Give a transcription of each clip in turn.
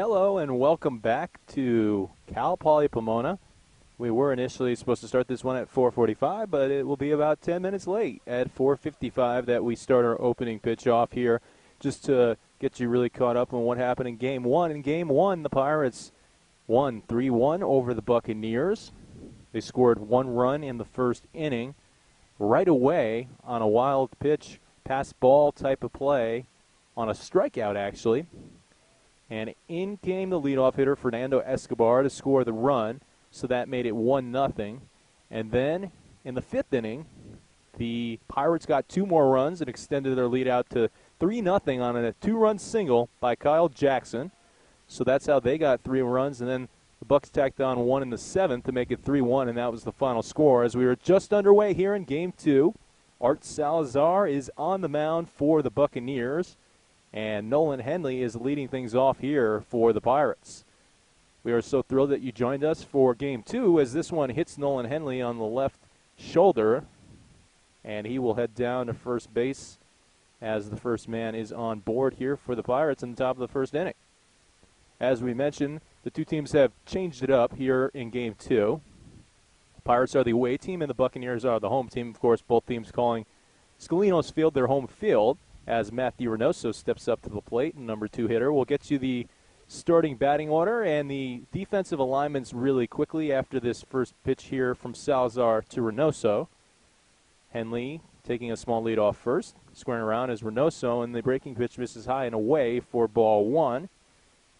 Hello and welcome back to Cal Poly Pomona. We were initially supposed to start this one at 4:45, but it will be about 10 minutes late at 4:55 that we start our opening pitch off here, just to get you really caught up on what happened in Game 1. In Game 1, the Pirates won 3-1 over the Buccaneers. They scored 1 run in the first inning right away on a wild pitch, pass ball type of play, on a strikeout actually. And in came the leadoff hitter, Fernando Escobar, to score the run, so that made it 1-0. And then in the 5th inning, the Pirates got 2 more runs and extended their lead out to 3-0 on a 2-run single by Kyle Jackson. So that's how they got 3 runs, and then the Bucs tacked on 1 in the 7th to make it 3-1, and that was the final score. As we were just underway here in Game 2, Art Salazar is on the mound for the Buccaneers, and Nolan Henley is leading things off here for the Pirates. We are so thrilled that you joined us for Game 2, as this one hits Nolan Henley on the left shoulder, and he will head down to first base as the first man is on board here for the Pirates in the top of the first inning. As we mentioned, the two teams have changed it up here in Game 2. The Pirates are the away team and the Buccaneers are the home team. Of course, both teams calling Scalinos Field their home field, as Matthew Reynoso steps up to the plate, number 2 hitter. We'll get you the starting batting order and the defensive alignments really quickly after this first pitch here from Salazar to Reynoso. Henley taking a small lead off first, squaring around as Reynoso, and the breaking pitch misses high and away for ball 1.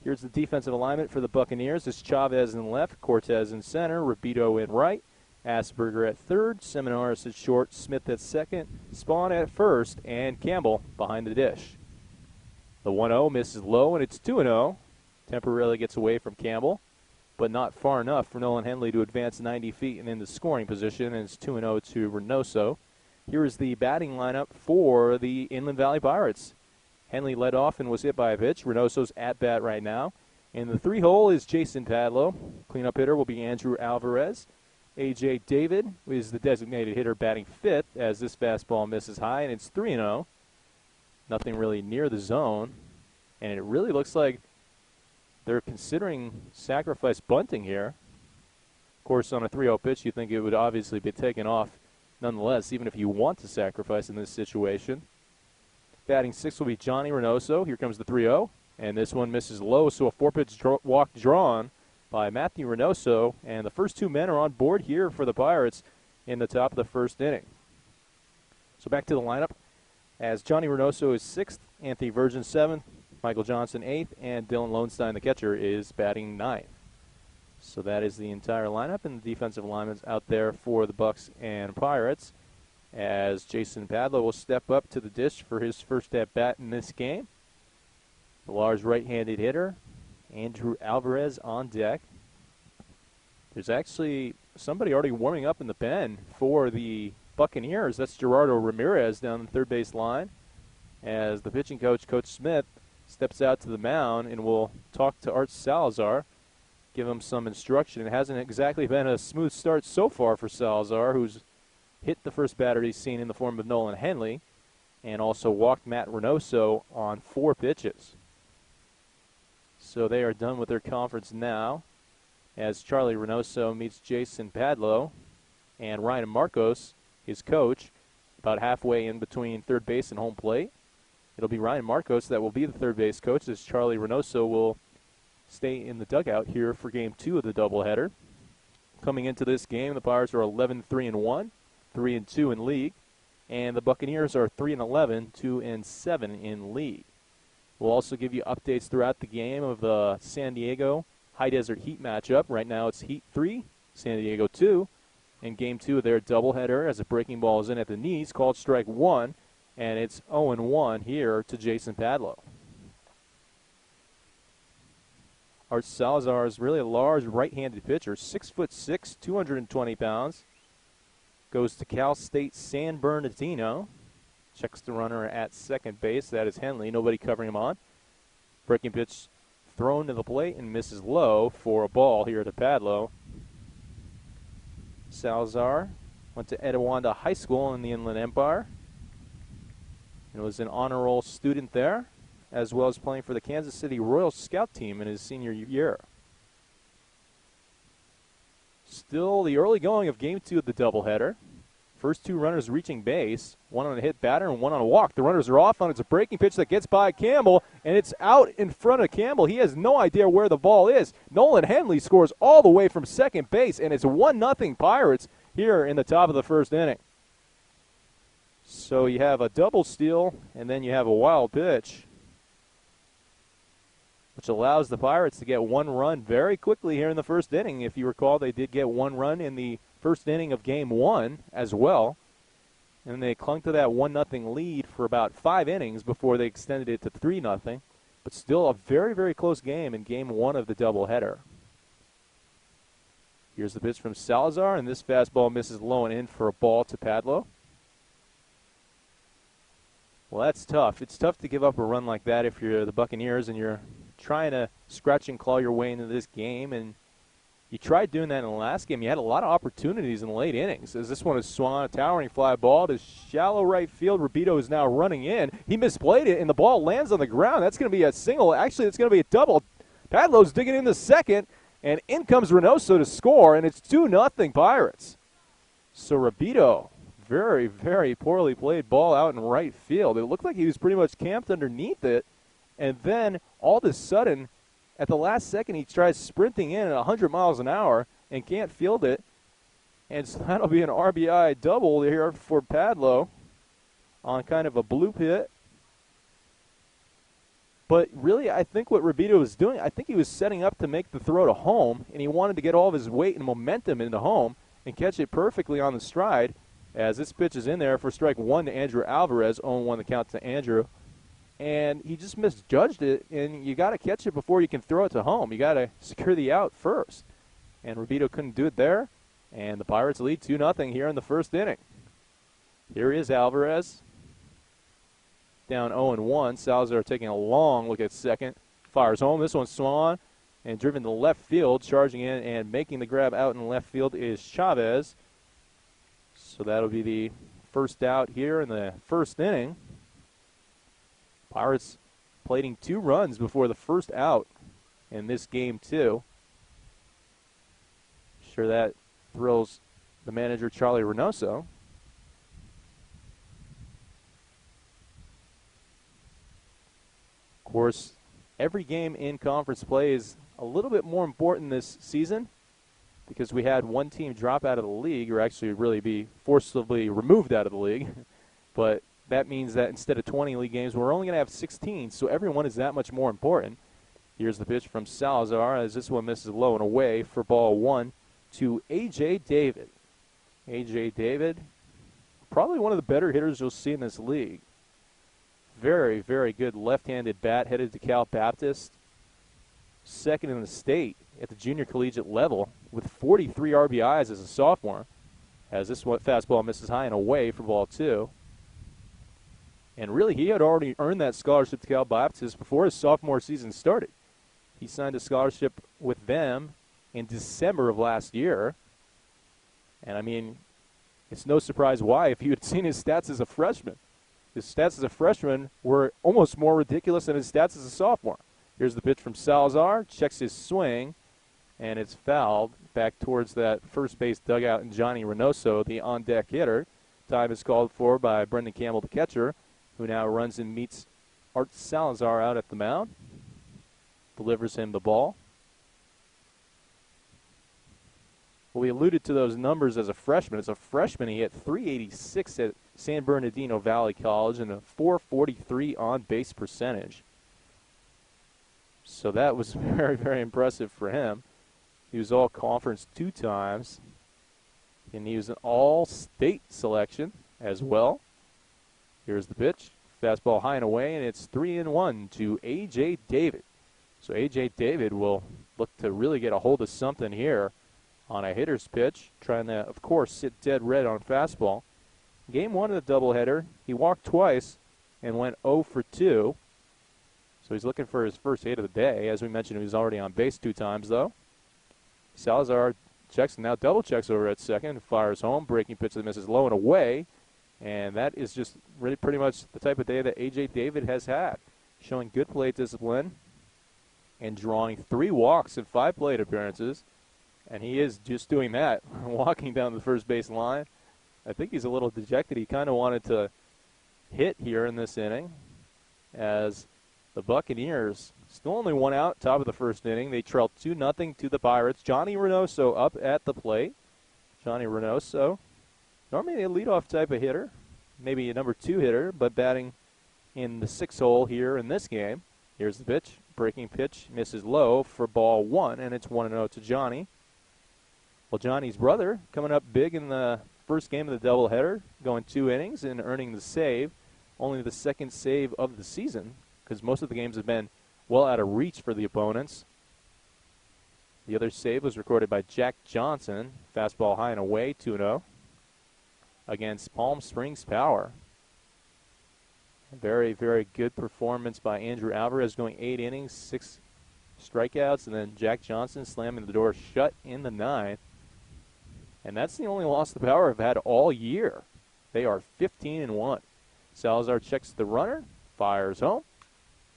Here's the defensive alignment for the Buccaneers. It's Chavez in left, Cortez in center, Rabito in right, Asperger at third, Seminaris at short, Smith at second, Spawn at first, and Campbell behind the dish. The 1-0 misses low, and it's 2-0. Temporarily gets away from Campbell, but not far enough for Nolan Henley to advance 90 feet and into scoring position, and it's 2-0 to Reynoso. Here is the batting lineup for the Inland Valley Pirates. Henley led off and was hit by a pitch. Reynoso's at bat right now. In the 3-hole is Jason Padlow. Cleanup hitter will be Andrew Alvarez. A.J. David is the designated hitter batting 5th as this fastball misses high, and it's 3-0. Nothing really near the zone, and it really looks like they're considering sacrifice bunting here. Of course, on a 3-0 pitch, you think it would obviously be taken off nonetheless, even if you want to sacrifice in this situation. Batting 6th will be Johnny Reynoso. Here comes the 3-0, and this one misses low, so a 4-pitch walk drawn by Matthew Reynoso, and the first 2 men are on board here for the Pirates in the top of the first inning. So back to the lineup, as Johnny Reynoso is 6th, Anthony Virgin 7th, Michael Johnson 8th, and Dylan Lowenstein, the catcher, is batting 9th. So that is the entire lineup, and the defensive alignments out there for the Bucs and Pirates, as Jason Padlow will step up to the dish for his first at-bat in this game. The large right-handed hitter, Andrew Alvarez on deck. There's actually somebody already warming up in the pen for the Buccaneers. That's Gerardo Ramirez down the third base line, as the pitching coach, Coach Smith, steps out to the mound and will talk to Art Salazar, give him some instruction. It hasn't exactly been a smooth start so far for Salazar, who's hit the first batter he's seen in the form of Nolan Henley, and also walked Matt Reynoso on 4 pitches. So they are done with their conference now, as Charlie Reynoso meets Jason Padlow, and Ryan Marcos, his coach, about halfway in between third base and home plate. It'll be Ryan Marcos that will be the third base coach, as Charlie Reynoso will stay in the dugout here for Game 2 of the doubleheader. Coming into this game, the Pirates are 11-3-1, 3-2 in league, and the Buccaneers are 3-11, 2-7 in league. We'll also give you updates throughout the game of the San Diego High Desert Heat matchup. Right now it's Heat 3, San Diego 2. In Game 2 of their doubleheader, as a breaking ball is in at the knees, called strike 1, and it's 0-1 here to Jason Padlow. Art Salazar is really a large right-handed pitcher, 6'6", 220 pounds. Goes to Cal State San Bernardino. Checks the runner at second base. That is Henley. Nobody covering him on. Breaking pitch thrown to the plate and misses low for a ball here to Padlow. Salazar went to Etiwanda High School in the Inland Empire and was an honor roll student there. as well as playing for the Kansas City Royal Scout team in his senior year. Still the early going of Game 2 of the doubleheader. First two runners reaching base, one on a hit batter and one on a walk. The runners are off on it's a breaking pitch that gets by Campbell, and it's out in front of Campbell. He has no idea where the ball is. Nolan Henley scores all the way from second base, and it's 1-0 Pirates here in the top of the first inning. So you have a double steal, and then you have a wild pitch, which allows the Pirates to get one run very quickly here in the first inning. If you recall, they did get one run in the first inning of Game 1 as well. And they clung to that 1-0 lead for about 5 innings before they extended it to 3-0. But still a very, very close game in Game 1 of the doubleheader. Here's the pitch from Salazar, and this fastball misses low and in for a ball to Padlo. Well, that's tough. It's tough to give up a run like that if you're the Buccaneers and you're trying to scratch and claw your way into this game. And you tried doing that in the last game. You had a lot of opportunities in the late innings, as this one is swung on a towering fly ball to shallow right field. Rubito is now running in. He misplayed it, and the ball lands on the ground. That's going to be a single. Actually, it's going to be a double. Padlo's digging in the second, and in comes Reynoso to score, and it's 2-0 Pirates. So Rubito, very, very poorly played ball out in right field. It looked like he was pretty much camped underneath it, and then all of a sudden, at the last second, he tries sprinting in at 100 miles an hour and can't field it. And so that'll be an RBI double here for Padlo on kind of a bloop hit. But really, I think what Rubito was doing, I think he was setting up to make the throw to home, and he wanted to get all of his weight and momentum into home and catch it perfectly on the stride, as this pitch is in there for strike one to Andrew Alvarez, 0-1 the count to Andrew. And he just misjudged it, and you got to catch it before you can throw it to home. You got to secure the out first. And Rubito couldn't do it there, and the Pirates lead 2-0 here in the first inning. Here is Alvarez, down 0-1. Salazar taking a long look at second. Fires home. This one's swung on and driven to left field. Charging in and making the grab out in left field is Chavez. So that'll be the first out here in the first inning. Pirates plating 2 runs before the first out in this game, too. Sure that thrills the manager, Charlie Reynoso. Of course, every game in conference play is a little bit more important this season because we had one team drop out of the league, or actually really be forcibly removed out of the league. But that means that instead of 20 league games, we're only going to have 16, so everyone is that much more important. Here's the pitch from Salazar as this one misses low and away for ball 1 to A.J. David. A.J. David, probably one of the better hitters you'll see in this league. Very, very good left-handed bat, headed to Cal Baptist. Second in the state at the junior collegiate level with 43 RBIs as a sophomore. As this one fastball misses high and away for ball 2. And really, he had already earned that scholarship to Cal Baptist before his sophomore season started. He signed a scholarship with them in December of last year. And, I mean, it's no surprise why if you had seen his stats as a freshman. His stats as a freshman were almost more ridiculous than his stats as a sophomore. Here's the pitch from Salazar. Checks his swing, and it's fouled back towards that first base dugout, and Johnny Reynoso, the on-deck hitter. Time is called for by Brendan Campbell, the catcher, who now runs and meets Art Salazar out at the mound. Delivers him the ball. Well, we alluded to those numbers as a freshman. As a freshman, he hit .386 at San Bernardino Valley College and a .443 on-base percentage. So that was very, very impressive for him. He was all-conference 2 times, and he was an all-state selection as well. Here's the pitch. Fastball high and away, and it's 3-1 to A.J. David. So A.J. David will look to really get a hold of something here on a hitter's pitch, trying to, of course, sit dead red on fastball. Game 1 of the doubleheader, he walked twice and went 0 for 2. So he's looking for his first hit of the day. As we mentioned, he was already on base 2 times, though. Salazar checks and now double checks over at second, fires home, breaking pitch that misses low and away. And that is just really pretty much the type of day that A.J. David has had. showing good plate discipline and drawing 3 walks in 5 plate appearances. And he is just doing that, walking down the first base line. I think he's a little dejected. He kind of wanted to hit here in this inning, as the Buccaneers still only 1 out, top of the first inning. They trailed 2-0 to the Pirates. Johnny Reynoso up at the plate. Johnny Reynoso, normally a leadoff type of hitter, maybe a number 2 hitter, but batting in the 6 hole here in this game. Here's the pitch. Breaking pitch misses low for ball 1, and it's 1-0 to Johnny. Well, Johnny's brother coming up big in the first game of the doubleheader, going 2 innings and earning the save, only the 2nd save of the season, because most of the games have been well out of reach for the opponents. The other save was recorded by Jack Johnson, fastball high and away, 2-0, against Palm Springs Power. A very, very good performance by Andrew Alvarez, going 8 innings, 6 strikeouts, and then Jack Johnson slamming the door shut in the 9th. And that's the only loss the Power have had all year. They are 15-1. Salazar checks the runner, fires home.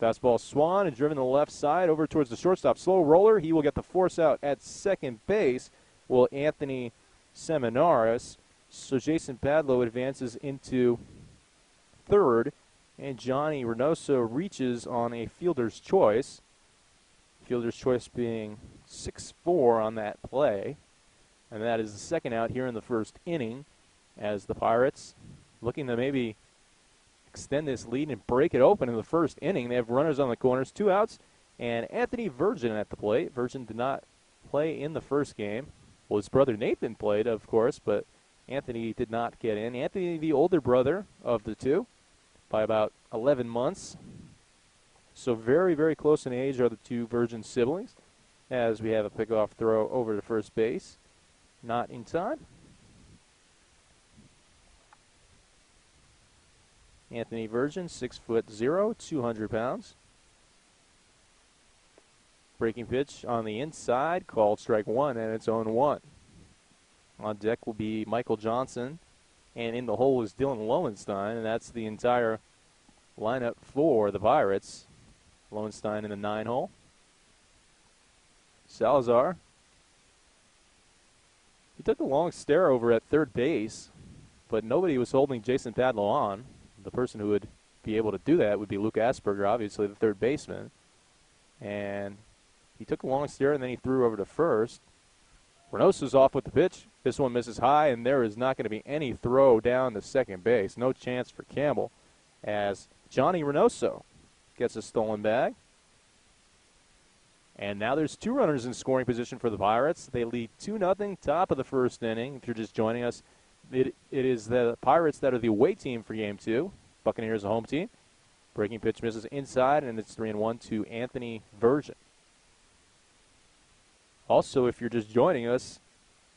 Fastball swung and driven to the left side over towards the shortstop. Slow roller. He will get the force out at second base. Will Anthony Seminaris. So Jason Padlow advances into third. And Johnny Reynoso reaches on a fielder's choice. Fielder's choice being 6-4 on that play. And that is the second out here in the first inning, as the Pirates looking to maybe extend this lead and break it open in the first inning. They have runners on the corners, 2 outs, and Anthony Virgin at the plate. Virgin did not play in the first game. Well, his brother Nathan played, of course, but Anthony did not get in. Anthony, the older brother of the two, by about 11 months. So very, very close in age are the 2 Virgin siblings, as we have a pickoff throw over to first base. Not in time. Anthony Virgin, 6'0", 200 pounds. Breaking pitch on the inside, called strike 1, and it's 0-1. On deck will be Michael Johnson, and in the hole is Dylan Lowenstein, and that's the entire lineup for the Pirates. Lowenstein in the 9 hole. Salazar. He took a long stare over at third base, but nobody was holding Jason Padlow on. The person who would be able to do that would be Luke Asperger, obviously the third baseman. And he took a long stare, and then he threw over to first. Reynoso's off with the pitch. This one misses high, and there is not going to be any throw down to second base. No chance for Campbell, as Johnny Reynoso gets a stolen bag. And now there's 2 runners in scoring position for the Pirates. They lead 2-0, top of the first inning. If you're just joining us, it is the Pirates that are the away team for Game 2. Buccaneers, the home team. Breaking pitch misses inside, and it's 3-1 to Anthony Virgin. Also, if you're just joining us,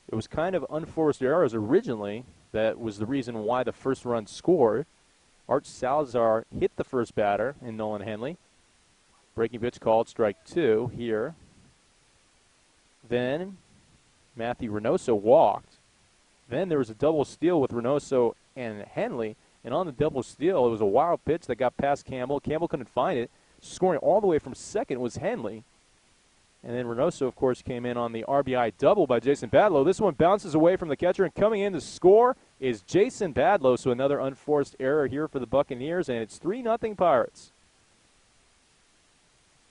it was kind of unforced errors originally that was the reason why the first run scored. Art Salazar hit the first batter in Nolan Henley. Breaking pitch called strike 2 here. Then Matthew Reynoso walked. Then there was a double steal with Reynoso and Henley. And on the double steal, it was a wild pitch that got past Campbell. Campbell couldn't find it. Scoring all the way from second was Henley. And then Reynoso, of course, came in on the RBI double by Jason Padlow. This one bounces away from the catcher, and coming in to score is Jason Padlow. So another unforced error here for the Buccaneers, and it's 3-0 Pirates.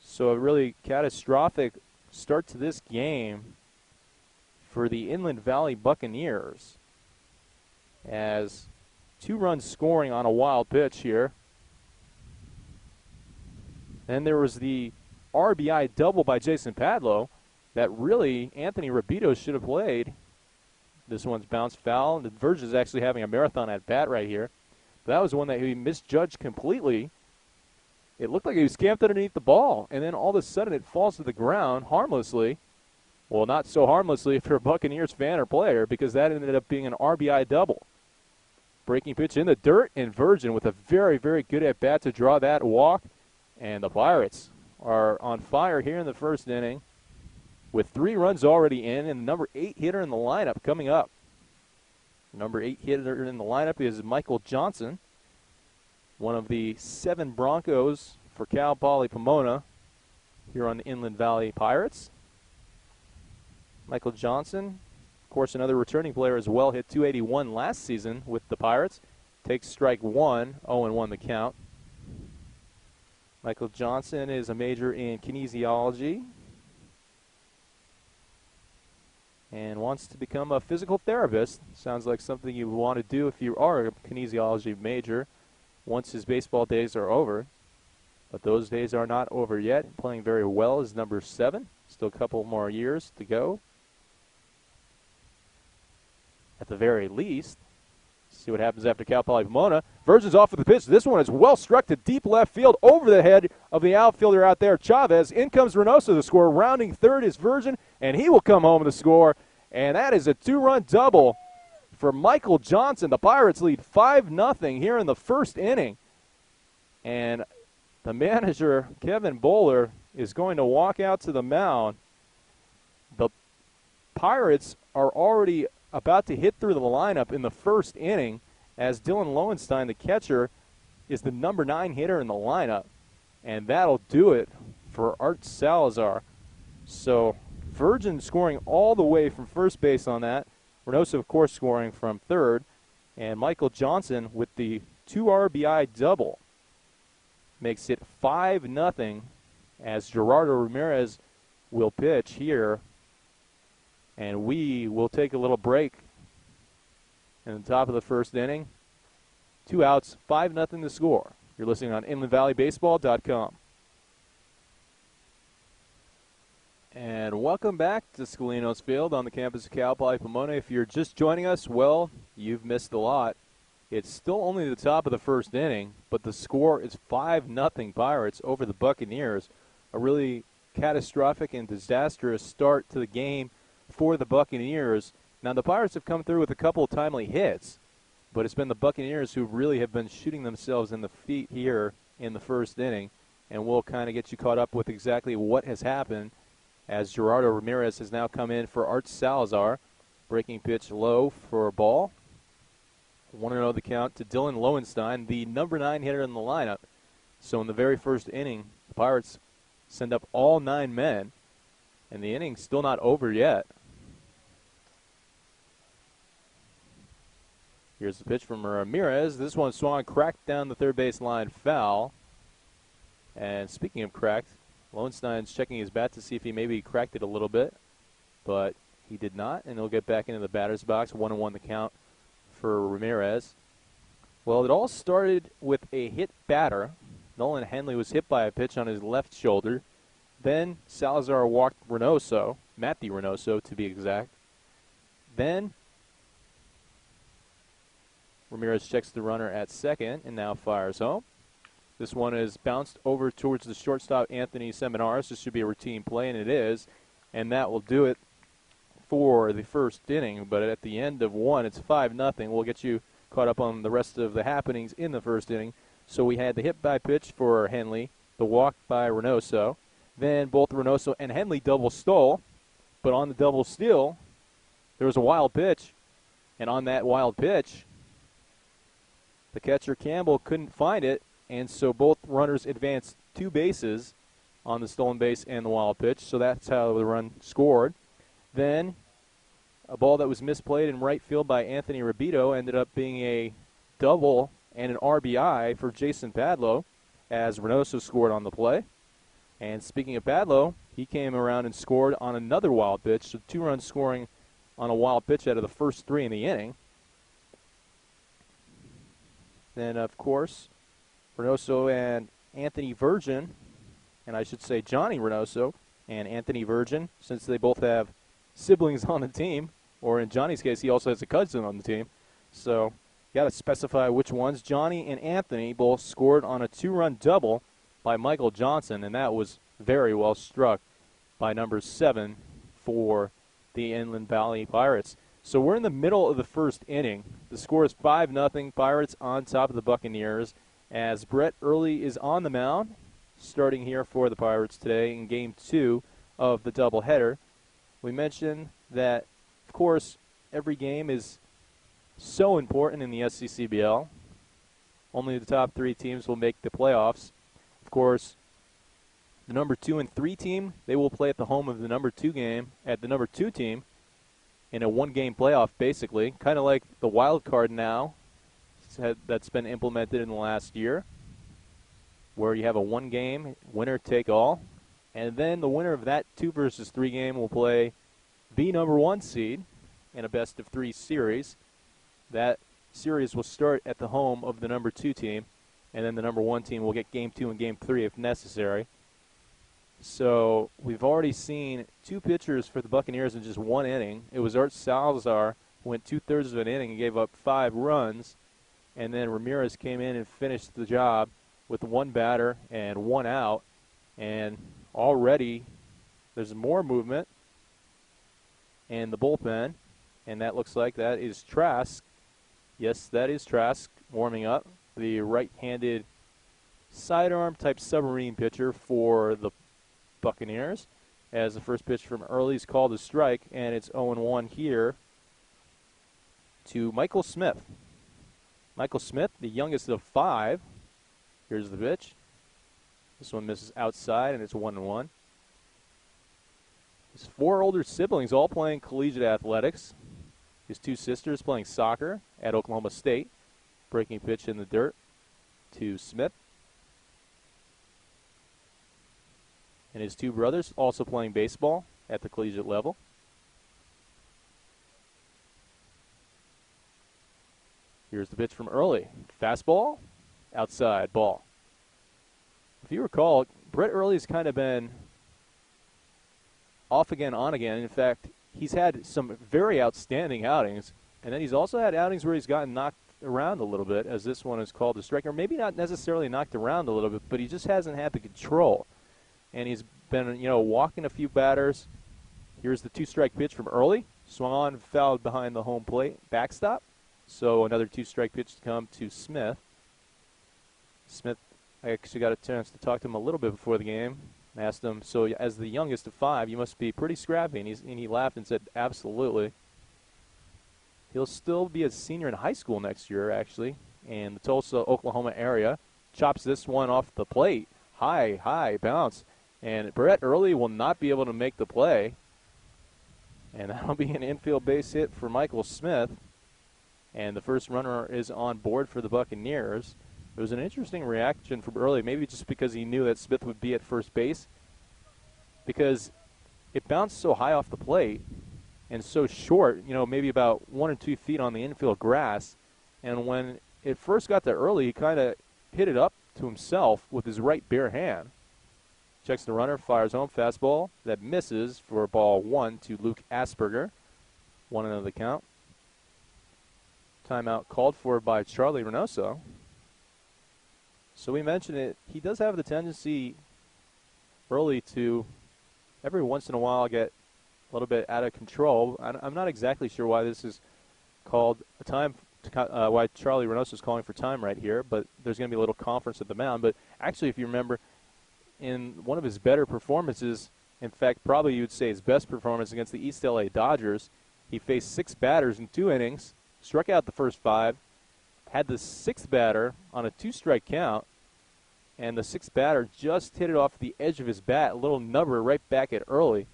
So a really catastrophic start to this game for the Inland Valley Buccaneers, as 2 runs scoring on a wild pitch here. Then there was the RBI double by Jason Padlow that really Anthony Rabito should have played. This one's bounced foul. The Virgin is actually having a marathon at bat right here. But that was one that he misjudged completely. It looked like he was camped underneath the ball, and then all of a sudden it falls to the ground harmlessly. Well, not so harmlessly if you're a Buccaneers fan or player, because that ended up being an RBI double. Breaking pitch in the dirt, and Virgin with a very, very good at-bat to draw that walk. And the Pirates are on fire here in the first inning with 3 runs already in, and the number 8 hitter in the lineup coming up. Number 8 hitter in the lineup is Michael Johnson, one of the 7 Broncos for Cal Poly Pomona here on the Inland Valley Pirates. Michael Johnson, of course, another returning player as well, hit .281 last season with the Pirates. Takes strike one, 0-1 the count. Michael Johnson is a major in kinesiology and wants to become a physical therapist. Sounds like something you want to do if you are a kinesiology major once his baseball days are over. But those days are not over yet. Playing very well is number 7. Still a couple more years to go. At the very least. See what happens after Cal Poly Pomona. Virgin's off with the pitch. This one is well struck to deep left field over the head of the outfielder out there, Chavez. In comes Reynoso to score. Rounding third is Virgin, and he will come home to score. And that is a 2-run double for Michael Johnson. The Pirates lead 5-0 here in the first inning. And the manager, Kevin Bowler, is going to walk out to the mound. The Pirates are already about to hit through the lineup in the first inning, as Dylan Lowenstein, the catcher, is the number 9 hitter in the lineup. And that'll do it for Art Salazar. So Virgin scoring all the way from first base on that. Reynoso, of course, scoring from third. And Michael Johnson with the 2 RBI double makes it 5-0 as Gerardo Ramirez will pitch here. And we will take a little break in the top of the first inning. 2 outs, 5-0 the score. You're listening on InlandValleyBaseball.com. And welcome back to Scalinos Field on the campus of Cal Poly Pomona. If you're just joining us, well, you've missed a lot. It's still only the top of the first inning, but the score is 5-0 Pirates over the Buccaneers. A really catastrophic and disastrous start to the game for the Buccaneers. Now, the Pirates have come through with a couple of timely hits, but it's been the Buccaneers who really have been shooting themselves in the feet here in the first inning, and we'll kind of get you caught up with exactly what has happened as Gerardo Ramirez has now come in for Art Salazar. Breaking pitch low for a ball. 1-0 the count to Dylan Lowenstein, the number 9 hitter in the lineup. So in the very first inning, the Pirates send up all 9 men, and the inning's still not over yet. Here's the pitch from Ramirez. This one swung, cracked down the third base line, foul. And speaking of cracked, Lowenstein's checking his bat to see if he maybe cracked it a little bit, but he did not, and he'll get back into the batter's box. 1-1 the count for Ramirez. Well, it all started with a hit batter. Nolan Henley was hit by a pitch on his left shoulder. Then Salazar walked Reynoso, Matthew Reynoso to be exact. Then Ramirez checks the runner at second and now fires home. This one is bounced over towards the shortstop, Anthony Seminaris. This should be a routine play, and it is. And that will do it for the first inning. But at the end of one, it's 5-0. We'll get you caught up on the rest of the happenings in the first inning. So we had the hit by pitch for Henley, the walk by Reynoso. Then both Reynoso and Henley double stole. But on the double steal, there was a wild pitch. And on that wild pitch, the catcher Campbell couldn't find it. And so both runners advanced 2 bases on the stolen base and the wild pitch. So that's how the run scored. Then a ball that was misplayed in right field by Anthony Rabito ended up being a double and an RBI for Jason Padlow as Reynoso scored on the play. And speaking of Padlow, he came around and scored on another wild pitch. So 2 runs scoring on a wild pitch out of the first 3 in the inning. Then, of course, Reynoso and Anthony Virgin, and I should say Johnny Reynoso and Anthony Virgin, since they both have siblings on the team, or in Johnny's case, he also has a cousin on the team. So you got to specify which ones. Johnny and Anthony both scored on a 2-run double by Michael Johnson, and that was very well struck by number 7 for the Inland Valley Pirates. So we're in the middle of the first inning. The score is 5-0, Pirates on top of the Buccaneers, as Brett Early is on the mound, starting here for the Pirates today in Game 2 of the doubleheader. We mentioned that, of course, every game is so important in the SCCBL. Only the top 3 teams will make the playoffs. Of course, the number 2 and 3 team, they will play at the home of the number 2 game at the number 2 team in a one-game playoff, basically, kind of like the wild card now that's been implemented in the last year, where you have a one-game winner take all, and then the winner of that 2 versus 3 game will play the number 1 seed in a best-of-3 series. That series will start at the home of the number 2 team, and then the number 1 team will get Game 2 and Game 3 if necessary. So we've already seen 2 pitchers for the Buccaneers in just 1 inning. It was Art Salazar who went 2/3 of an inning and gave up 5 runs, and then Ramirez came in and finished the job with 1 batter and 1 out, and already there's more movement in the bullpen, and that looks like that is Trask. Yes, that is Trask warming up, the right-handed sidearm type submarine pitcher for the Buccaneers, as the first pitch from early is called a strike, and it's 0-1 here to Michael Smith. Michael Smith, the youngest of 5. Here's the pitch. This one misses outside, and it's 1-1. His 4 older siblings all playing collegiate athletics. His 2 sisters playing soccer at Oklahoma State. Breaking pitch in the dirt to Smith. And his 2 brothers also playing baseball at the collegiate level. Here's the pitch from early. Fastball, outside, ball. If you recall, Brett Early's kind of been off again, on again. In fact, he's had some very outstanding outings, and then he's also had outings where he's gotten knocked around a little bit, as this one is called a strike, or maybe not necessarily knocked around a little bit, but he just hasn't had the control. And he's been, walking a few batters. Here's the 2-strike pitch from early. Swung on, fouled behind the home plate. Backstop. So another 2-strike pitch to come to Smith. Smith, I actually got a chance to talk to him a little bit before the game. I asked him, so as the youngest of 5, you must be pretty scrappy. And he laughed and said, absolutely. He'll still be a senior in high school next year, actually, in the Tulsa, Oklahoma area. Chops this one off the plate. High bounce. And Brett Early will not be able to make the play. And that'll be an infield base hit for Michael Smith. And the first runner is on board for the Buccaneers. It was an interesting reaction from Early, maybe just because he knew that Smith would be at first base, because it bounced so high off the plate and so short, maybe about 1 or 2 feet on the infield grass. And when it first got to Early, he kind of hit it up to himself with his right bare hand. Checks the runner, fires home, fastball that misses for ball 1 to Luke Asperger. 1-0 the count. Timeout called for by Charlie Reynoso. So we mentioned it. He does have the tendency Early to every once in a while get a little bit out of control. I'm not exactly sure why this is called a time, why Charlie Reynoso is calling for time right here, but there's going to be a little conference at the mound. But actually, if you remember, in one of his better performances, in fact, probably you would say his best performance against the East LA Dodgers, he faced 6 batters in 2 innings, struck out the first 5, had the 6th batter on a 2-strike count, and the 6th batter just hit it off the edge of his bat, a little nubber right back at Early.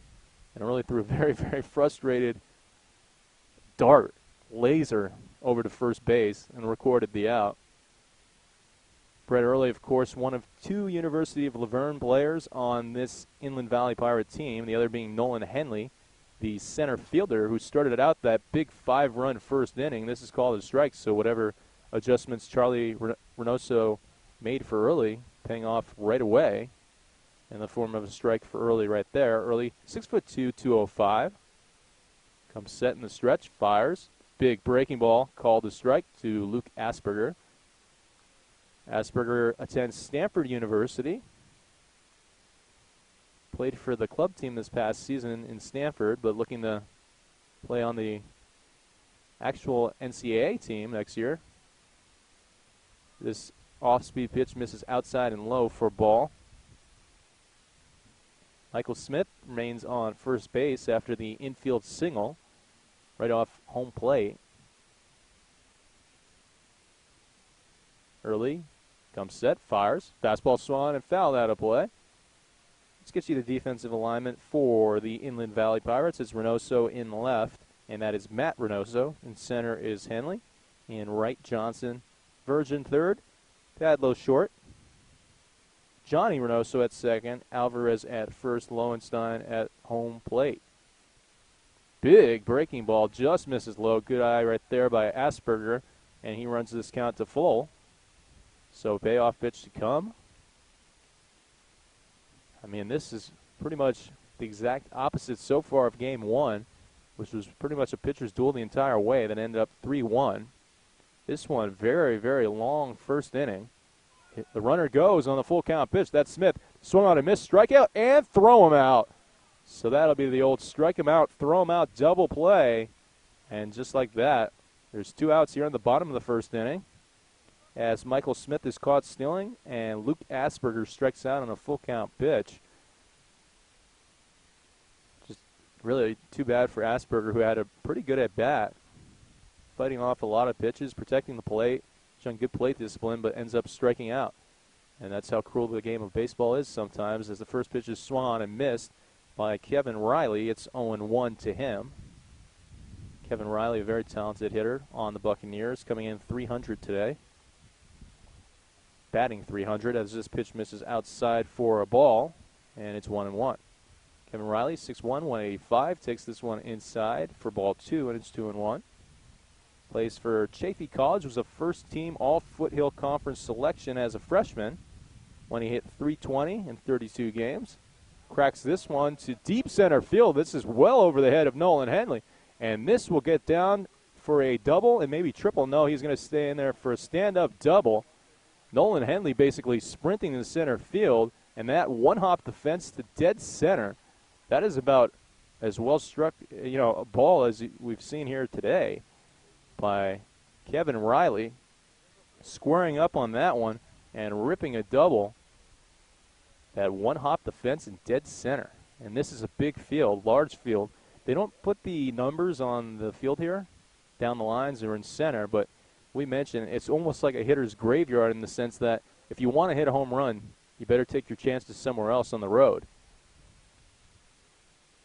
And Early threw a very, very frustrated dart, laser, over to first base and recorded the out. Brett Early, of course, one of 2 University of Laverne players on this Inland Valley Pirate team, the other being Nolan Henley, the center fielder who started out that big 5-run first inning. This is called a strike, so whatever adjustments Charlie Reynoso made for Early, paying off right away in the form of a strike for Early right there. Early, 6'2", 205. Comes set in the stretch, fires. Big breaking ball, called a strike to Luke Asperger. Asperger attends Stanford University. Played for the club team this past season in Stanford, but looking to play on the actual NCAA team next year. This off-speed pitch misses outside and low for ball. Michael Smith remains on first base after the infield single right off home plate. Early Comes set, fires. Fastball swung and fouled out of play. Let's get you the defensive alignment for the Inland Valley Pirates. It's Reynoso in left, and that is Matt Reynoso. In center is Henley. In right, Johnson. Virgin third. Padlow short. Johnny Reynoso at second. Alvarez at first. Lowenstein at home plate. Big breaking ball. Just misses low. Good eye right there by Asperger, and he runs this count to full. So payoff pitch to come. I mean, this is pretty much the exact opposite so far of game one, which was pretty much a pitcher's duel the entire way that ended up 3-1. This one, very, very long first inning. The runner goes on the full count pitch. That's Smith. Swung on a miss, strikeout, and throw him out. So that'll be the old strike him out, throw him out double play. And just like that, there's 2 outs here in the bottom of the first inning, as Michael Smith is caught stealing and Luke Asperger strikes out on a full count pitch. Just really too bad for Asperger, who had a pretty good at bat, fighting off a lot of pitches, protecting the plate, showing good plate discipline, but ends up striking out. And that's how cruel the game of baseball is sometimes, as the first pitch is swung on and missed by Kevin Riley. It's 0-1 to him. Kevin Riley, a very talented hitter on the Buccaneers, coming in 300 today. Batting 300 as this pitch misses outside for a ball, and it's 1-1. Kevin Riley, 6'1", 185, takes this one inside for ball 2, and it's 2-1. Plays for Chaffey College, was a first-team All-Foothill Conference selection as a freshman when he hit .320 in 32 games. Cracks this one to deep center field. This is well over the head of Nolan Henley, and this will get down for a double and maybe triple. No, he's going to stay in there for a stand-up double. Nolan Henley basically sprinting in center field, and that one-hop the fence to dead center. That is about as well struck, a ball as we've seen here today by Kevin Riley, squaring up on that one and ripping a double. That one-hop the fence in dead center. And this is a big field, large field. They don't put the numbers on the field here, down the lines or in center, but we mentioned it's almost like a hitter's graveyard in the sense that if you want to hit a home run, you better take your chances somewhere else on the road.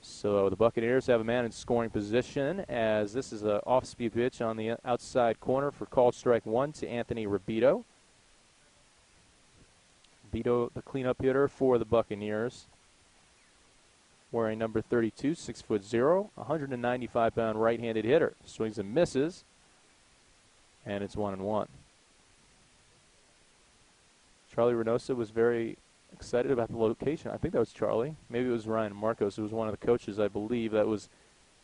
So the Buccaneers have a man in scoring position, as this is an off-speed pitch on the outside corner for called strike 1 to Anthony Rabito. Rabito, the cleanup hitter for the Buccaneers, wearing number 32, 6'0", 195-pound right-handed hitter. Swings and misses, and it's 1-1. Charlie Reynoso was very excited about the location. I think that was Charlie. Maybe it was Ryan Marcos. It was one of the coaches, I believe, that was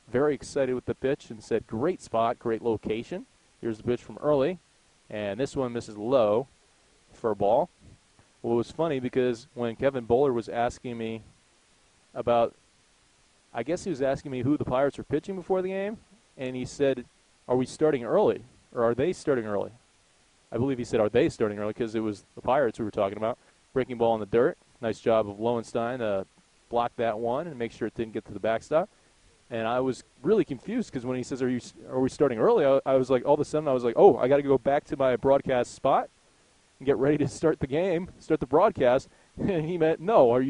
very excited with the pitch and said, great spot, great location. Here's the pitch from early, and this one misses low for a ball. Well, it was funny because when Kevin Bowler was asking me about, I guess he was asking me who the Pirates were pitching before the game, and he said, are we starting early, or are they starting early? I believe he said, are they starting early, because it was the Pirates we were talking about. Breaking ball in the dirt. Nice job of Lowenstein to block that one and make sure it didn't get to the backstop. And I was really confused because when he says, are we starting early, I was like, all of a sudden I was like, oh, I got to go back to my broadcast spot and get ready to start the game, start the broadcast. And he meant, no, are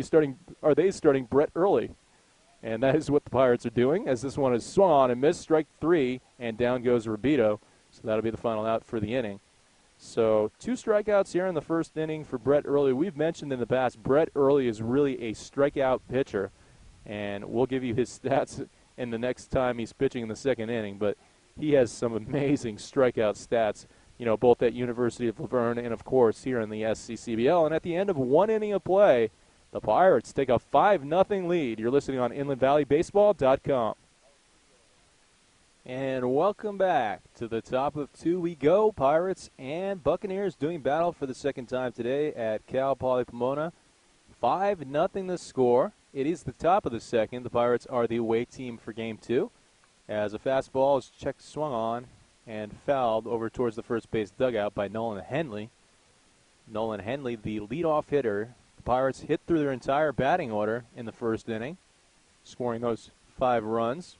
they starting Brett early? And that is what the Pirates are doing, as this one is swung on and missed, strike 3, and down goes Rabito. So that'll be the final out for the inning. So 2 strikeouts here in the first inning for Brett Early. We've mentioned in the past, Brett Early is really a strikeout pitcher, and we'll give you his stats in the next time he's pitching in the second inning. But he has some amazing strikeout stats, both at University of Laverne and, of course, here in the SCCBL. And at the end of 1 inning of play, the Pirates take a 5-0 lead. You're listening on InlandValleyBaseball.com. And welcome back to the top of 2 we go. Pirates and Buccaneers doing battle for the second time today at Cal Poly Pomona. 5-0 the score. It is the top of the second. The Pirates are the away team for game 2, as a fastball is swung on and fouled over towards the first base dugout by Nolan Henley. Nolan Henley, the leadoff hitter. The Pirates hit through their entire batting order in the first inning, scoring those 5 runs.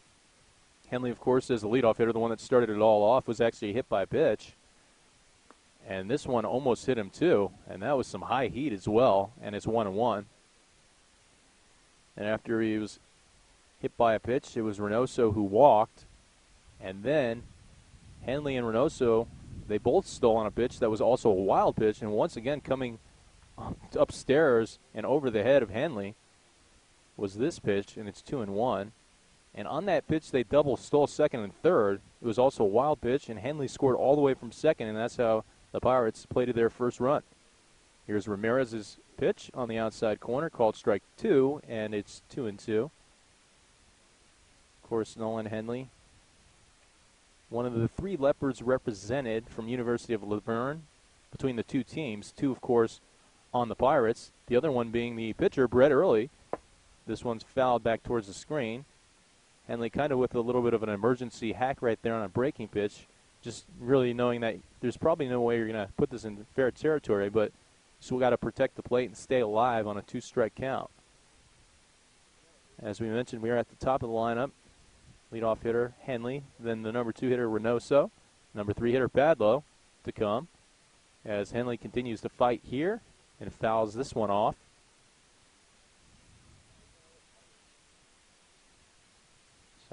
Henley, of course, as the leadoff hitter, the one that started it all off, was actually hit by a pitch. And this one almost hit him too, and that was some high heat as well, and it's 1-1. And after he was hit by a pitch, it was Reynoso who walked, and then Henley and Reynoso, they both stole on a pitch that was also a wild pitch, and once again coming upstairs and over the head of Henley was this pitch, and it's 2-1. And on that pitch, they double stole second and third. It was also a wild pitch, and Henley scored all the way from second, and that's how the Pirates plated their first run. Here's Ramirez's pitch on the outside corner, called strike 2, and it's 2-2. Of course, Nolan Henley, one of the 3 Leopards represented from University of Laverne between the 2 teams. 2, of course, on the Pirates. The other one being the pitcher, Brett Early. This one's fouled back towards the screen. Henley kind of with a little bit of an emergency hack right there on a breaking pitch, just really knowing that there's probably no way you're going to put this in fair territory, but still got to protect the plate and stay alive on a 2-strike count. As we mentioned, we are at the top of the lineup. Leadoff hitter Henley, then the number 2 hitter Reynoso, number 3 hitter Padlo to come as Henley continues to fight here and fouls this one off.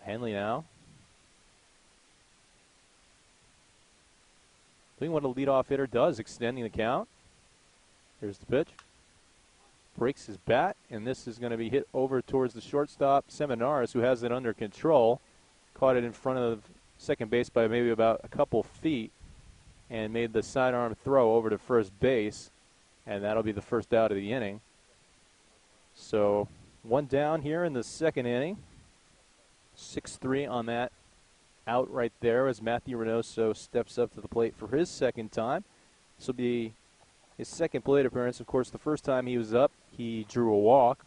Henley now doing what a leadoff hitter does, extending the count. Here's the pitch. Breaks his bat, and this is going to be hit over towards the shortstop, Seminaris, who has it under control. Caught it in front of second base by maybe about a couple feet and made the sidearm throw over to first base, and that'll be the first out of the inning. So 1 down here in the second inning. 6-3 on that out right there as Matthew Reynoso steps up to the plate for his second time. This will be his second plate appearance. Of course, the first time he was up, he drew a walk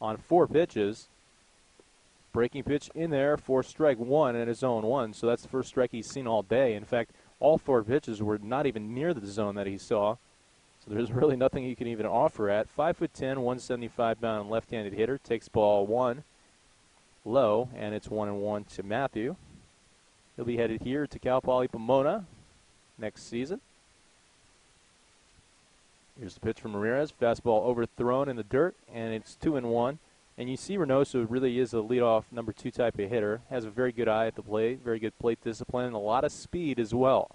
on 4 pitches. Breaking pitch in there for strike 1 at his zone 1. So that's the first strike he's seen all day. In fact, all 4 pitches were not even near the zone that he saw. So there's really nothing he can even offer at. 5'10", 175-pound left-handed hitter. Takes ball 1. Low, and it's 1-1 to Matthew. He'll be headed here to Cal Poly Pomona next season. Here's the pitch from Ramirez. Fastball overthrown in the dirt, and it's 2-1. And you see Reynoso really is a leadoff number 2 type of hitter. Has a very good eye at the plate, very good plate discipline, and a lot of speed as well.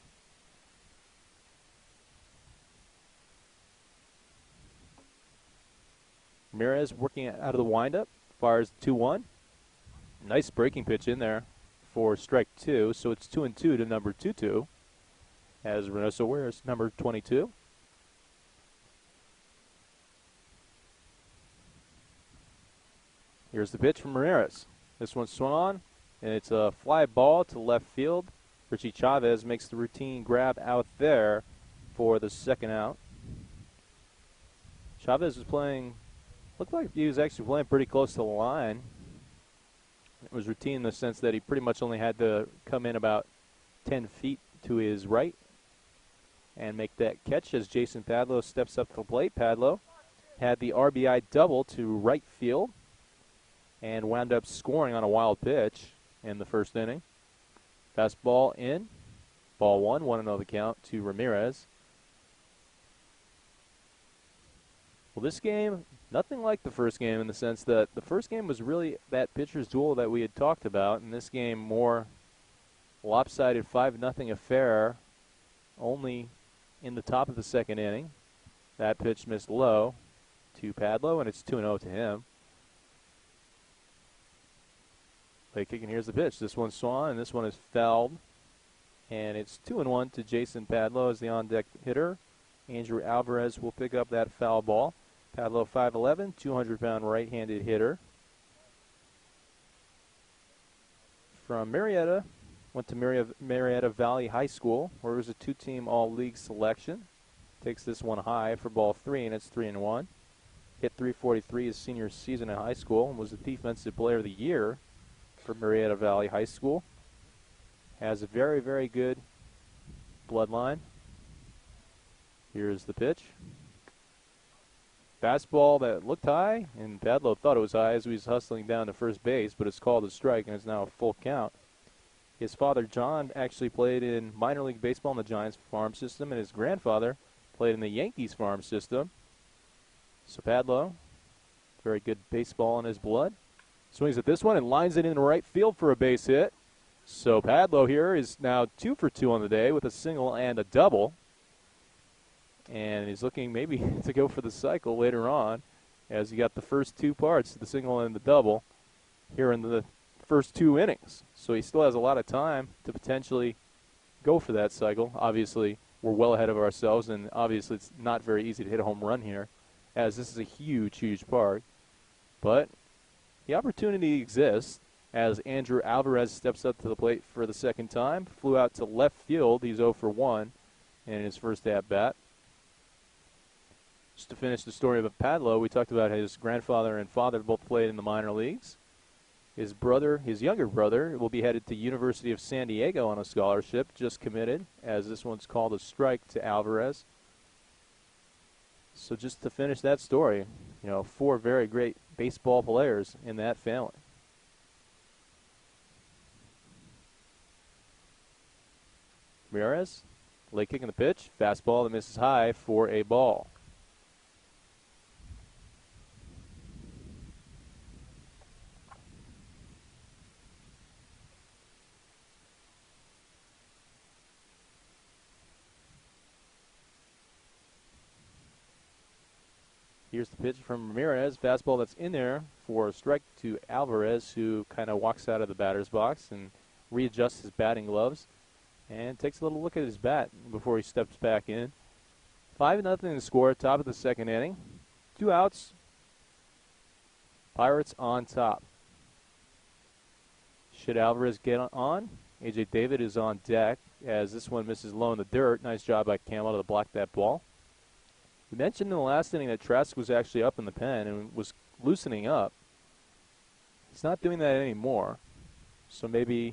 Ramirez working out of the windup, fires 2-1. Nice breaking pitch in there for strike 2, so it's 2-2 to number 2-2 as Reynoso wears number 22. Here's the pitch from Ramirez. This one's swung on, and it's a fly ball to left field. Richie Chavez makes the routine grab out there for the second out. Chavez was playing, looked like he was actually playing pretty close to the line. It was routine in the sense that he pretty much only had to come in about 10 feet to his right and make that catch as Jason Padlo steps up to the plate. Padlo had the RBI double to right field and wound up scoring on a wild pitch in the first inning. Fastball in, ball 1, 1-0 the count to Ramirez. Well, this game, nothing like the first game in the sense that the first game was really that pitcher's duel that we had talked about, and this game more lopsided 5-0 affair only in the top of the second inning. That pitch missed low to Padlo, and it's 2-0 to him. Late kick, and here's the pitch. This one's swung, and this one is fouled. And it's 2-1 to Jason Padlo as the on-deck hitter. Andrew Alvarez will pick up that foul ball. Padlo, 5'11", 200-pound right-handed hitter. From Marietta, went to Marietta Valley High School, where it was a 2-team all-league selection. Takes this one high for ball 3, and it's 3-1. Hit .343 his senior season in high school and was the Defensive Player of the Year for Marietta Valley High School. Has a very, very good bloodline. Here's the pitch. Fastball that looked high, and Padlo thought it was high as he was hustling down to first base, but it's called a strike, and it's now a full count. His father, John, actually played in minor league baseball in the Giants farm system, and his grandfather played in the Yankees farm system. So Padlo, very good baseball in his blood. Swings at this one and lines it in right field for a base hit. So Padlo here is now 2 for 2 on the day with a single and a double. And he's looking maybe to go for the cycle later on, as he got the first 2 parts, the single and the double, here in the first 2 innings. So he still has a lot of time to potentially go for that cycle. Obviously, we're well ahead of ourselves, and obviously it's not very easy to hit a home run here, as this is a huge, huge park. But the opportunity exists as Andrew Alvarez steps up to the plate for the second time. Flew out to left field. He's 0 for 1 in his first at-bat. Just to finish the story of Padlo, we talked about his grandfather and father both played in the minor leagues. His brother, his younger brother, will be headed to University of San Diego on a scholarship, just committed, as this one's called a strike to Alvarez. So just to finish that story, 4 very great baseball players in that family. Ramirez, late kicking the pitch, fastball that misses high for a ball. Here's the pitch from Ramirez. Fastball that's in there for a strike to Alvarez, who kind of walks out of the batter's box and readjusts his batting gloves and takes a little look at his bat before he steps back in. 5-0 the score, top of the second inning. 2 outs. Pirates on top. Should Alvarez get on? A.J. David is on deck as this one misses low in the dirt. Nice job by Camel to block that ball. We mentioned in the last inning that Trask was actually up in the pen and was loosening up. He's not doing that anymore. So maybe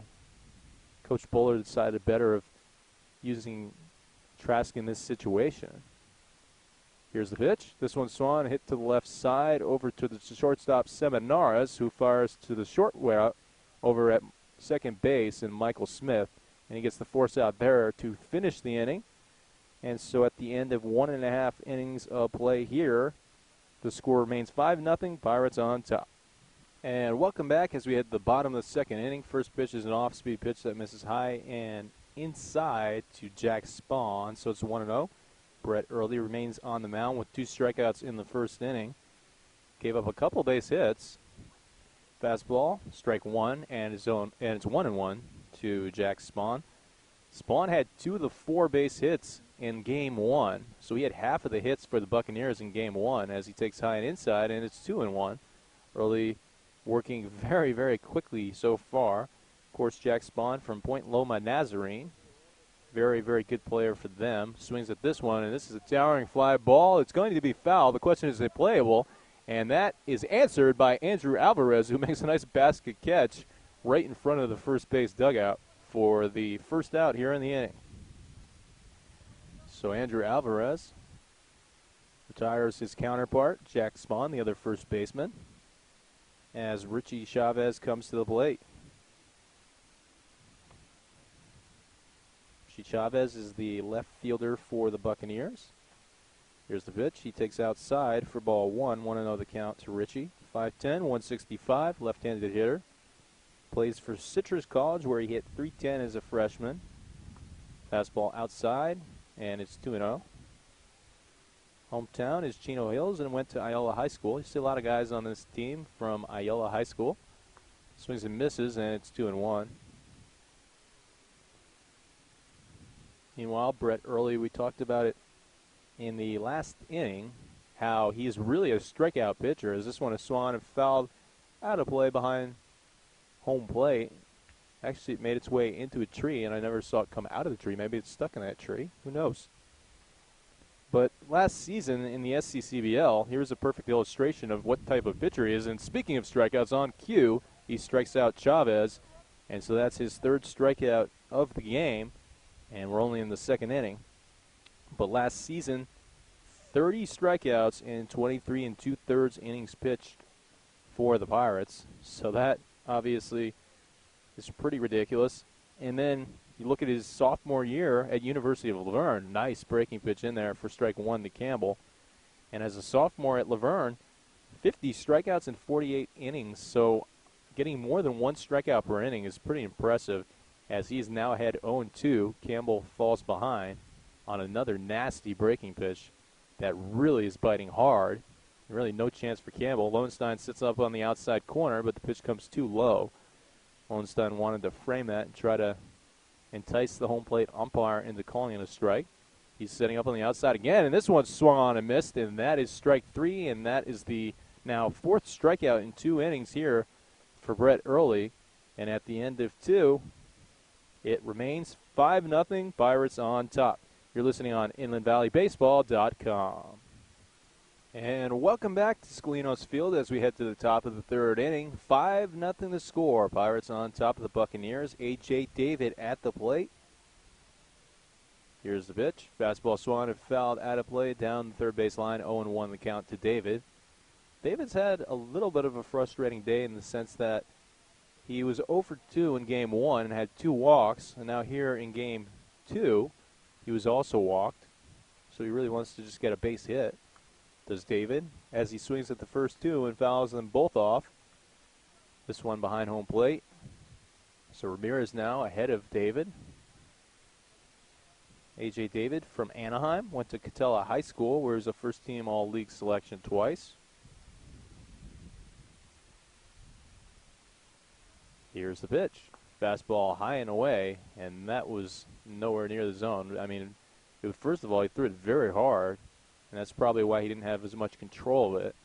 Coach Buller decided better of using Trask in this situation. Here's the pitch. This one's swung, hit to the left side, over to the shortstop Seminares, who fires to the short route over at second base in Michael Smith. And he gets the force out there to finish the inning. And so at the end of 1.5 innings of play here, the score remains 5-0, Pirates on top. And welcome back as we hit the bottom of the second inning. First pitch is an off-speed pitch that misses high and inside to Jack Spawn. So it's 1-0. Brett Early remains on the mound with 2 strikeouts in the first inning. Gave up a couple base hits. Fastball, strike 1, and it's 1-1 to Jack Spawn. Spawn had 2 of the 4 base hits in Game 1, so he had half of the hits for the Buccaneers in Game 1 as he takes high and inside, and it's 2-1. Early working very, very quickly so far. Of course, Jack Spawn from Point Loma Nazarene. Very, very good player for them. Swings at this one, and this is a towering fly ball. It's going to be foul. The question is it playable? And that is answered by Andrew Alvarez, who makes a nice basket catch right in front of the first base dugout for the first out here in the inning. So Andrew Alvarez retires his counterpart, Jack Spawn, the other first baseman, as Richie Chavez comes to the plate. Richie Chavez is the left fielder for the Buccaneers. Here's the pitch. He takes outside for ball 1. 1-0 the count to Richie. 5'10", 165, left-handed hitter. Plays for Citrus College, where he hit .310 as a freshman. Fastball outside, and it's 2-0. Hometown is Chino Hills and went to Iola High School. You see a lot of guys on this team from Iola High School. Swings and misses, and it's 2-1. Meanwhile, Brett Early, we talked about it in the last inning, how he's really a strikeout pitcher, as this one is swung and fouled out of play behind home plate. Actually, it made its way into a tree, and I never saw it come out of the tree. Maybe it's stuck in that tree. Who knows? But last season in the SCCBL, here's a perfect illustration of what type of pitcher he is. And speaking of strikeouts, on cue, he strikes out Chavez. And so that's his 3rd strikeout of the game. And we're only in the 2nd inning. But last season, 30 strikeouts in 23 2/3 innings pitched for the Pirates. So that obviously is pretty ridiculous. And then you look at his sophomore year at University of Laverne. Nice breaking pitch in there for strike one to Campbell. And as a sophomore at Laverne, 50 strikeouts in 48 innings. So getting more than one strikeout per inning is pretty impressive, as he's now ahead 0-2. Campbell falls behind on another nasty breaking pitch that really is biting hard. Really no chance for Campbell. Lowenstein sits up on the outside corner, but the pitch comes too low. Lowenstein wanted to frame that and try to entice the home plate umpire into calling it a strike. He's setting up on the outside again, and this one swung on and missed, and that is strike three, and that is the now fourth strikeout in 2 innings here for Brett Early. And at the end of 2, it remains 5-0, Pirates on top. You're listening on InlandValleyBaseball.com. And welcome back to Scalinos Field as we head to the top of the 3rd inning. 5-0 the score. Pirates on top of the Buccaneers. A.J. David at the plate. Here's the pitch. Fastball swung and fouled out of play down the third base line. 0-1 the count to David. David's had a little bit of a frustrating day in the sense that he was 0 for 2 in Game 1 and had 2 walks. And now here in Game 2, he was also walked. So he really wants to just get a base hit. Does David, as he swings at the first 2 and fouls them both off. This one behind home plate. So Ramirez now ahead of David. A.J. David from Anaheim, went to Catella High School, where he was a first-team All-League selection twice. Here's the pitch. Fastball high and away, and that was nowhere near the zone. I mean, first of all, he threw it very hard, and that's probably why he didn't have as much control of it.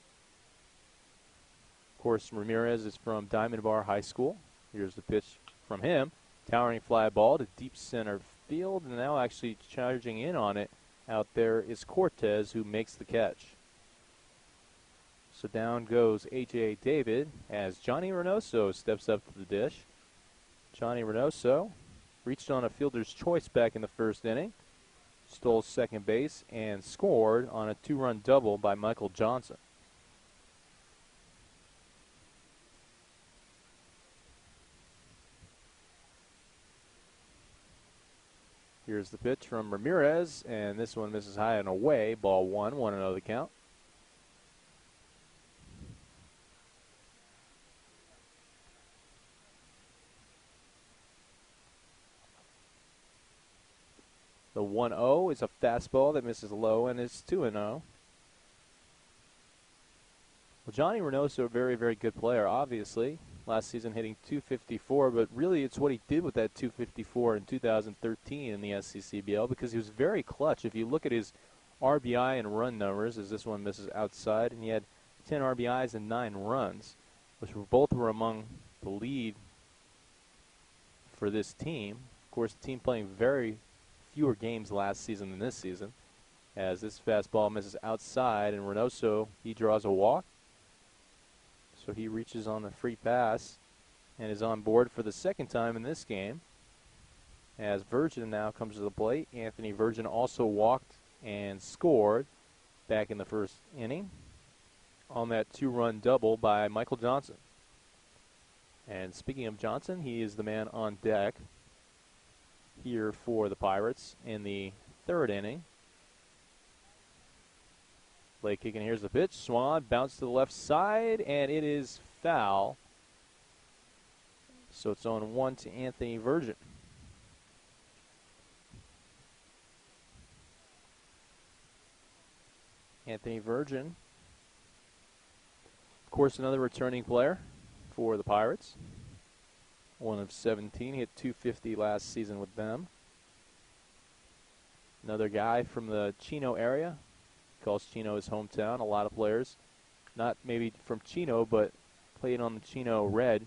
Of course, Ramirez is from Diamond Bar High School. Here's the pitch from him. Towering fly ball to deep center field, and now actually charging in on it out there is Cortez, who makes the catch. So down goes A.J. David as Johnny Reynoso steps up to the dish. Johnny Reynoso reached on a fielder's choice back in the 1st inning. Stole second base and scored on a 2-run double by Michael Johnson. Here's the pitch from Ramirez, and this one misses high and away. Ball 1, 1-0 the count. The 1-0 is a fastball that misses low, and it's 2-0. Well, Johnny Reynoso, a very, very good player, obviously. Last season hitting .254, but really it's what he did with that .254 in 2013 in the SCCBL, because he was very clutch. If you look at his RBI and run numbers, as this one misses outside, and he had 10 RBIs and 9 runs, which were among the lead for this team. Of course, the team playing very fewer games last season than this season, as this fastball misses outside, and Reynoso, he draws a walk. So he reaches on the free pass and is on board for the 2nd time in this game. As Virgin now comes to the plate. Anthony Virgin also walked and scored back in the 1st inning on that 2-run double by Michael Johnson. And speaking of Johnson, he is the man on deck here for the Pirates in the 3rd inning. Late kick, and here's the pitch. Swan bounced to the left side, and it is foul. So it's on 1 to Anthony Virgin. Anthony Virgin, of course, another returning player for the Pirates. 1 of 17, hit .250 last season with them. Another guy from the Chino area. Calls Chino his hometown. A lot of players, not maybe from Chino, but played on the Chino Red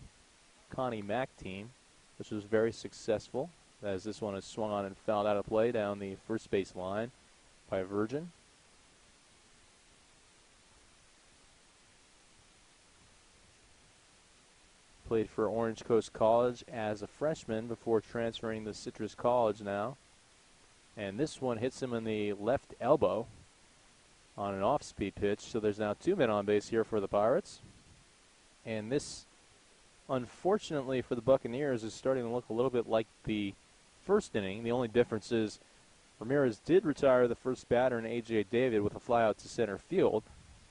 Connie Mack team, which was very successful, as this one is swung on and fouled out of play down the first base line by Virgin. Played for Orange Coast College as a freshman before transferring to Citrus College now. And this one hits him in the left elbow on an off-speed pitch. So there's now 2 men on base here for the Pirates. And this unfortunately for the Buccaneers, is starting to look a little bit like the first inning. The only difference is Ramirez did retire the first batter in A.J. David with a flyout to center field.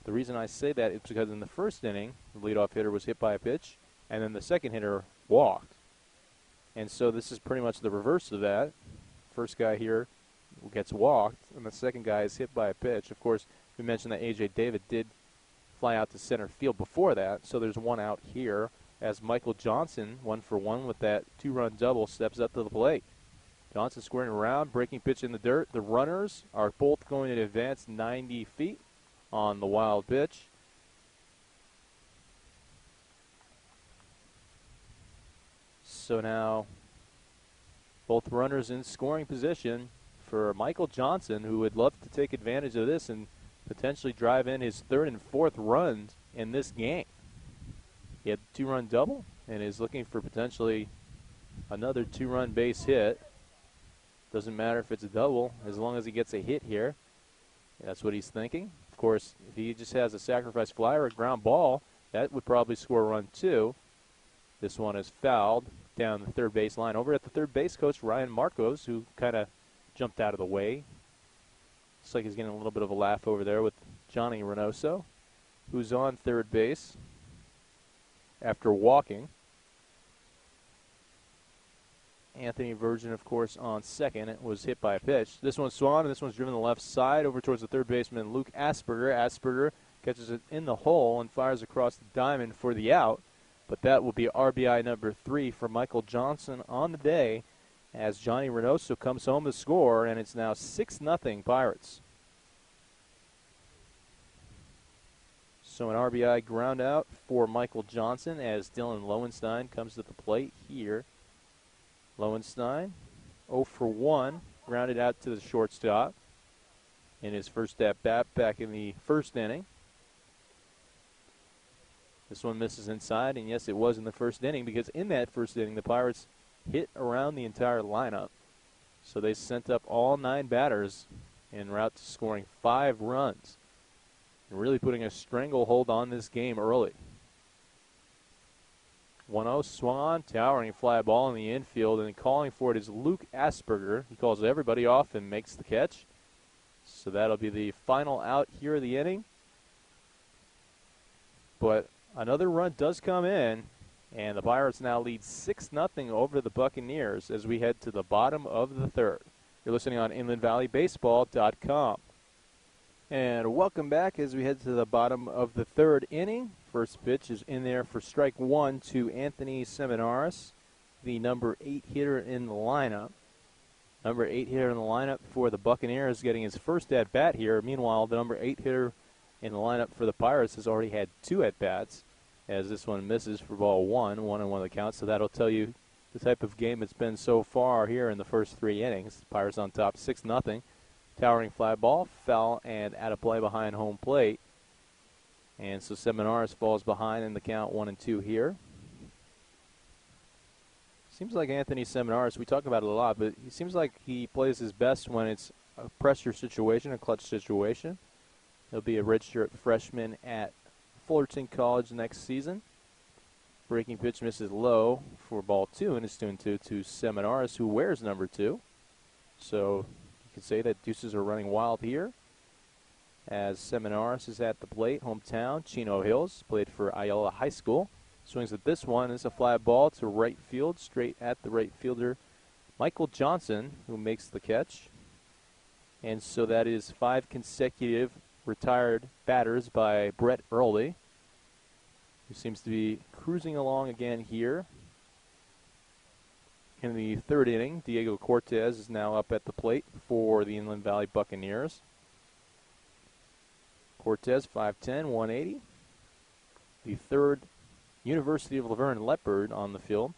The reason I say that is because in the first inning, the leadoff hitter was hit by a pitch, and then the second hitter walked. And so this is pretty much the reverse of that. First guy here gets walked, and the second guy is hit by a pitch. Of course, we mentioned that A.J. David did fly out to center field before that, so there's one out here as Michael Johnson, 1-for-1 with that two-run double, steps up to the plate. Johnson squaring around, breaking pitch in the dirt. The runners are both going to advance 90 feet on the wild pitch. So now both runners in scoring position for Michael Johnson, who would love to take advantage of this and potentially drive in his third and fourth runs in this game. He had a two-run double and is looking for potentially another two-run base hit. Doesn't matter if it's a double, as long as he gets a hit here. That's what he's thinking. Of course, if he just has a sacrifice fly or a ground ball, that would probably score a run too. This one is fouled down the third base line. Over at the third base coach, Ryan Marcos, who kind of jumped out of the way. Looks like he's getting a little bit of a laugh over there with Johnny Reynoso, who's on third base after walking. Anthony Virgin, of course, on second. It was hit by a pitch. This one's swung, and this one's driven to the left side over towards the third baseman, Luke Asperger. Asperger catches it in the hole and fires across the diamond for the out. But that will be RBI number 3 for Michael Johnson on the day as Johnny Reynoso comes home to score, and it's now 6-0 Pirates. So an RBI ground out for Michael Johnson as Dylan Lowenstein comes to the plate here. Lowenstein, 0-for-1, grounded out to the shortstop in his first at-bat back in the first inning. This one misses inside, and yes, it was in the first inning because in that first inning, the Pirates hit around the entire lineup. So they sent up all 9 batters en route to scoring 5 runs and really putting a stranglehold on this game early. 1-0 swung on, towering fly ball in the infield, and calling for it is Luke Asperger. He calls everybody off and makes the catch. So that'll be the final out here of the inning. But another run does come in, and the Pirates now lead 6-0 over the Buccaneers as we head to the bottom of the third. You're listening on InlandValleyBaseball.com. And welcome back as we head to the bottom of the third inning. First pitch is in there for strike 1 to Anthony Seminaris, the number 8 hitter in the lineup. Number 8 hitter in the lineup for the Buccaneers getting his first at-bat here. Meanwhile, the number 8 hitter in the lineup for the Pirates has already had 2 at-bats as this one misses for ball 1, 1-1 the count. So that'll tell you the type of game it's been so far here in the first 3 innings. Pirates on top 6-0. Towering fly ball, foul, and out of play behind home plate. And so Seminaris falls behind in the count 1-2 here. Seems like Anthony Seminaris, we talk about it a lot, but he seems like he plays his best when it's a pressure situation, a clutch situation. He'll be a redshirt freshman at Fullerton College next season. Breaking pitch misses low for ball 2, and it's 2-2 to Seminaris, who wears number 2. So you could say that deuces are running wild here as Seminaris is at the plate, hometown, Chino Hills, played for Ayala High School. Swings at this one. It's a fly ball to right field, straight at the right fielder, Michael Johnson, who makes the catch. And so that is 5 consecutive retired batters by Brett Early, who seems to be cruising along again here. In the third inning, Diego Cortez is now up at the plate for the Inland Valley Buccaneers. Cortez, 5'10", 180. The third University of Laverne Leopard on the field,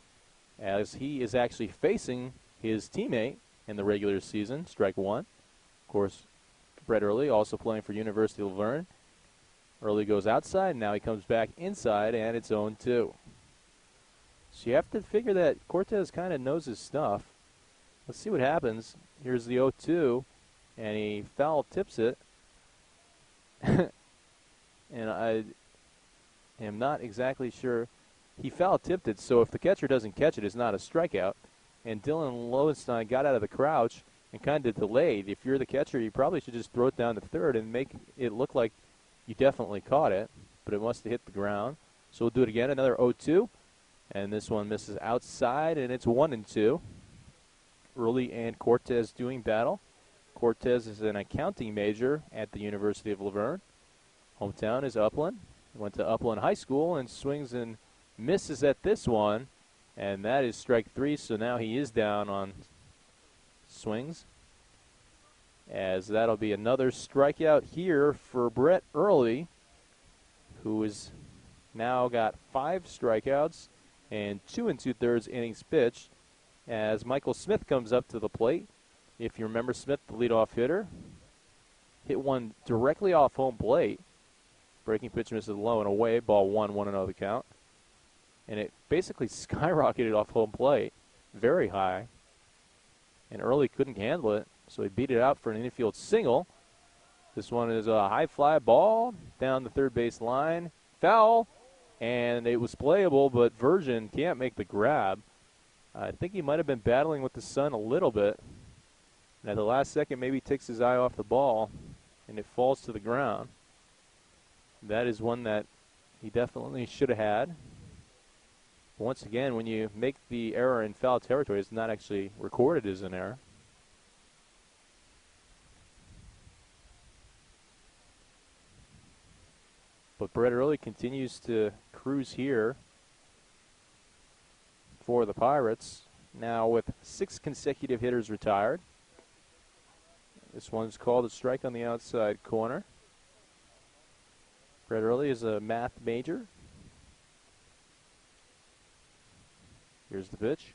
as he is actually facing his teammate in the regular season, strike 1. Of course, Brett Early also playing for University of Laverne. Early goes outside, now he comes back inside, and it's 0-2. So you have to figure that Cortez kind of knows his stuff. Let's see what happens. Here's the 0-2, and he foul tips it. And I am not exactly sure he foul tipped it, so if the catcher doesn't catch it, it's not a strikeout. And Dylan Lowenstein got out of the crouch and kind of delayed. If you're the catcher, you probably should just throw it down to third and make it look like you definitely caught it, but it must have hit the ground. So we'll do it again, another 0-2. And this one misses outside, and it's 1-2. Early and Cortez doing battle. Cortez is an accounting major at the University of Laverne. Hometown is Upland. Went to Upland High School and swings and misses at this one. And that is strike 3, so now he is down on swings. As that'll be another strikeout here for Brett Early, who has now got 5 strikeouts and 2 2/3 innings pitched. As Michael Smith comes up to the plate. If you remember Smith, the leadoff hitter, hit one directly off home plate. Breaking pitch misses low and away. Ball 1-1-0 the count. And it basically skyrocketed off home plate, very high. And Early couldn't handle it, so he beat it out for an infield single. This one is a high fly ball down the third base line. Foul, and it was playable, but Virgin can't make the grab. I think he might have been battling with the sun a little bit. And at the last second, maybe he takes his eye off the ball, and it falls to the ground. That is one that he definitely should have had. Once again, when you make the error in foul territory, it's not actually recorded as an error. But Brett Early continues to cruise here for the Pirates, now with 6 consecutive hitters retired. This one's called a strike on the outside corner. Brett Early is a math major. Here's the pitch.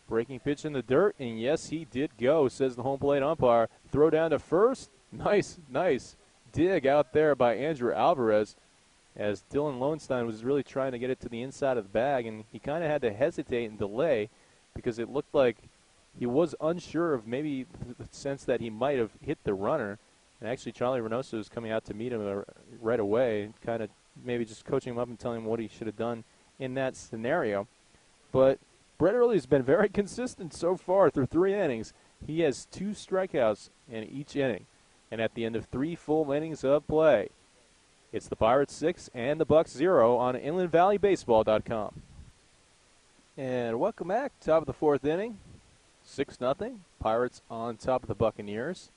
Breaking pitch in the dirt, and yes, he did go, says the home plate umpire. Throw down to first. Nice dig out there by Andrew Alvarez, as Dylan Lowenstein was really trying to get it to the inside of the bag, and he kind of had to hesitate and delay because it looked like he was unsure of maybe the sense that he might have hit the runner. And actually, Charlie Reynoso was coming out to meet him right away, kind of maybe just coaching him up and telling him what he should have done in that scenario. But Brett Early's been very consistent so far through 3 innings. He has 2 strikeouts in each inning. And at the end of 3 full innings of play, it's the Pirates 6 and the Bucs 0 on InlandValleyBaseball.com. And welcome back. Top of the 4th inning. 6-0. Pirates on top of the Buccaneers.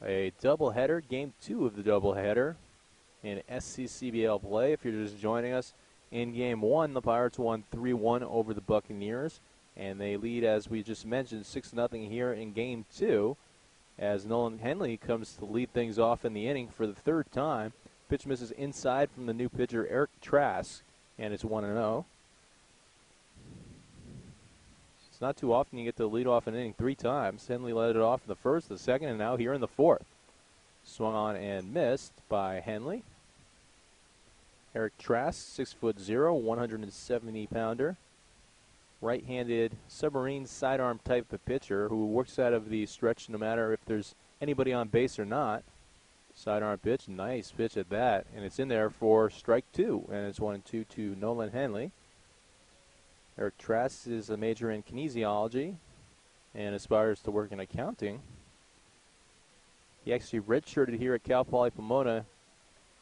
A doubleheader, game 2 of the doubleheader in SCCBL play. If you're just joining us, in game 1, the Pirates won 3-1 over the Buccaneers, and they lead, as we just mentioned, 6-0 here in game 2, as Nolan Henley comes to lead things off in the inning for the 3rd time. Pitch misses inside from the new pitcher, Eric Trask, and it's 1-0. It's not too often you get to lead off an inning 3 times. Henley led it off in the 1st, the 2nd, and now here in the 4th. Swung on and missed by Henley. Eric Trask, 6'0", 170-pounder. Right-handed submarine sidearm type of pitcher who works out of the stretch no matter if there's anybody on base or not. Sidearm pitch, nice pitch at that, and it's in there for strike 2, and it's 1-2 to Nolan Henley. Eric Trask is a major in kinesiology and aspires to work in accounting. He actually redshirted here at Cal Poly Pomona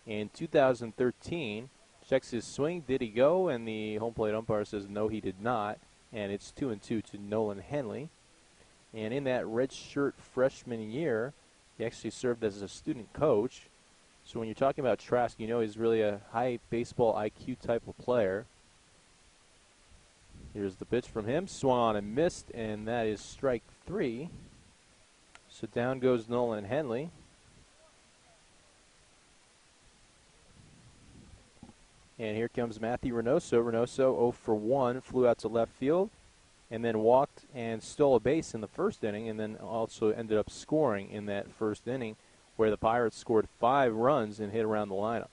in 2013. Checks his swing. Did he go? And the home plate umpire says no, he did not. And it's 2-2 to Nolan Henley. And in that redshirt freshman year, he actually served as a student coach. So when you're talking about Trask, you know he's really a high baseball IQ type of player. Here's the pitch from him. Swung on and missed, and that is strike 3. So down goes Nolan Henley. And here comes Matthew Reynoso. Reynoso 0 for 1, flew out to left field, and then walked and stole a base in the 1st inning, and then also ended up scoring in that 1st inning, where the Pirates scored 5 runs and hit around the lineup.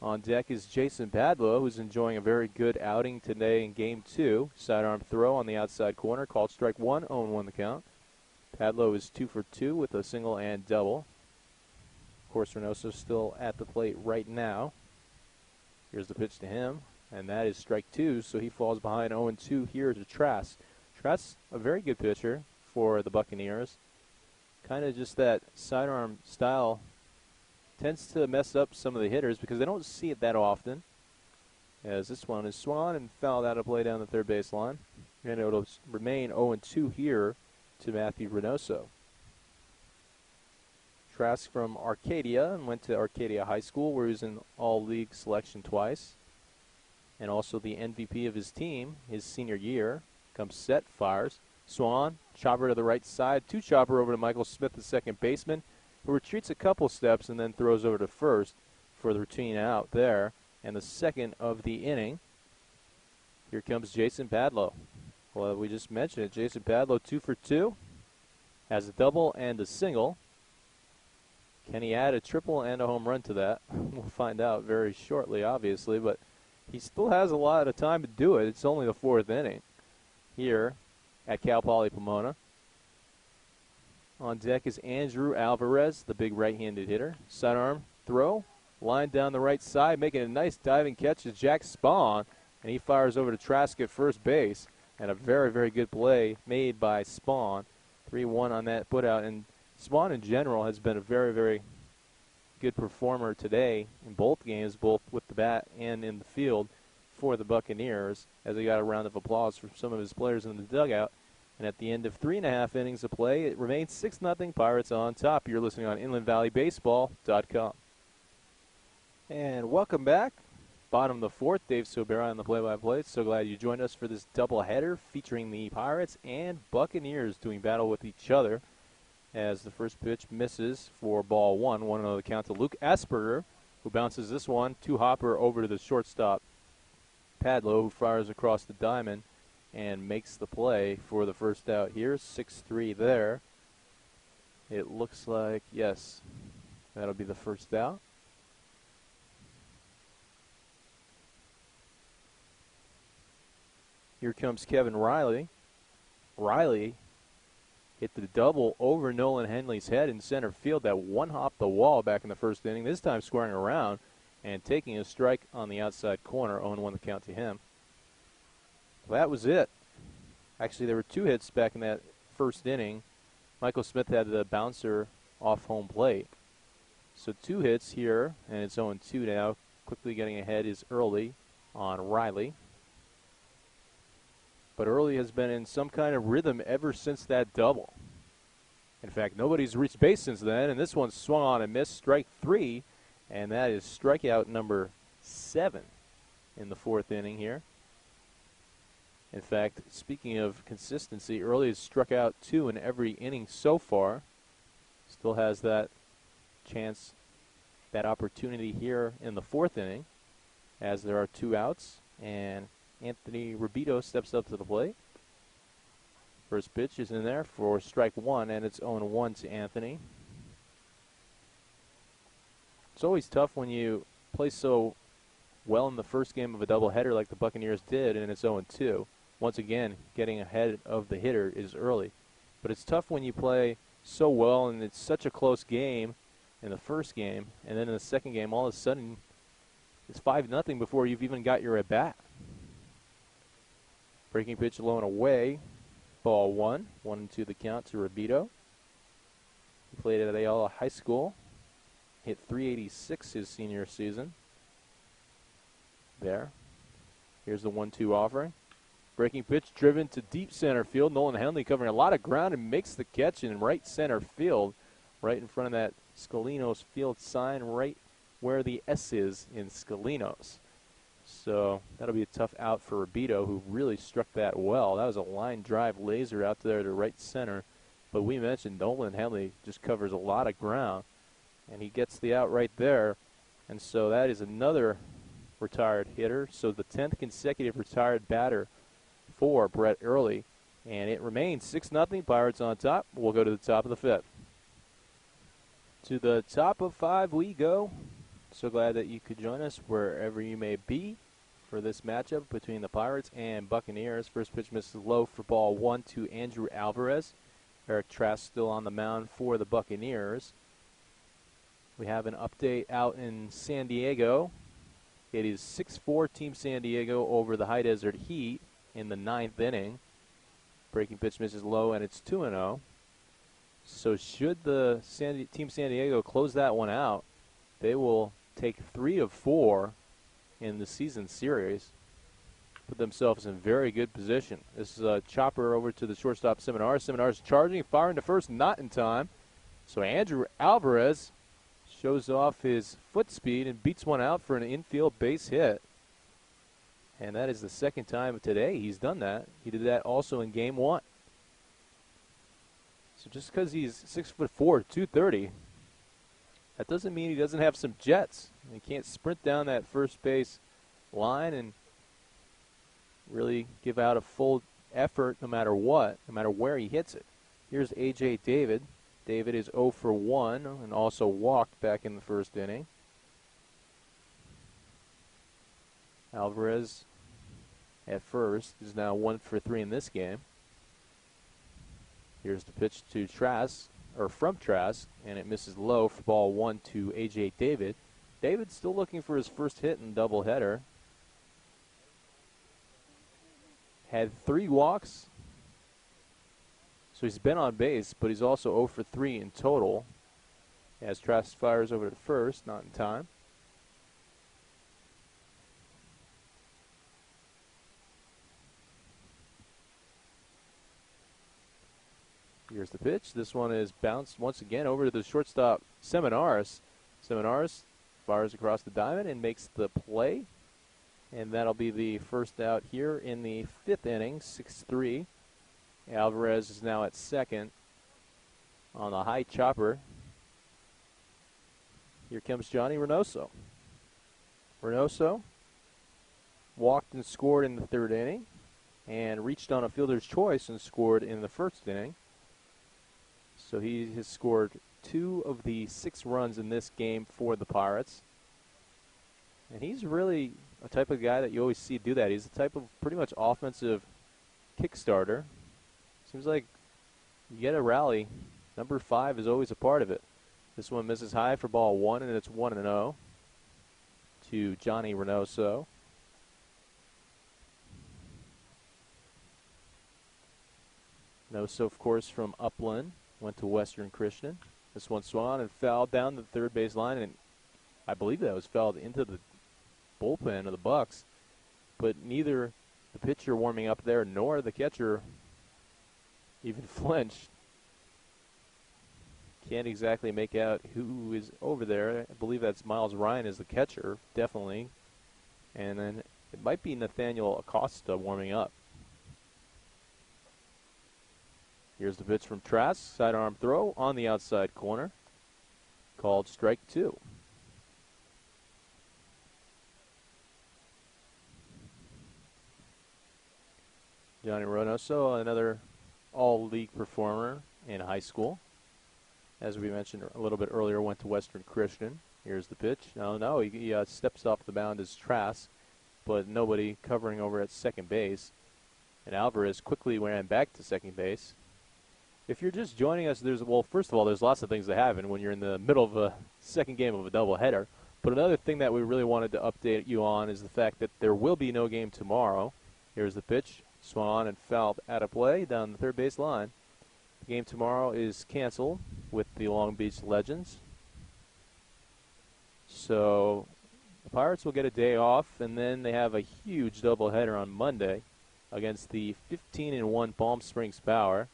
On deck is Jason Padlow, who's enjoying a very good outing today in Game 2. Sidearm throw on the outside corner, called strike 1, 0-1 the count. Padlow is 2 for 2 with a single and double. Of course, Reynoso still at the plate right now. Here's the pitch to him. and that is strike 2, so he falls behind 0-2 here to Trask. Trask, a very good pitcher for the Buccaneers. Kind of just that sidearm style tends to mess up some of the hitters because they don't see it that often. As this one is swung on and fouled out of play down the third base line. And it will remain 0-2 here to Matthew Reynoso. Trask from Arcadia and went to Arcadia High School where he was in all-league selection twice. And also the MVP of his team his senior year. Comes set, fires. Swan, chopper to the right side. Two chopper over to Michael Smith, the second baseman, who retreats a couple steps and then throws over to first for the routine out there. And the second of the inning. Here comes Jason Padlow. Well, we just mentioned it. Jason Padlow, 2 for 2. Has a double and a single. Can he add a triple and a home run to that? We'll find out very shortly, obviously, but he still has a lot of time to do it. It's only the 4th inning here at Cal Poly Pomona. On deck is Andrew Alvarez, the big right-handed hitter. Sidearm throw, line down the right side, making a nice diving catch is Jack Spahn, and he fires over to Trask at first base. And a very, very good play made by Spahn. 3-1 on that putout. And Spahn in general has been a very, very good performer today in both games, both with the bat and in the field for the Buccaneers, as he got a round of applause from some of his players in the dugout. And at the end of 3.5 innings of play, it remains 6-0 Pirates on top. You're listening on InlandValleyBaseball.com. And welcome back. Bottom of the 4th, Dave Sobera on the play-by-play. So glad you joined us for this doubleheader featuring the Pirates and Buccaneers doing battle with each other as the first pitch misses for ball 1. 1-0 the count to Luke Asperger, who bounces this one to Hopper over to the shortstop Padlow, who fires across the diamond and makes the play for the first out here. 6-3 there. It looks like, yes, that'll be the first out. Here comes Kevin Riley. Riley hit the double over Nolan Henley's head in center field. That one hopped the wall back in the first inning, this time squaring around and taking a strike on the outside corner. 0-1 the count to him. Well, that was it. Actually, there were 2 hits back in that first inning. Michael Smith had the bouncer off home plate. So 2 hits here, and it's 0-2 now. Quickly getting ahead is Early on Riley. But Early has been in some kind of rhythm ever since that double. In fact, nobody's reached base since then, and this one swung on and missed, strike 3, and that is strikeout number 7 in the 4th inning here. In fact, speaking of consistency, Early has struck out 2 in every inning so far. Still has that chance, that opportunity here in the 4th inning, as there are 2 outs, and Anthony Rubito steps up to the plate. First pitch is in there for strike 1, and it's 0-1 to Anthony. It's always tough when you play so well in the first game of a doubleheader like the Buccaneers did, and it's 0-2. Once again, getting ahead of the hitter is Early. But it's tough when you play so well and it's such a close game in the first game, and then in the second game, all of a sudden, it's 5-0 before you've even got your at-bat. Breaking pitch low and away. Ball 1. 1-2 the count to Rubito. He played at Ayala High School. Hit .386 his senior season. There. Here's the 1-2 offering. Breaking pitch driven to deep center field. Nolan Henley covering a lot of ground and makes the catch in right center field. Right in front of that Scalinos field sign, right where the S is in Scalinos. So that'll be a tough out for Rubito, who really struck that well. That was a line drive laser out there to right center. But we mentioned Nolan Henley just covers a lot of ground, and he gets the out right there. And so that is another retired hitter. So the 10th consecutive retired batter for Brett Early. And it remains 6-0, Pirates on top. We'll go to the top of the 5th. To the top of 5 we go. So glad that you could join us wherever you may be for this matchup between the Pirates and Buccaneers. First pitch misses low for ball 1 to Andrew Alvarez. Eric Trask still on the mound for the Buccaneers. We have an update out in San Diego. It is 6-4 Team San Diego over the High Desert Heat in the 9th inning. Breaking pitch misses low, and it's 2-0. So should the Team San Diego close that one out, they will take 3 of 4 in the season series. Put themselves in very good position. This is a chopper over to the shortstop, Seminars. Seminars charging, firing to first, not in time. So Andrew Alvarez shows off his foot speed and beats one out for an infield base hit. And that is the second time today he's done that. He did that also in game 1. So just because he's 6'4", 230, that doesn't mean he doesn't have some jets. He can't sprint down that first base line and really give out a full effort no matter what, no matter where he hits it. Here's A.J. David. David is 0 for 1 and also walked back in the first inning. Alvarez at first is now 1 for 3 in this game. Here's the pitch to Trask, or from Trask, and it misses low for ball 1 to A.J. David. David still looking for his first hit in doubleheader. Had 3 walks, so he's been on base, but he's also 0 for 3 in total. As Trask fires over to first, not in time. Here's the pitch. This one is bounced once again over to the shortstop, Seminars. Seminars fires across the diamond and makes the play. And that'll be the first out here in the 5th inning, 6-3. Alvarez is now at second on the high chopper. Here comes Johnny Reynoso. Reynoso walked and scored in the 3rd inning and reached on a fielder's choice and scored in the 1st inning. So he has scored 2 of the 6 runs in this game for the Pirates. And he's really a type of guy that you always see do that. He's the type of pretty much offensive kickstarter. Seems like you get a rally, number 5 is always a part of it. This one misses high for ball 1, and it's 1-0 to Johnny Reynoso. Reynoso, of course, from Upland, went to Western Christian. This one swung on and fouled down the 3rd base line, and I believe that was fouled into the bullpen of the Bucks, but neither the pitcher warming up there nor the catcher even flinched. Can't exactly make out who is over there. I believe that's Miles Ryan is the catcher, definitely. And then it might be Nathaniel Acosta warming up. Here's the pitch from Trask, sidearm throw on the outside corner, called strike 2. Johnny Reynoso, another all-league performer in high school. As we mentioned a little bit earlier, went to Western Christian. Here's the pitch. No, he steps off the mound as Trask, but nobody covering over at second base. And Alvarez quickly ran back to second base. If you're just joining us, first of all, there's lots of things that happen when you're in the middle of a second game of a doubleheader. But another thing that we really wanted to update you on is the fact that there will be no game tomorrow. Here's the pitch. Swung on and fouled out of play down the 3rd base line. The game tomorrow is canceled with the Long Beach Legends. So the Pirates will get a day off, and then they have a huge doubleheader on Monday against the 15-1 Palm Springs Power.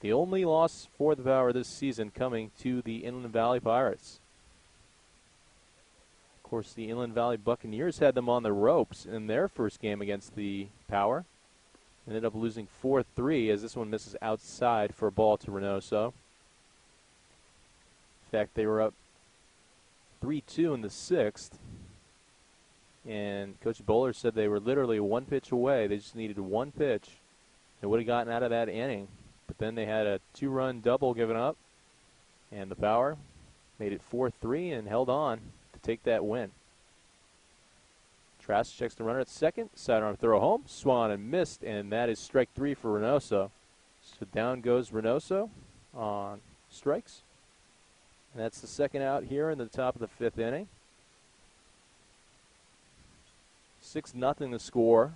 The only loss for the Power this season coming to the Inland Valley Pirates. Of course, the Inland Valley Buccaneers had them on the ropes in their first game against the Power. Ended up losing 4-3 as this one misses outside for a ball to Reynoso. In fact, they were up 3-2 in the 6th. And Coach Bowler said they were literally 1 pitch away. They just needed 1 pitch. They would have gotten out of that inning. But then they had a 2-run double given up. And the Power made it 4-3 and held on to take that win. Trask checks the runner at second. Sidearm throw home. Swung and missed, and that is strike 3 for Reynoso. So down goes Reynoso on strikes. And that's the second out here in the top of the 5th inning. 6-0 the score.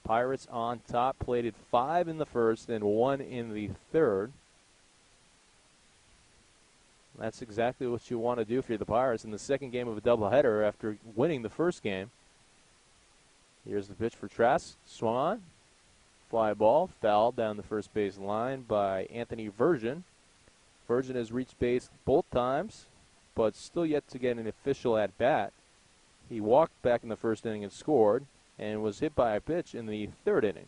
Pirates on top, plated 5 in the first and 1 in the third. That's exactly what you want to do if you're the Pirates in the second game of a doubleheader after winning the first game. Here's the pitch for Trask. Swung on. Fly ball. Fouled down the first base line by Anthony Virgin. Virgin has reached base both times, but still yet to get an official at bat. He walked back in the first inning and scored, and was hit by a pitch in the third inning.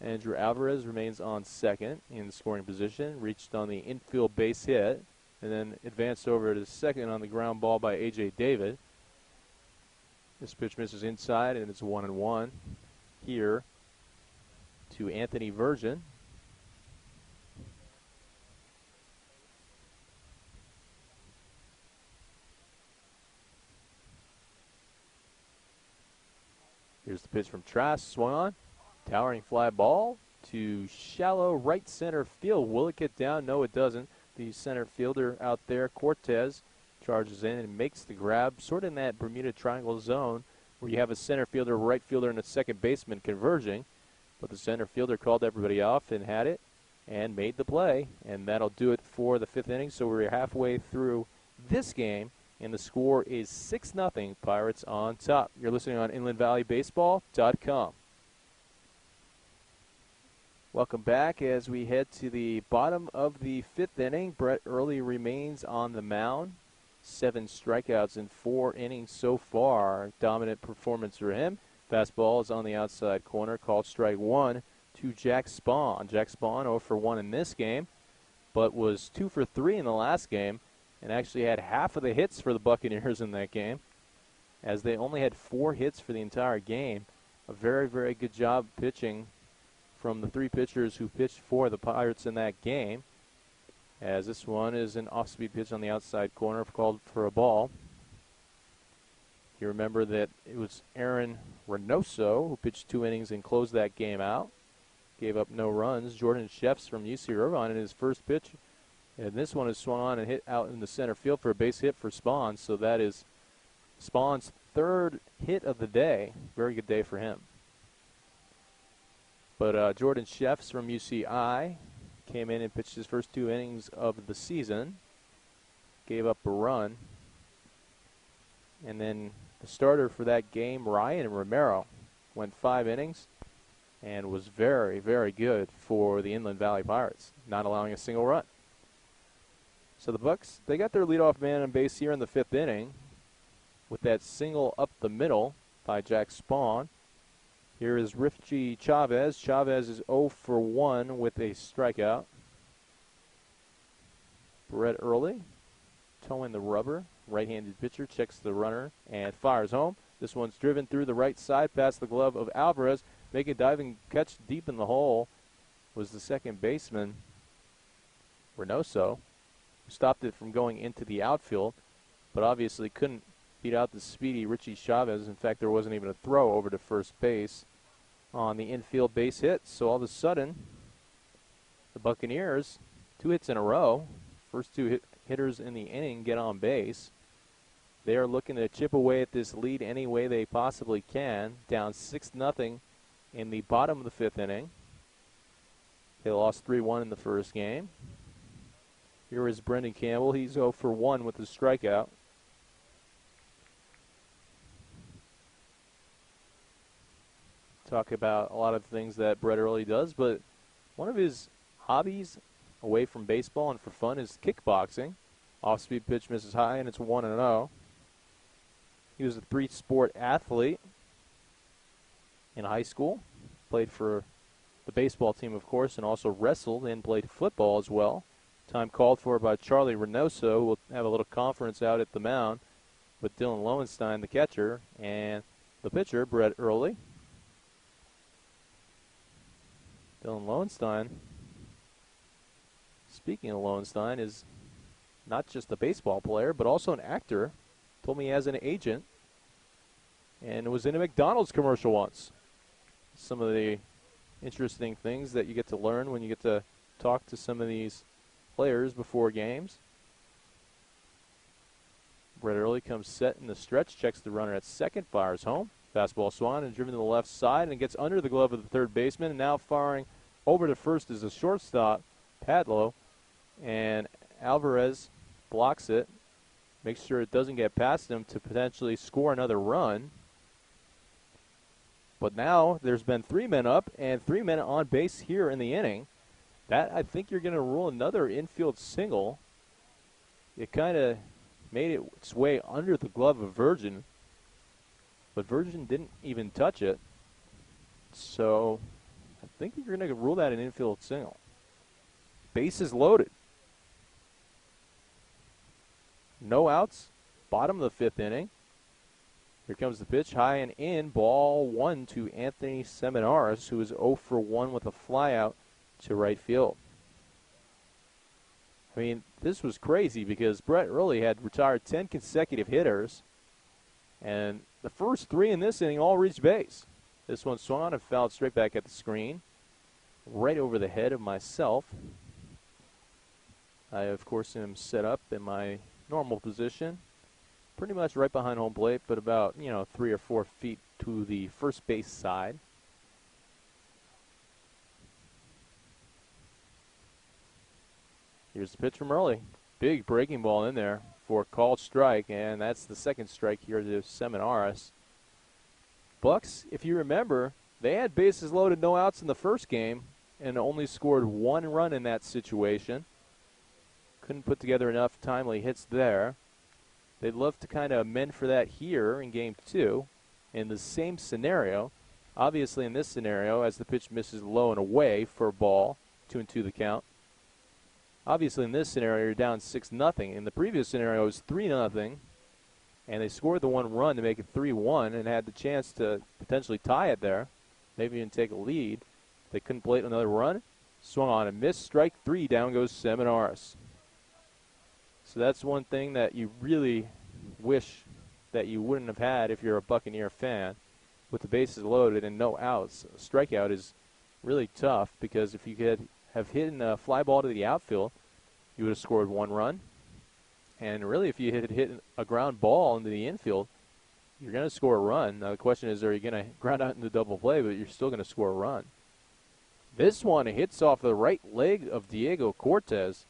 Andrew Alvarez remains on second in the scoring position, reached on the infield base hit, and then advanced over to second on the ground ball by A.J. David. This pitch misses inside, and it's 1-1 here to Anthony Virgin. Here's the pitch from Trask, swung on. Towering fly ball to shallow right center field. Will it get down? No, it doesn't. The center fielder out there, Cortez, charges in and makes the grab, sort of in that Bermuda Triangle zone where you have a center fielder, right fielder, and a second baseman converging. But the center fielder called everybody off and had it and made the play. And that'll do it for the fifth inning. So we're halfway through this game, and the score is 6-0, Pirates on top. You're listening on InlandValleyBaseball.com. Welcome back as we head to the bottom of the fifth inning. Brett Early remains on the mound. 7 strikeouts in 4 innings so far. Dominant performance for him. Fastball is on the outside corner, called strike 1 to Jack Spahn. Jack Spahn 0 for 1 in this game, but was 2 for 3 in the last game, and actually had half of the hits for the Buccaneers in that game, as they only had 4 hits for the entire game. A very, very good job pitching from the 3 pitchers who pitched for the Pirates in that game, as this one is an off-speed pitch on the outside corner called for a ball. You remember that it was Aaron Reynoso who pitched 2 innings and closed that game out. Gave up no runs. Jordan Sheffs from UC Irvine in his first pitch. And this one is swung on and hit out in the center field for a base hit for Spahn. So that is Spahn's 3rd hit of the day. Very good day for him. But Jordan Sheffs from UCI came in and pitched his first 2 innings of the season. Gave up a run. And then the starter for that game, Ryan Romero, went 5 innings and was very, very good for the Inland Valley Pirates, not allowing a single run. So the Bucks, they got their leadoff man on base here in the 5th inning with that single up the middle by Jack Spahn. Here is Rifchi Chavez. Chavez is 0 for 1 with a strikeout. Brett Early, towing the rubber. Right-handed pitcher checks the runner and fires home. This one's driven through the right side past the glove of Alvarez. Making a diving catch deep in the hole was the second baseman, Reynoso, who stopped it from going into the outfield, but obviously couldn't beat out the speedy Richie Chavez. In fact, there wasn't even a throw over to first base on the infield base hit. So all of a sudden, the Buccaneers, 2 hits in a row, first 2 hitters in the inning get on base. They are looking to chip away at this lead any way they possibly can, down 6-0 in the bottom of the 5th inning. They lost 3-1 in the first game. Here is Brendan Campbell. He's 0 for 1 with a strikeout. Talk about a lot of things that Brett Early does, but one of his hobbies away from baseball and for fun is kickboxing. Off-speed pitch misses high, and it's 1-0. He was a 3-sport athlete in high school. Played for the baseball team, of course, and also wrestled and played football as well. Time called for by Charlie Reynoso. We'll have a little conference out at the mound with Dylan Lowenstein, the catcher, and the pitcher, Brett Early. Dylan Lowenstein, speaking of Lowenstein, is not just a baseball player, but also an actor. Told me he has an agent and was in a McDonald's commercial once. Some of the interesting things that you get to learn when you get to talk to some of these players before games. Brett Early comes set in the stretch, checks the runner at second, fires home. Fastball swung and driven to the left side and gets under the glove of the third baseman. And now firing over to first is the shortstop, Padlo. And Alvarez blocks it, makes sure it doesn't get past him to potentially score another run. But now there's been 3 men up and 3 men on base here in the inning. That, I think you're going to rule another infield single. It kind of made its way under the glove of Virgin, but Virgin didn't even touch it. So I think you're going to rule that an infield single. Bases loaded. No outs, bottom of the 5th inning. Here comes the pitch, high and in, ball 1 to Anthony Seminaris, who is 0 for 1 with a flyout to right field. I mean, this was crazy because Brett Early had retired 10 consecutive hitters, and the first 3 in this inning all reached base. This one swung on and fouled straight back at the screen, right over the head of myself. I, of course, am set up in my normal position, pretty much right behind home plate, but about, 3 or 4 feet to the first base side. Here's the pitch from Early. Big breaking ball in there for a called strike, and that's the second strike here to Seminaris. Bucks, if you remember, they had bases loaded, no outs in the first game, and only scored 1 run in that situation. Couldn't put together enough timely hits there. They'd love to kind of amend for that here in Game 2 in the same scenario. Obviously, in this scenario, as the pitch misses low and away for a ball, 2-2 the count. Obviously, in this scenario, you're down 6-0. In the previous scenario, it was 3-0, and they scored the 1 run to make it 3-1 and had the chance to potentially tie it there, maybe even take a lead. They couldn't plate another run. Swung on and missed. Strike 3. Down goes Seminaris. So that's one thing that you really wish that you wouldn't have had if you're a Buccaneer fan. With the bases loaded and no outs, a strikeout is really tough because if you could have hit a fly ball to the outfield, you would have scored 1 run. And really, if you had hit a ground ball into the infield, you're going to score a run. Now, the question is, are you going to ground out into double play, but you're still going to score a run. This one hits off the right leg of Diego Cortez.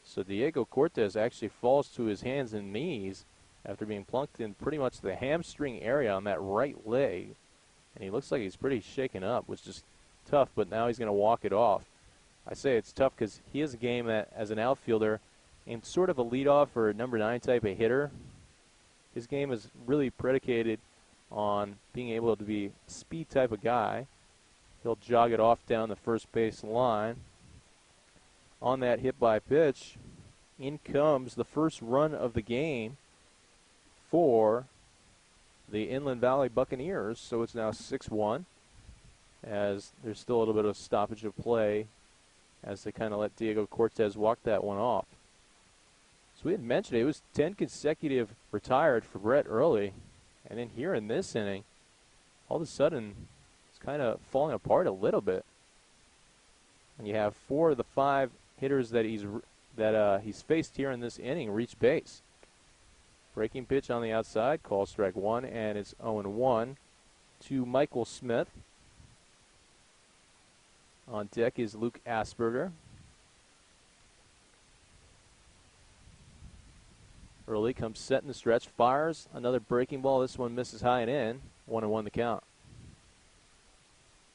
So Diego Cortez actually falls to his hands and knees after being plunked in pretty much the hamstring area on that right leg. And he looks like he's pretty shaken up, which is tough, but now he's going to walk it off. I say it's tough because he has a game that, as an outfielder, and sort of a leadoff or a number 9 type of hitter, his game is really predicated on being able to be a speed type of guy. He'll jog it off down the first base line. On that hit by pitch, in comes the first run of the game for the Inland Valley Buccaneers. So it's now 6-1 as there's still a little bit of stoppage of play as they kind of let Diego Cortez walk that one off. So we had mentioned it was 10 consecutive retired for Brett Early. And then here in this inning, all of a sudden, it's kind of falling apart a little bit. And you have 4 of the 5 hitters that he's faced here in this inning reach base. Breaking pitch on the outside, call strike 1, and it's 0-1 to Michael Smith. On deck is Luke Asperger. Early comes set in the stretch, fires another breaking ball. This one misses high and in. 1-1 the count.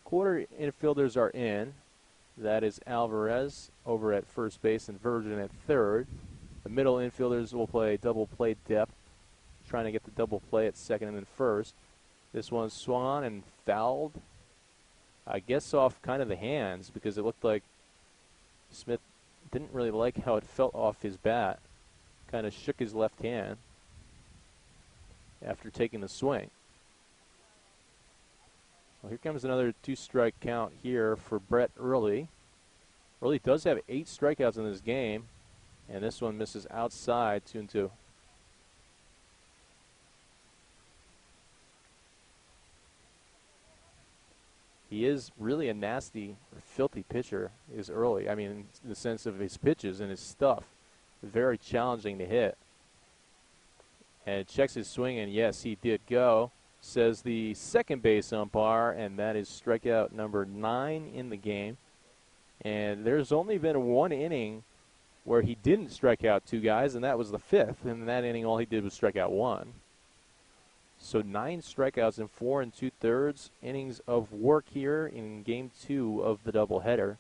Quarter infielders are in. That is Alvarez over at first base and Virgin at third. The middle infielders will play double play depth, trying to get the double play at second and then first. This one swung on and fouled, I guess off kind of the hands because it looked like Smith didn't really like how it felt off his bat. Kind of shook his left hand after taking the swing. Well, here comes another 2-strike count here for Brett Early. Early does have 8 strikeouts in this game, and this one misses outside, 2-2. He he is really a nasty or filthy pitcher is Early. I mean, in the sense of his pitches and his stuff. Very challenging to hit. And checks his swing, and yes, he did go, says the second base umpire, and that is strikeout number 9 in the game. And there's only been one inning where he didn't strike out 2 guys, and that was the 5th. And in that inning, all he did was strike out 1. So 9 strikeouts in 4 2/3 innings of work here in Game 2 of the doubleheader.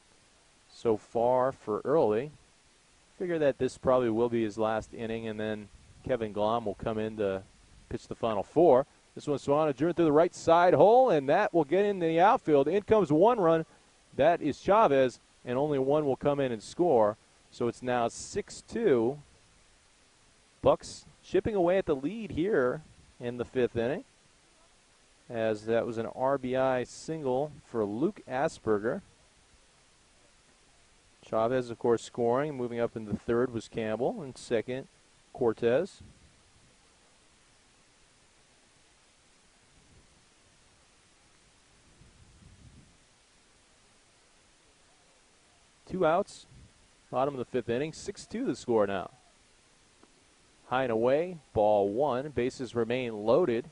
So far for Early. Figure that this probably will be his last inning, and then Kevin Glom will come in to pitch the final 4. This one's swung on a driven through the right side hole, and that will get into the outfield. In comes 1 run. That is Chavez, and only 1 will come in and score. So it's now 6-2. Bucks chipping away at the lead here in the 5th inning, as that was an RBI single for Luke Asperger. Chavez, of course, scoring. Moving up into the 3rd was Campbell, and 2nd, Cortez. Two outs, bottom of the 5th inning. 6-2 the score now. High and away, ball 1. Bases remain loaded.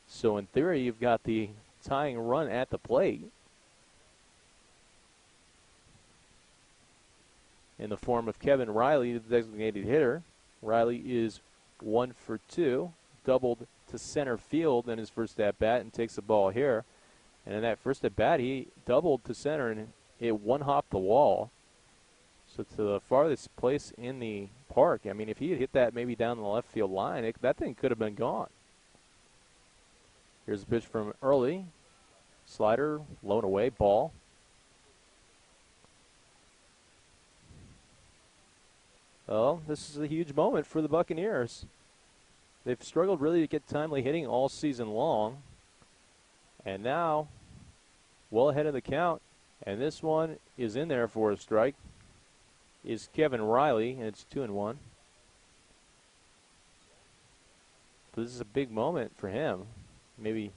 So in theory, you've got the tying run at the plate in the form of Kevin Riley, the designated hitter. Riley is 1 for 2, doubled to center field in his first at-bat and takes the ball here. And in that first at-bat, he doubled to center and it one-hopped the wall. So to the farthest place in the park. I mean, if he had hit that maybe down the left field line, that thing could have been gone. Here's a pitch from Early. Slider, low and away, ball. Well, this is a huge moment for the Buccaneers. They've struggled really to get timely hitting all season long. And now, well ahead of the count. And this one is in there for a strike. Is Kevin Riley, and it's 2-1. So this is a big moment for him. Maybe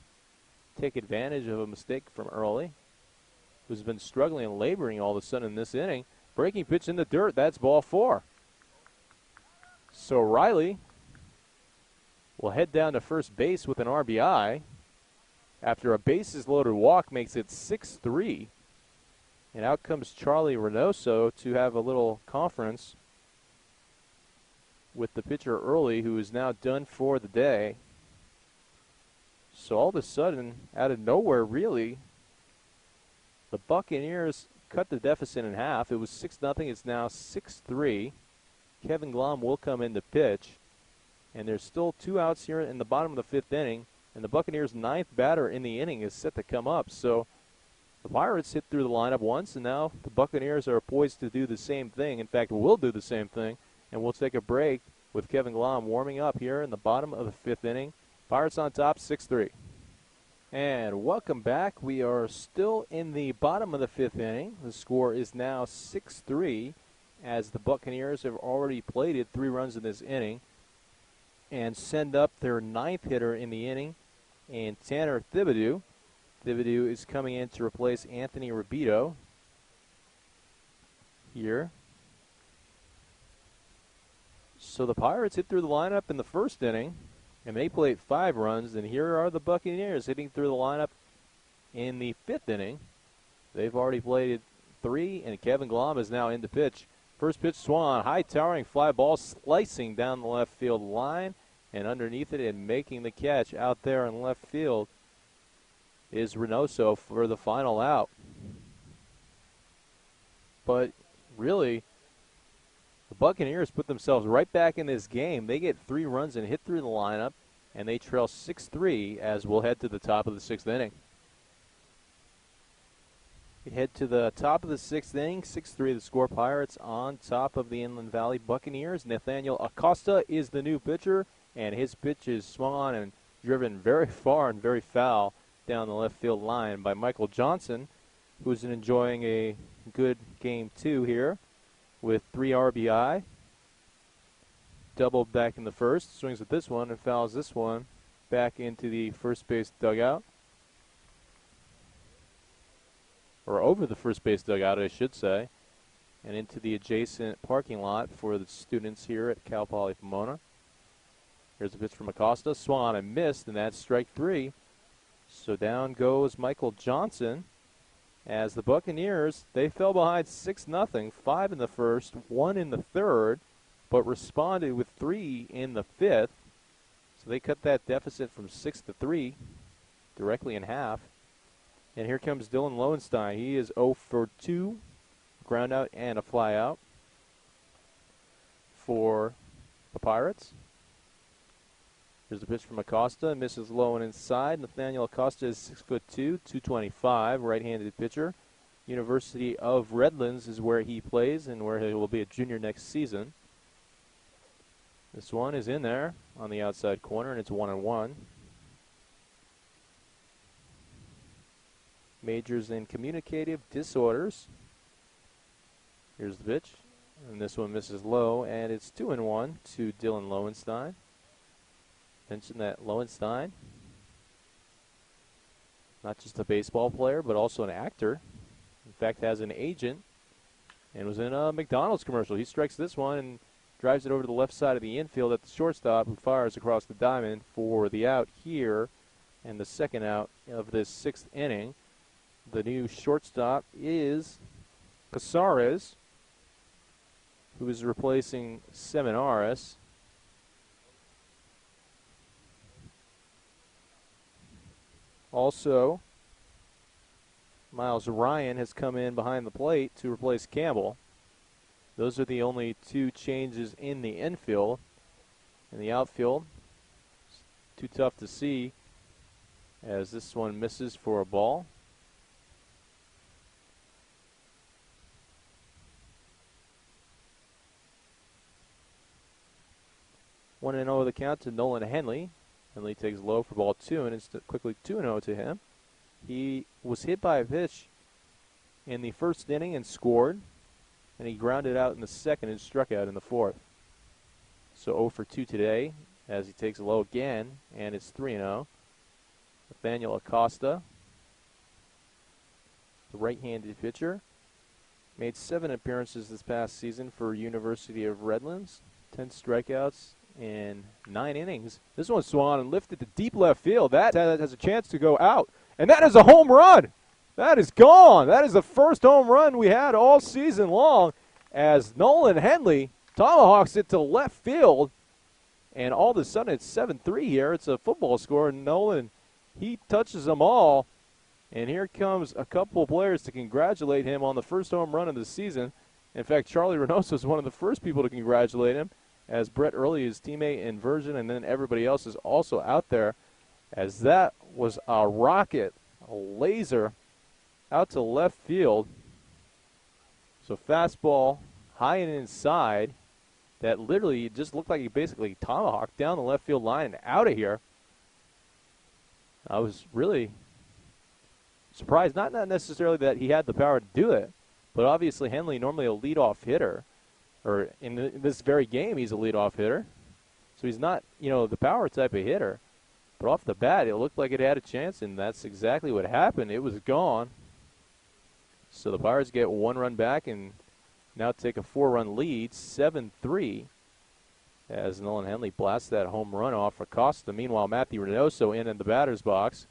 take advantage of a mistake from Early, who's been struggling and laboring all of a sudden in this inning. Breaking pitch in the dirt, that's ball 4. So Riley will head down to first base with an RBI after a bases-loaded walk makes it 6-3. And out comes Charlie Reynoso to have a little conference with the pitcher Early, who is now done for the day. So all of a sudden, out of nowhere, really, the Buccaneers cut the deficit in half. It was 6-0. It's now 6-3. Kevin Glom will come in to pitch. And there's still 2 outs here in the bottom of the 5th inning. And the Buccaneers' 9th batter in the inning is set to come up. So the Pirates hit through the lineup once, and now the Buccaneers are poised to do the same thing. In fact, will do the same thing. And we'll take a break with Kevin Glom warming up here in the bottom of the 5th inning. Pirates on top, 6-3. And welcome back. We are still in the bottom of the 5th inning. The score is now 6-3, as the Buccaneers have already plated 3 runs in this inning and send up their 9th hitter in the inning, and Tanner Thibodeau. Thibodeau is coming in to replace Anthony Ribito here. So the Pirates hit through the lineup in the first inning, and they played 5 runs, and here are the Buccaneers hitting through the lineup in the 5th inning. They've already played 3, and Kevin Glom is now in to pitch. First pitch swung on, high towering fly ball slicing down the left field line, and underneath it and making the catch out there in left field is Reynoso for the final out. But really, the Buccaneers put themselves right back in this game. They get 3 runs and hit through the lineup, and they trail 6-3 as we'll head to the top of the 6th inning. We head to the top of the 6th inning, 6-3 the score. Pirates on top of the Inland Valley Buccaneers. Nathaniel Acosta is the new pitcher, and his pitch is swung on and driven very far and very foul down the left field line by Michael Johnson, who's enjoying a good Game 2 here with 3 RBI. Doubled back in the first, swings at this one and fouls this one back into the first base dugout. or over the first base dugout, I should say, and into the adjacent parking lot for the students here at Cal Poly Pomona. Here's a pitch from Acosta. Swung and missed, and that's strike 3. So down goes Michael Johnson as the Buccaneers, they fell behind 6-0, 5 in the first, 1 in the third, but responded with 3 in the fifth. So they cut that deficit from 6-3 directly in half. And here comes Dylan Lowenstein. He is 0 for 2, ground out and a fly out for the Pirates. Here's a pitch from Acosta, misses low and inside. Nathaniel Acosta is 6'2", 225, right-handed pitcher. University of Redlands is where he plays and where he will be a junior next season. This one is in there on the outside corner, and it's 1-1. Majors in communicative disorders. Here's the pitch, and this one misses low, and it's 2-1 to Dylan Lowenstein. Mentioned that Lowenstein, not just a baseball player, but also an actor. In fact, has an agent and was in a McDonald's commercial. He strikes this one and drives it over to the left side of the infield at the shortstop, who fires across the diamond for the out here and the second out of this 6th inning. The new shortstop is Casares, who is replacing Seminaris. Also, Miles Ryan has come in behind the plate to replace Campbell. Those are the only 2 changes in the infield. In the outfield, it's too tough to see as this one misses for a ball. One and 0 the count to Nolan Henley. Henley takes low for ball 2, and it's quickly 2-0 to him. He was hit by a pitch in the first inning and scored, and he grounded out in the second and struck out in the fourth. So 0 for 2 today as he takes low again, and it's 3-0. Nathaniel Acosta, the right-handed pitcher, made 7 appearances this past season for University of Redlands, 10 strikeouts in 9 innings. This one swung and lifted to deep left field. That has a chance to go out. And that is a home run. That is gone. That is the first home run we had all season long as Nolan Henley tomahawks it to left field. And all of a sudden it's 7-3 here. It's a football score. And Nolan, he touches them all. And here comes a couple of players to congratulate him on the first home run of the season. In fact, Charlie Reynoso is one of the first people to congratulate him, as Brett Early, his teammate in Version, and then everybody else is also out there, as that was a rocket, a laser out to left field. So fastball high and inside that literally just looked like he basically tomahawked down the left field line and out of here. I was really surprised, not necessarily that he had the power to do it, but obviously Henley, normally a leadoff hitter, or in this very game, he's a leadoff hitter. So he's not, the power type of hitter. But off the bat, it looked like it had a chance, and that's exactly what happened. It was gone. So the Pirates get 1 run back and now take a 4-run lead, 7-3, as Nolan Henley blasts that home run off Acosta. Meanwhile, Matthew Reynoso in the batter's box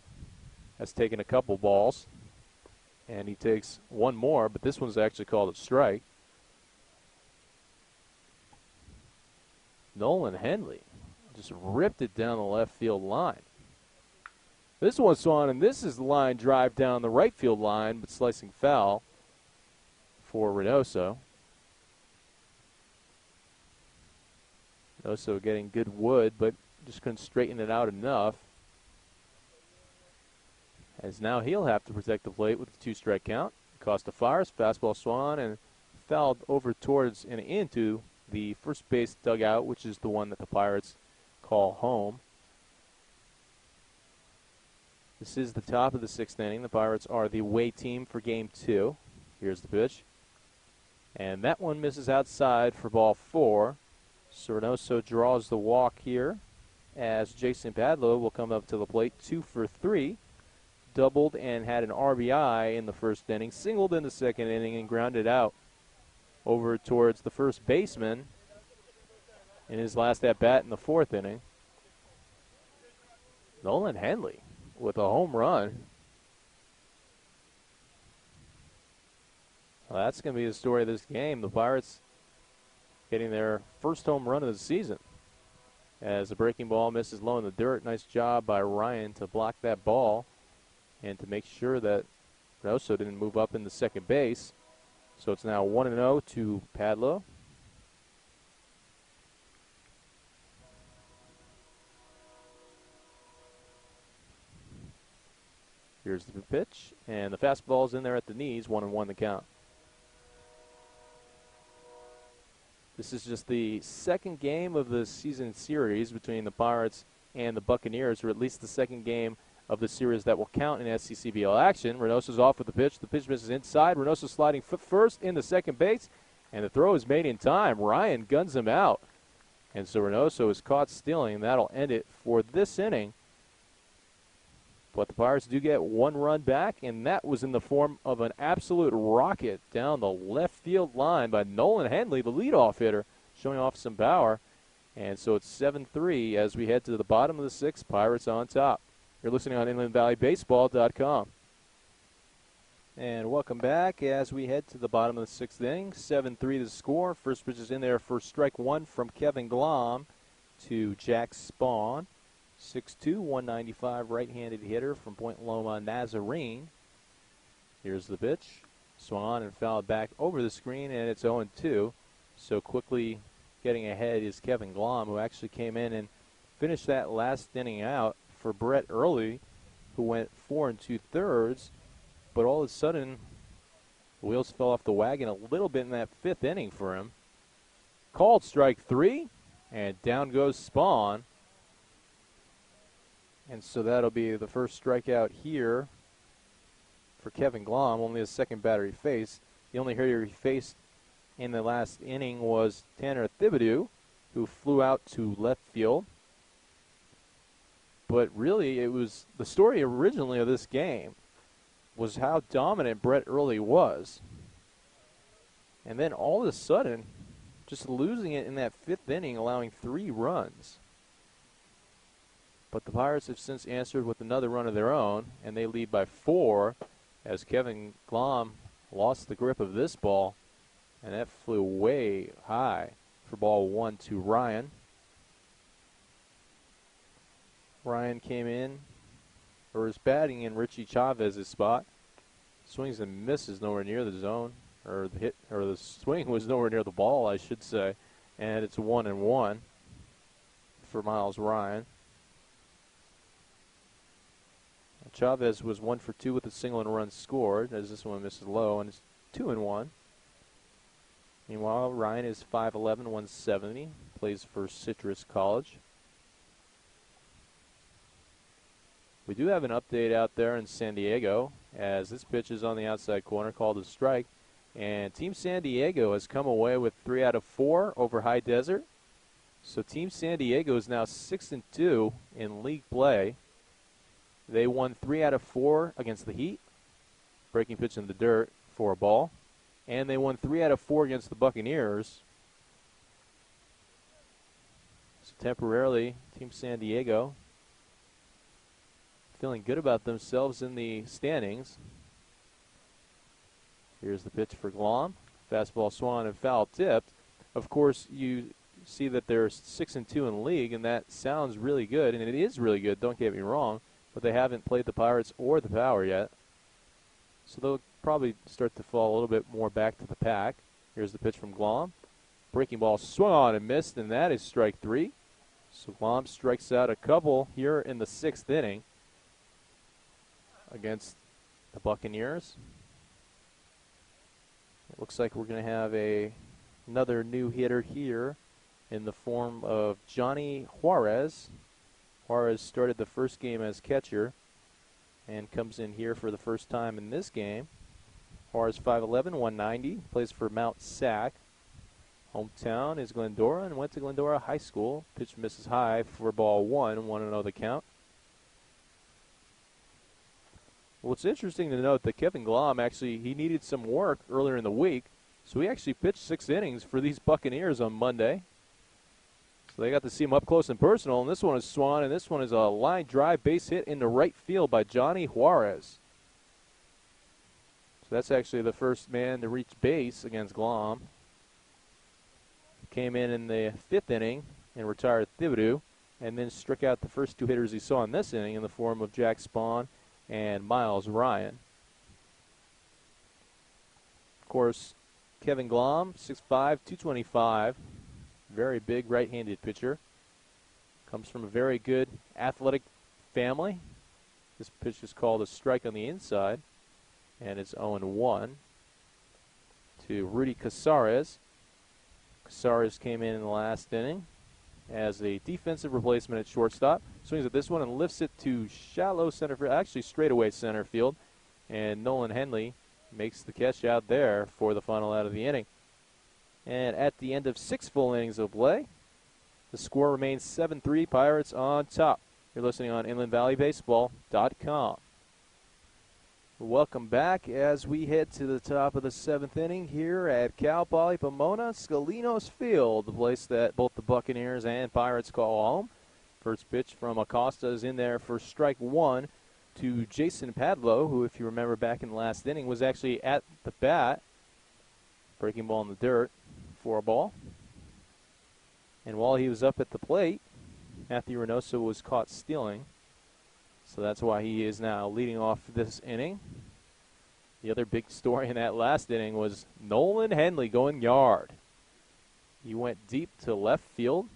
has taken a couple balls, and he takes one more, but this one's actually called a strike. Nolan Henley just ripped it down the left field line. This one's swung, and this is the line drive down the right field line, but slicing foul for Reynoso. Reynoso getting good wood, but just couldn't straighten it out enough. As now he'll have to protect the plate with a 2-strike count. Acosta fires, fastball swung, and fouled over towards and into the first base dugout, which is the one that the Pirates call home. This is the top of the 6th inning. The Pirates are the away team for Game 2. Here's the pitch. And that one misses outside for ball 4. Reynoso draws the walk here as Jason Padlow will come up to the plate, 2 for 3. doubled and had an RBI in the first inning, singled in the second inning, and grounded out over towards the first baseman in his last at-bat in the fourth inning. Nolan Henley with a home run. Well, that's going to be the story of this game. The Pirates getting their first home run of the season. As the breaking ball misses low in the dirt. Nice job by Ryan to block that ball and to make sure that Reynoso didn't move up into second base. So it's now 1-0 to Padlo. Here's the pitch, and the fastball's in there at the knees, 1-1 the count. This is just the second game of the season series between the Pirates and the Buccaneers, or at least the second game of the series that will count in SCCBL action. Reynoso's off with the pitch. The pitch misses inside. Reynoso sliding foot first into second base, and the throw is made in time. Ryan guns him out. And so Reynoso is caught stealing, and that'll end it for this inning. But the Pirates do get one run back, and that was in the form of an absolute rocket down the left field line by Nolan Henley, the leadoff hitter, showing off some power. And so it's 7-3 as we head to the bottom of the sixth. Pirates on top. You're listening on InlandValleyBaseball.com. And welcome back as we head to the bottom of the sixth inning. 7-3 the score. First pitch is in there for strike one from Kevin Glom to Jack Spawn. 6'2", 195 right-handed hitter from Point Loma Nazarene. Here's the pitch. Swung on and fouled back over the screen, and it's 0-2. So quickly getting ahead is Kevin Glom, who actually came in and finished that last inning out for Brett Early, who went 4 2/3. But all of a sudden, the wheels fell off the wagon a little bit in that fifth inning for him. Called strike three, and down goes Spawn. And so that'll be the first strikeout here for Kevin Glom, only his second batter he faced. The only hitter he faced in the last inning was Tanner Thibodeau, who flew out to left field. But really, it was the story originally of this game was how dominant Brett Early was. And then all of a sudden, just losing it in that fifth inning, allowing 3 runs. But the Pirates have since answered with another run of their own, and they lead by 4 as Kevin Glom lost the grip of this ball, and that flew way high for ball 1 to Ryan. Ryan came in, or is batting in Richie Chavez's spot. Swings and misses nowhere near the zone, or the hit, or the swing was nowhere near the ball, I should say, and it's 1-1 for Miles Ryan. Chavez was 1 for 2 with a single and a run scored, as this one misses low, and it's 2-1. Meanwhile, Ryan is 5'11", 170, plays for Citrus College. We do have an update out there in San Diego, as this pitch is on the outside corner, called a strike, and Team San Diego has come away with 3 out of 4 over High Desert. So Team San Diego is now 6-2 in league play. They won 3 out of 4 against the Heat, breaking pitch in the dirt for a ball. And they won 3 out of 4 against the Buccaneers. So temporarily, Team San Diego feeling good about themselves in the standings. Here's the pitch for Glom. Fastball swung and foul tipped. Of course, you see that they're 6-2 in the league, and that sounds really good, and it is really good, don't get me wrong. But they haven't played the Pirates or the Power yet. So they'll probably start to fall a little bit more back to the pack. Here's the pitch from Glom. Breaking ball swung on and missed, and that is strike 3. So Glom strikes out a couple here in the 6th inning against the Buccaneers. It looks like we're going to have another new hitter here in the form of Johnny Juarez. Juarez started the first game as catcher and comes in here for the first time in this game. Juarez 5'11", 190, plays for Mount Sac. Hometown is Glendora and went to Glendora High School. Pitch misses high for ball 1, 1-0 the count. Well, it's interesting to note that Kevin Glom actually, he needed some work earlier in the week, so he actually pitched 6 innings for these Buccaneers on Monday. So they got to see him up close and personal, and this one is swung, and this one is a line drive base hit into right field by Johnny Juarez. So that's actually the first man to reach base against Glom. Came in the 5th inning and retired Thibodeau, and then struck out the first 2 hitters he saw in this inning in the form of Jack Spahn and Miles Ryan. Of course, Kevin Glom, 6'5", 225, very big right-handed pitcher. Comes from a very good athletic family. This pitch is called a strike on the inside, and it's 0-1 to Rudy Casares. Casares came in the last inning as a defensive replacement at shortstop. Swings at this one and lifts it to shallow center field, actually straightaway center field, and Nolan Henley makes the catch out there for the final out of the inning. And at the end of 6 full innings of play, the score remains 7-3, Pirates on top. You're listening on InlandValleyBaseball.com. Welcome back as we head to the top of the 7th inning here at Cal Poly Pomona Scalinos Field, the place that both the Buccaneers and Pirates call home. First pitch from Acosta is in there for strike 1 to Jason Padlow, who, if you remember back in the last inning, was actually at the bat. Breaking ball in the dirt for a ball. And while he was up at the plate, Matthew Reynoso was caught stealing. So that's why he is now leading off this inning. The other big story in that last inning was Nolan Henley going yard. He went deep to left field.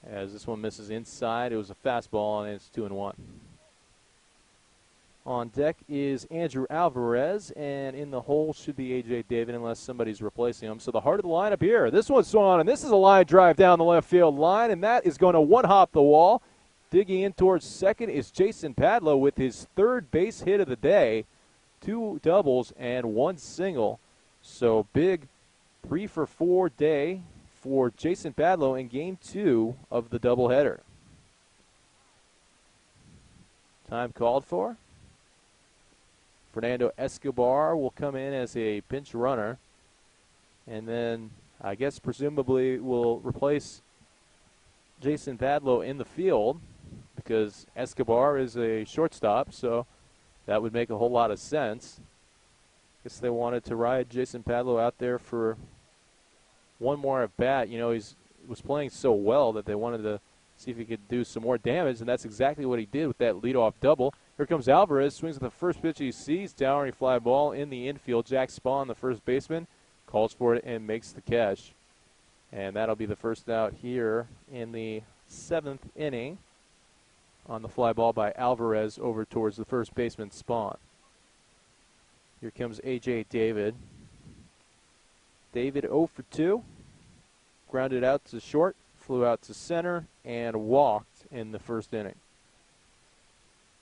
As this one misses inside, it was a fastball, and it's 2-1. On deck is Andrew Alvarez, and in the hole should be A.J. David unless somebody's replacing him. So the heart of the lineup here. This one's swung on, and this is a line drive down the left field line, and that is going to one-hop the wall. Digging in towards second is Jason Padlow with his 3rd base hit of the day. 2 doubles and 1 single. So big 3-for-4 day for Jason Padlow in Game 2 of the doubleheader. Time called for. Fernando Escobar will come in as a pinch runner. And then I guess presumably will replace Jason Padlow in the field because Escobar is a shortstop, so that would make a whole lot of sense. Guess they wanted to ride Jason Padlow out there for one more at bat. You know, he was playing so well that they wanted to see if he could do some more damage, and that's exactly what he did with that leadoff double. Here comes Alvarez, swings at the first pitch he sees, towering fly ball in the infield. Jack Spahn, the first baseman, calls for it and makes the catch. And that'll be the first out here in the 7th inning on the fly ball by Alvarez over towards the first baseman, Spahn. Here comes A.J. David. David 0 for 2. Grounded out to short, flew out to center, and walked in the first inning.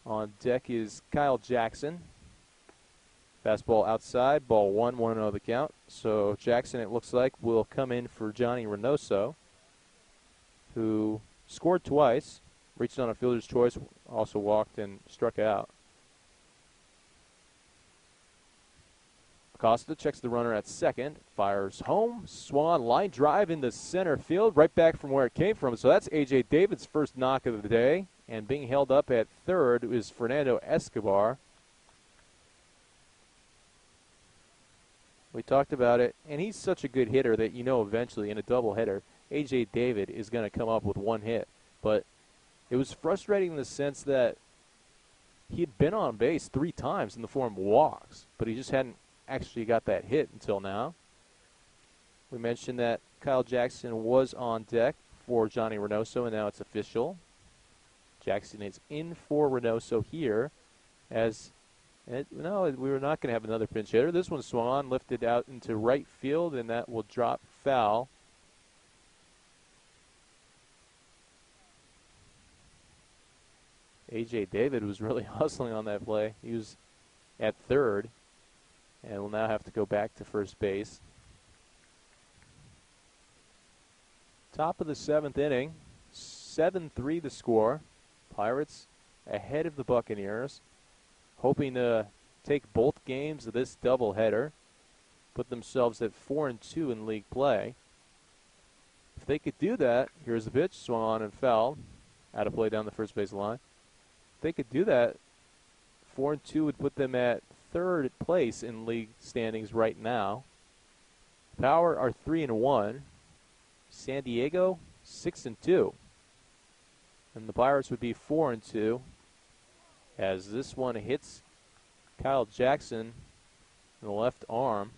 On deck is Kyle Jackson. Fastball outside, ball 1, 1-0 the count. So Jackson, it looks like, will come in for Johnny Reynoso, who scored twice, reached on a fielder's choice, also walked and struck out. Acosta checks the runner at second, fires home, Swan line drive into center field, right back from where it came from. So that's A.J. David's first knock of the day, and being held up at third is Fernando Escobar. We talked about it, and he's such a good hitter that you know eventually in a doubleheader, A.J. David is going to come up with 1 hit. But it was frustrating in the sense that he had been on base 3 times in the form of walks, but he just hadn't actually got that hit until now. We mentioned that Kyle Jackson was on deck for Johnny Reynoso, and now it's official. Jackson is in for Reynoso here as no, we were not going to have another pinch hitter. This one swung on, lifted out into right field, and that will drop foul. A.J. David was really hustling on that play. He was at third and will now have to go back to first base. Top of the 7th inning, 7-3 the score. Pirates ahead of the Buccaneers. hoping to take both games of this doubleheader, put themselves at 4-2 in league play. If they could do that, here's the pitch, swung on and foul, out of play down the first base line. If they could do that, 4-2 would put them at third place in league standings right now. Power are 3-1. San Diego 6-2. And the Pirates would be 4-2 as this one hits Kyle Jackson in the left arm.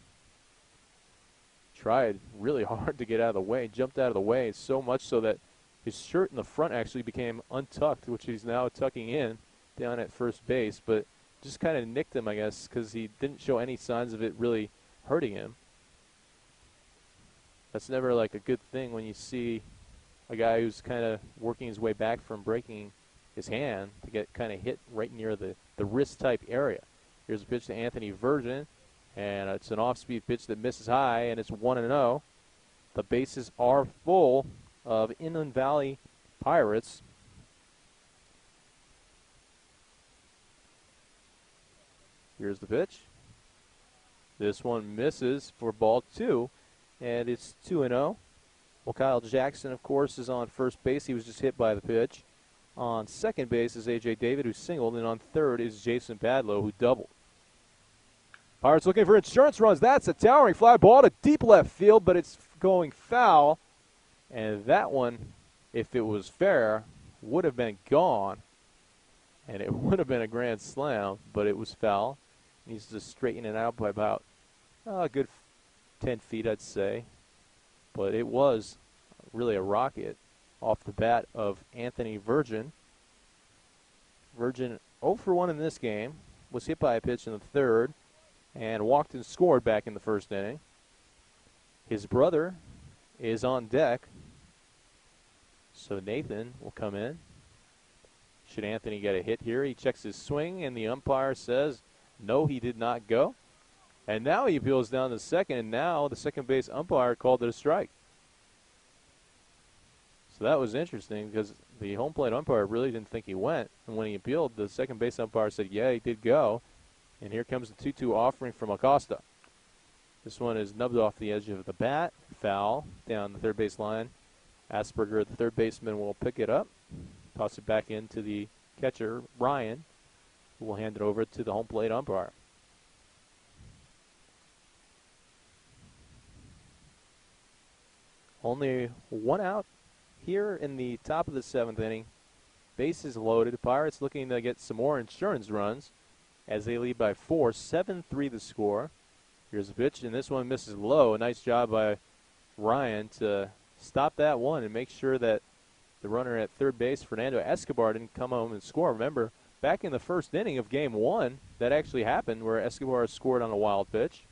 Tried really hard to get out of the way, jumped out of the way, so much so that his shirt in the front actually became untucked, which he's now tucking in down at first base, but just kind of nicked him, I guess, because he didn't show any signs of it really hurting him. That's never like a good thing when you see a guy who's kind of working his way back from breaking his hand to get kind of hit right near the wrist type area. Here's a pitch to Anthony Virgin, and it's an off-speed pitch that misses high, and it's 1-0. The bases are full of Inland Valley Pirates. Here's the pitch. This one misses for ball 2, and it's 2-0. Well, Kyle Jackson, of course, is on first base. He was just hit by the pitch. On second base is A.J. David, who singled, and on third is Jason Badlow, who doubled. Pirates looking for insurance runs. That's a towering fly ball to deep left field, but it's going foul. And that one, if it was fair, would have been gone. And it would have been a grand slam, but it was foul. Needs to straighten it out by about a good 10 feet, I'd say. But it was really a rocket off the bat of Anthony Virgin. Virgin 0 for 1 in this game. Was hit by a pitch in the third and walked and scored back in the first inning. His brother is on deck, so Nathan will come in. Should Anthony get a hit here? He checks his swing, and the umpire says, no, he did not go. And now he appeals down to second, and now the second base umpire called it a strike. So that was interesting because the home plate umpire really didn't think he went. And when he appealed, the second base umpire said, yeah, he did go. And here comes the 2-2 offering from Acosta. This one is nubbed off the edge of the bat. Foul down the third base line. Asperger, the third baseman, will pick it up. Toss it back into the catcher, Ryan, who will hand it over to the home plate umpire. Only one out here in the top of the seventh inning. Bases loaded. Pirates looking to get some more insurance runs as they lead by 4. 7-3 the score. Here's a pitch, and this one misses low. A nice job by Ryan to stop that one and make sure that the runner at third base, Fernando Escobar, didn't come home and score. Remember, back in the first inning of Game 1, that actually happened where Escobar scored on a wild pitch.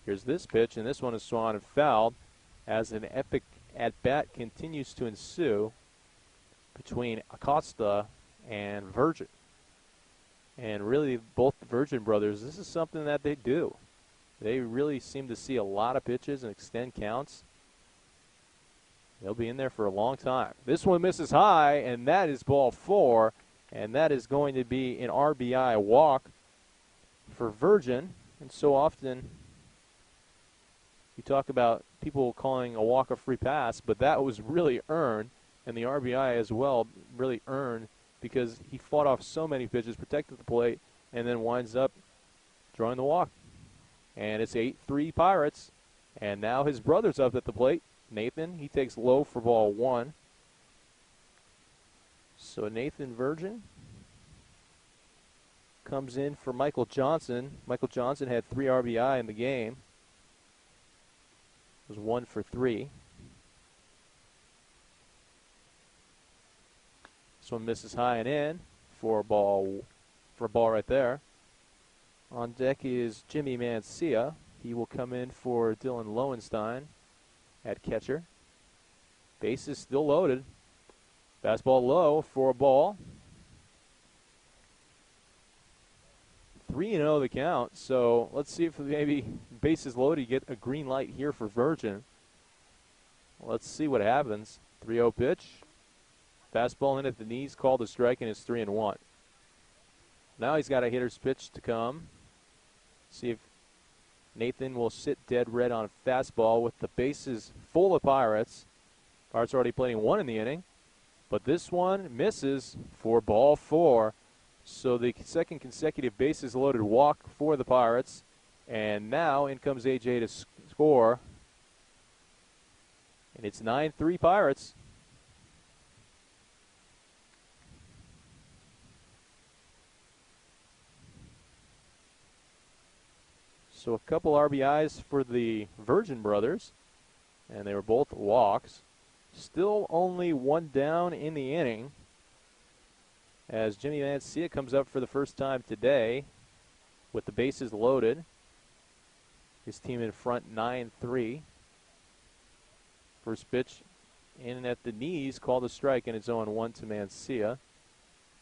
Here's this pitch, and this one is swung and fouled as an epic at-bat continues to ensue between Acosta and Virgin. And really, both the Virgin brothers, this is something that they do. They really seem to see a lot of pitches and extend counts. They'll be in there for a long time. This one misses high, and that is ball 4, and that is going to be an RBI walk for Virgin. And so often you talk about people calling a walk a free pass, but that was really earned, and the RBI as well really earned because he fought off so many pitches, protected the plate, and then winds up drawing the walk. And it's 8-3 Pirates, and now his brother's up at the plate. Nathan, he takes low for ball 1. So Nathan Virgin comes in for Michael Johnson. Michael Johnson had 3 RBI in the game. It was 1 for 3. This one misses high and in for a ball right there. On deck is Jimmy Mancia. He will come in for Dylan Lowenstein at catcher. Base is still loaded. Fastball low for a ball. 3-0 the count, so let's see if maybe bases loaded, get a green light here for Virgin. Let's see what happens. 3-0 pitch. Fastball in at the knees, called a strike, and it's 3-1. Now he's got a hitter's pitch to come. See if Nathan will sit dead red on fastball with the bases full of Pirates. Pirates already playing one in the inning, but this one misses for ball 4. So the second consecutive bases loaded walk for the Pirates. And now in comes AJ to score. And it's 9-3 Pirates. So a couple RBIs for the Virgin brothers, and they were both walks. Still only one down in the inning as Jimmy Mancia comes up for the first time today with the bases loaded. His team in front 9-3. First pitch in at the knees, called a strike, and it's 0-1 to Mancia.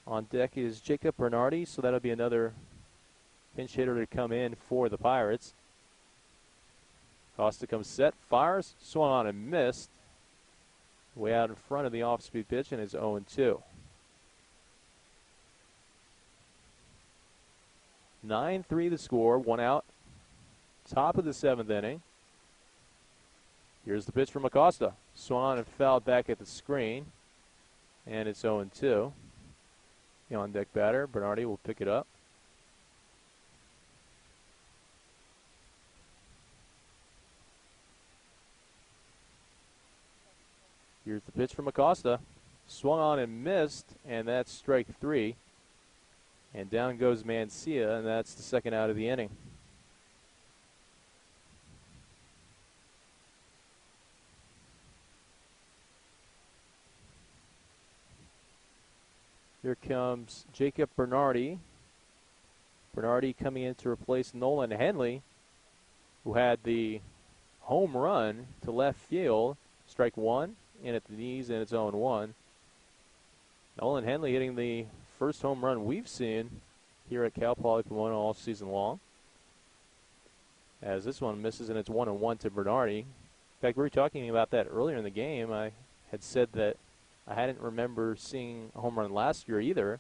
On deck is Jacob Bernardi, so that'll be another pinch hitter to come in for the Pirates. Costa comes set, fires, swung on and missed. Way out in front of the off-speed pitch, and it's 0-2. 9-3 the score, one out. Top of the 7th inning. Here's the pitch from Acosta. Swung on and fouled back at the screen, and it's 0-2. The on-deck batter, Bernardi, will pick it up. Here's the pitch from Acosta. Swung on and missed, and that's strike 3. And down goes Mancia, and that's the second out of the inning. Here comes Jacob Bernardi. Bernardi coming in to replace Nolan Henley, who had the home run to left field. Strike 1. In at the knees, and it's 0-1. Nolan Henley hitting the first home run we've seen here at Cal Poly Pomona all season long. As this one misses, and it's 1-1 to Bernardi. In fact, we were talking about that earlier in the game. I had said that I hadn't remember seeing a home run last year either.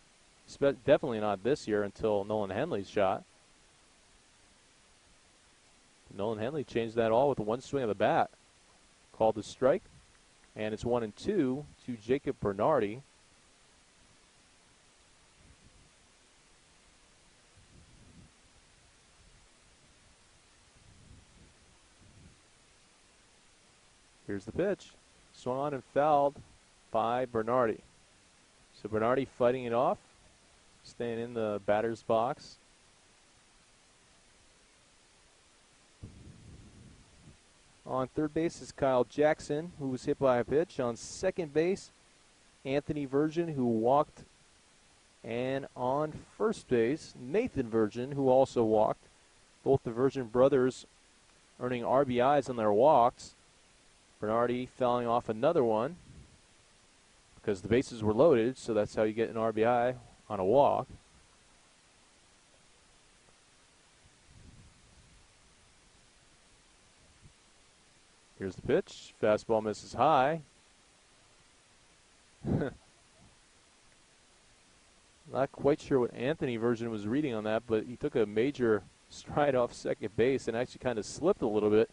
Definitely not this year until Nolan Henley's shot. Nolan Henley changed that all with one swing of the bat. Called the strike. And it's 1-2 to Jacob Bernardi. Here's the pitch. Swung on and fouled by Bernardi. So Bernardi fighting it off, staying in the batter's box. On third base is Kyle Jackson, who was hit by a pitch. On second base, Anthony Virgin, who walked. And on first base, Nathan Virgin, who also walked. Both the Virgin brothers earning RBIs on their walks. Bernardi fouling off another one because the bases were loaded, so that's how you get an RBI on a walk. Here's the pitch. Fastball misses high. Not quite sure what Anthony Virgin was reading on that, but he took a major stride off second base and actually kind of slipped a little bit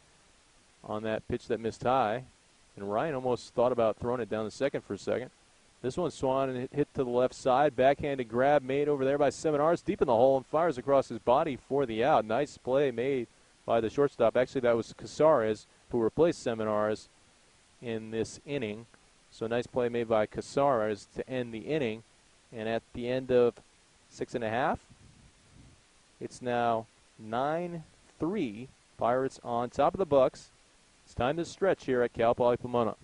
on that pitch that missed high. And Ryan almost thought about throwing it down the second for a second. This one swung and hit to the left side. Backhanded grab made over there by Seminars, deep in the hole, and fires across his body for the out. Nice play made by the shortstop. Actually, that was Casares, who replaced Seminars in this inning. So nice play made by Casares to end the inning. And at the end of 6.5, it's now 9-3. Pirates on top of the Bucks. It's time to stretch here at Cal Poly Pomona.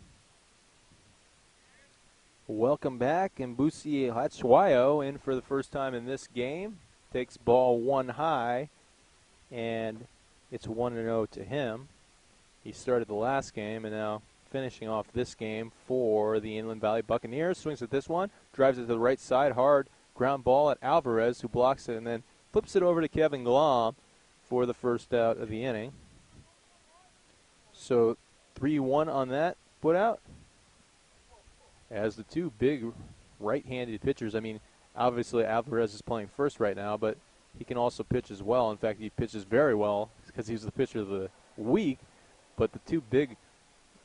Welcome back, and Mbusi Hatswayo in for the first time in this game. Takes ball one high, and it's 1-0 to him. He started the last game and now finishing off this game for the Inland Valley Buccaneers. Swings at this one, drives it to the right side, hard ground ball at Alvarez, who blocks it and then flips it over to Kevin Glom for the first out of the inning. So 3-1 on that put out. As the two big right-handed pitchers, I mean, Obviously, Alvarez is playing first right now, but he can also pitch as well. In fact, he pitches very well because he's the pitcher of the week. But the two big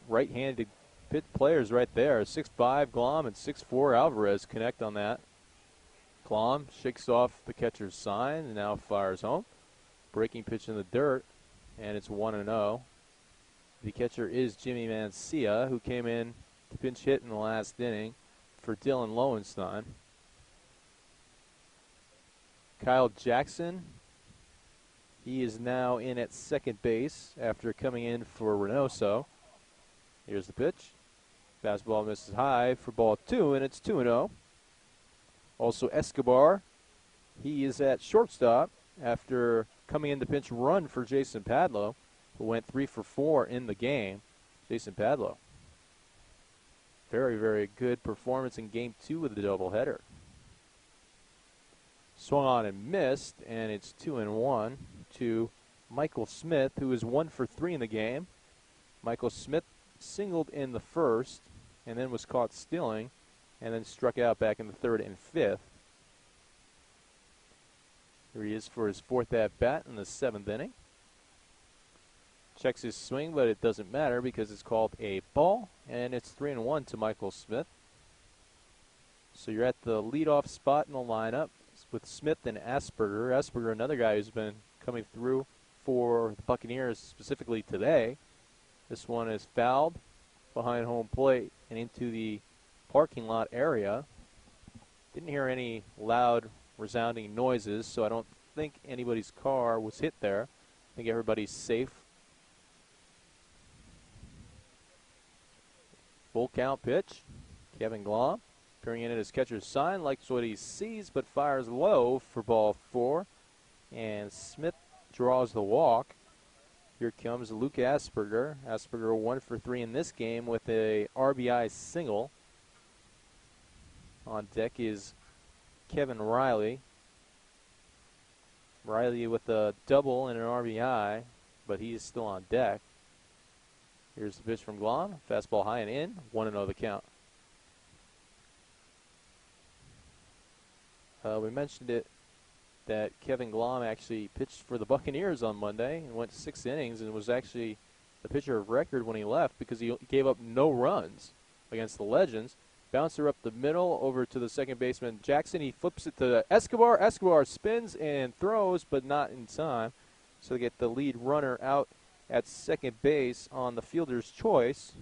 right-handed pit players right there, 6'5" Glom and 6'4" Alvarez, connect on that. Glom shakes off the catcher's sign and now fires home. Breaking pitch in the dirt, and it's 1-0. The catcher is Jimmy Mancia, who came in to pinch hit in the last inning for Dylan Lowenstein. Kyle Jackson, he is now in at second base after coming in for Reynoso. Here's the pitch. Fastball misses high for ball 2, and it's 2-0. Also Escobar, he is at shortstop after coming in to pinch run for Jason Padlow, who went 3 for 4 in the game. Jason Padlow. Very, very good performance in game 2 of the doubleheader. Swung on and missed, and it's 2-1 to Michael Smith, who is 1 for 3 in the game. Michael Smith singled in the first and then was caught stealing and then struck out back in the third and fifth. Here he is for his fourth at-bat in the 7th inning. Checks his swing, but it doesn't matter because it's called a ball, and it's 3-1 to Michael Smith. So you're at the leadoff spot in the lineup with Smith and Asperger. Asperger, another guy who's been coming through for the Buccaneers specifically today. This one is fouled behind home plate and into the parking lot area. Didn't hear any loud, resounding noises, so I don't think anybody's car was hit there. I think everybody's safe. Full count pitch. Kevin Glom peering in at his catcher's sign, likes what he sees, but fires low for ball 4. And Smith draws the walk. Here comes Luke Asperger. Asperger 1 for 3 in this game with a RBI single. On deck is Kevin Riley. Riley with a double and an RBI, but he is still on deck. Here's the pitch from Glom. Fastball high and in. 1-0 the count. We mentioned it that Kevin Glom actually pitched for the Buccaneers on Monday and went 6 innings and was actually the pitcher of record when he left because he gave up no runs against the Legends. Bouncer up the middle over to the second baseman Jackson. He flips it to Escobar. Escobar spins and throws, but not in time. So they get the lead runner out at second base on the fielder's choice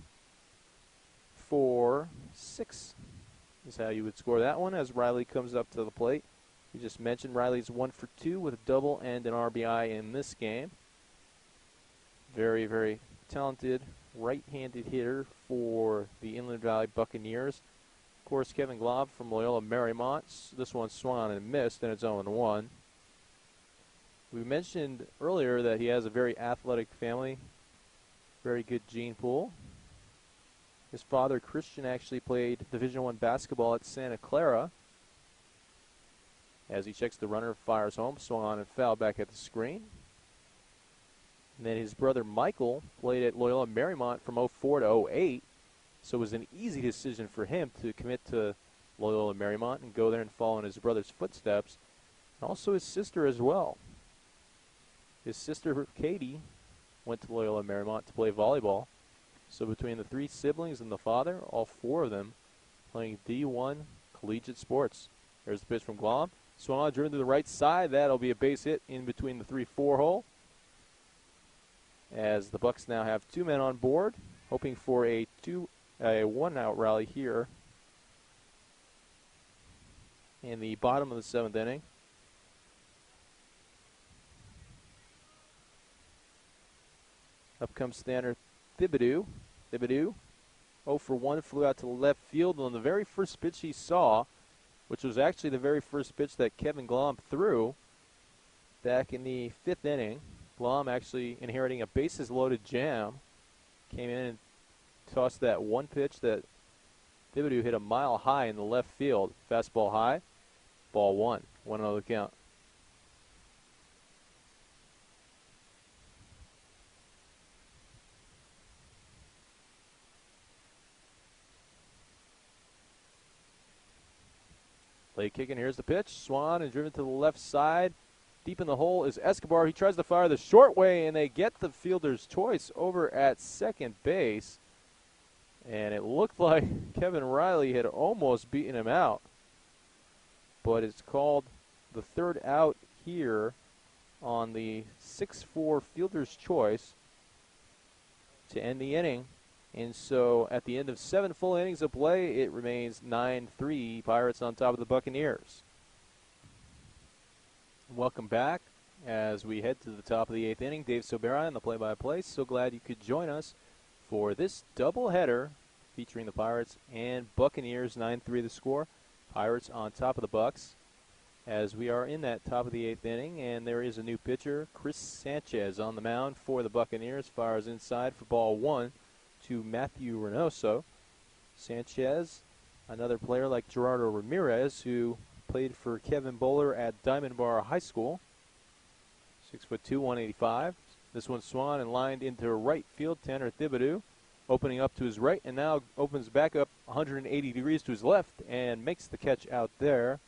for 6 is how you would score that one as Riley comes up to the plate. You just mentioned Riley's 1 for 2 with a double and an RBI in this game. Very, very talented right-handed hitter for the Inland Valley Buccaneers. Of course, Kevin Glom from Loyola Marymount. This one swung on and missed, and it's 0-1. We mentioned earlier that he has a very athletic family, very good gene pool. His father, Christian, actually played Division I basketball at Santa Clara. As he checks the runner, fires home, swung on and foul back at the screen. And then his brother, Michael, played at Loyola Marymount from 04 to 08. So it was an easy decision for him to commit to Loyola Marymount and go there and follow in his brother's footsteps. And also his sister as well. His sister, Katie, went to Loyola Marymount to play volleyball. So between the 3 siblings and the father, all 4 of them playing D1 collegiate sports. There's the pitch from Glom. Swung on, driven to the right side. That'll be a base hit in between the 3-4 hole. As the Bucks now have 2 men on board, hoping for a 1-out rally here in the bottom of the 7th inning. Up comes Tanner Thibodeau. Thibodeau, 0 for 1, flew out to left field on the very first pitch he saw, which was actually the very first pitch that Kevin Glom threw back in the 5th inning. Glom actually inheriting a bases-loaded jam, came in and tossed that one pitch that Thibodeau hit a mile high in the left field. Fastball high, ball 1, 1-0 the count. Late kicking. Here's the pitch. Swan is driven to the left side. Deep in the hole is Escobar. He tries to fire the short way, and they get the fielder's choice over at second base. And it looked like Kevin Riley had almost beaten him out. But it's called the third out here on the 6-4 fielder's choice to end the inning. And so at the end of 7 full innings of play, it remains 9-3, Pirates on top of the Buccaneers. Welcome back as we head to the top of the 8th inning. Dave Sobera in the play-by-play. So glad you could join us for this doubleheader featuring the Pirates and Buccaneers. 9-3 the score. Pirates on top of the Bucks as we are in that top of the 8th inning, and there is a new pitcher, Chris Sanchez, on the mound for the Buccaneers. Fires inside for ball 1 to Matthew Reynoso. Sanchez, another player like Gerardo Ramirez, who played for Kevin Bowler at Diamond Bar High School. 6'2", 185. This one swung and lined into right field. Tanner Thibodeau opening up to his right, and now opens back up 180 degrees to his left and makes the catch out there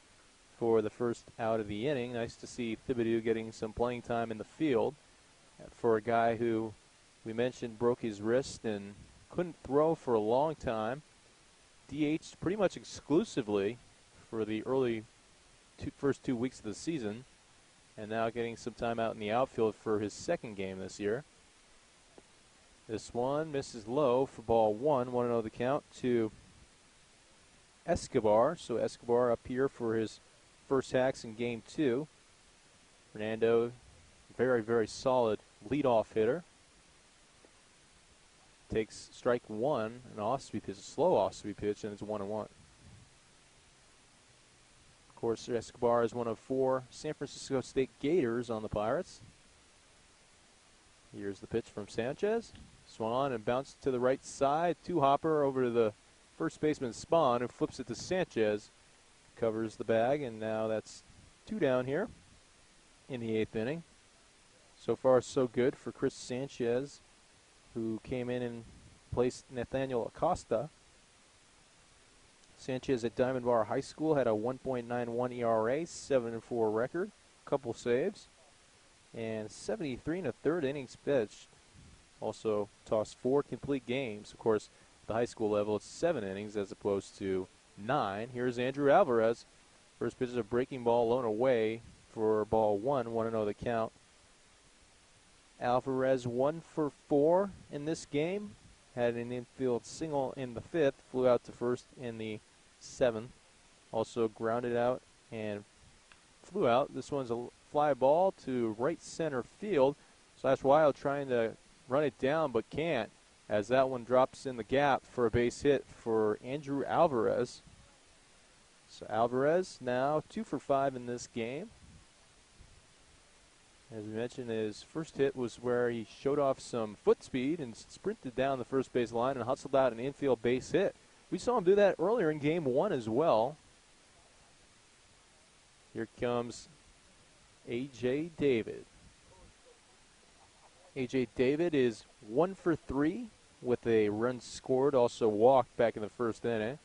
for the first out of the inning. Nice to see Thibodeau getting some playing time in the field for a guy who we mentioned broke his wrist and couldn't throw for a long time. DH'd pretty much exclusively for the first 2 weeks of the season, and now getting some time out in the outfield for his second game this year. This one misses low for ball 1. 1-0 the count to Escobar. So Escobar up here for his first hacks in game 2. Fernando, very, very solid leadoff hitter. Takes strike 1, an off-speed pitch, a slow off-speed pitch, and it's 1-1. Of course, Escobar is one of 4 San Francisco State Gators on the Pirates. Here's the pitch from Sanchez. Swung on and bounced to the right side. Two-hopper over to the first baseman Spahn, who flips it to Sanchez. Covers the bag, and now that's 2 down here in the 8th inning. So far, so good for Chris Sanchez, who came in and placed Nathaniel Acosta. Sanchez at Diamond Bar High School had a 1.91 ERA, 7-4 record, couple saves, and 73 1/3 innings pitched. Also tossed 4 complete games. Of course, at the high school level, it's 7 innings as opposed to 9. Here's Andrew Alvarez. First pitch is a breaking ball, lone away for ball 1. 1-0 the count. Alvarez 1 for 4 in this game. Had an infield single in the 5th. Flew out to first in the 7th. Also grounded out and flew out. This one's a fly ball to right center field. Slash Wild trying to run it down but can't, as that one drops in the gap for a base hit for Andrew Alvarez. So Alvarez now 2 for 5 in this game. As we mentioned, his first hit was where he showed off some foot speed and sprinted down the first base line and hustled out an infield base hit. We saw him do that earlier in game 1 as well. Here comes A.J. David. A.J. David is 1 for 3 with a run scored, also walked back in the first inning.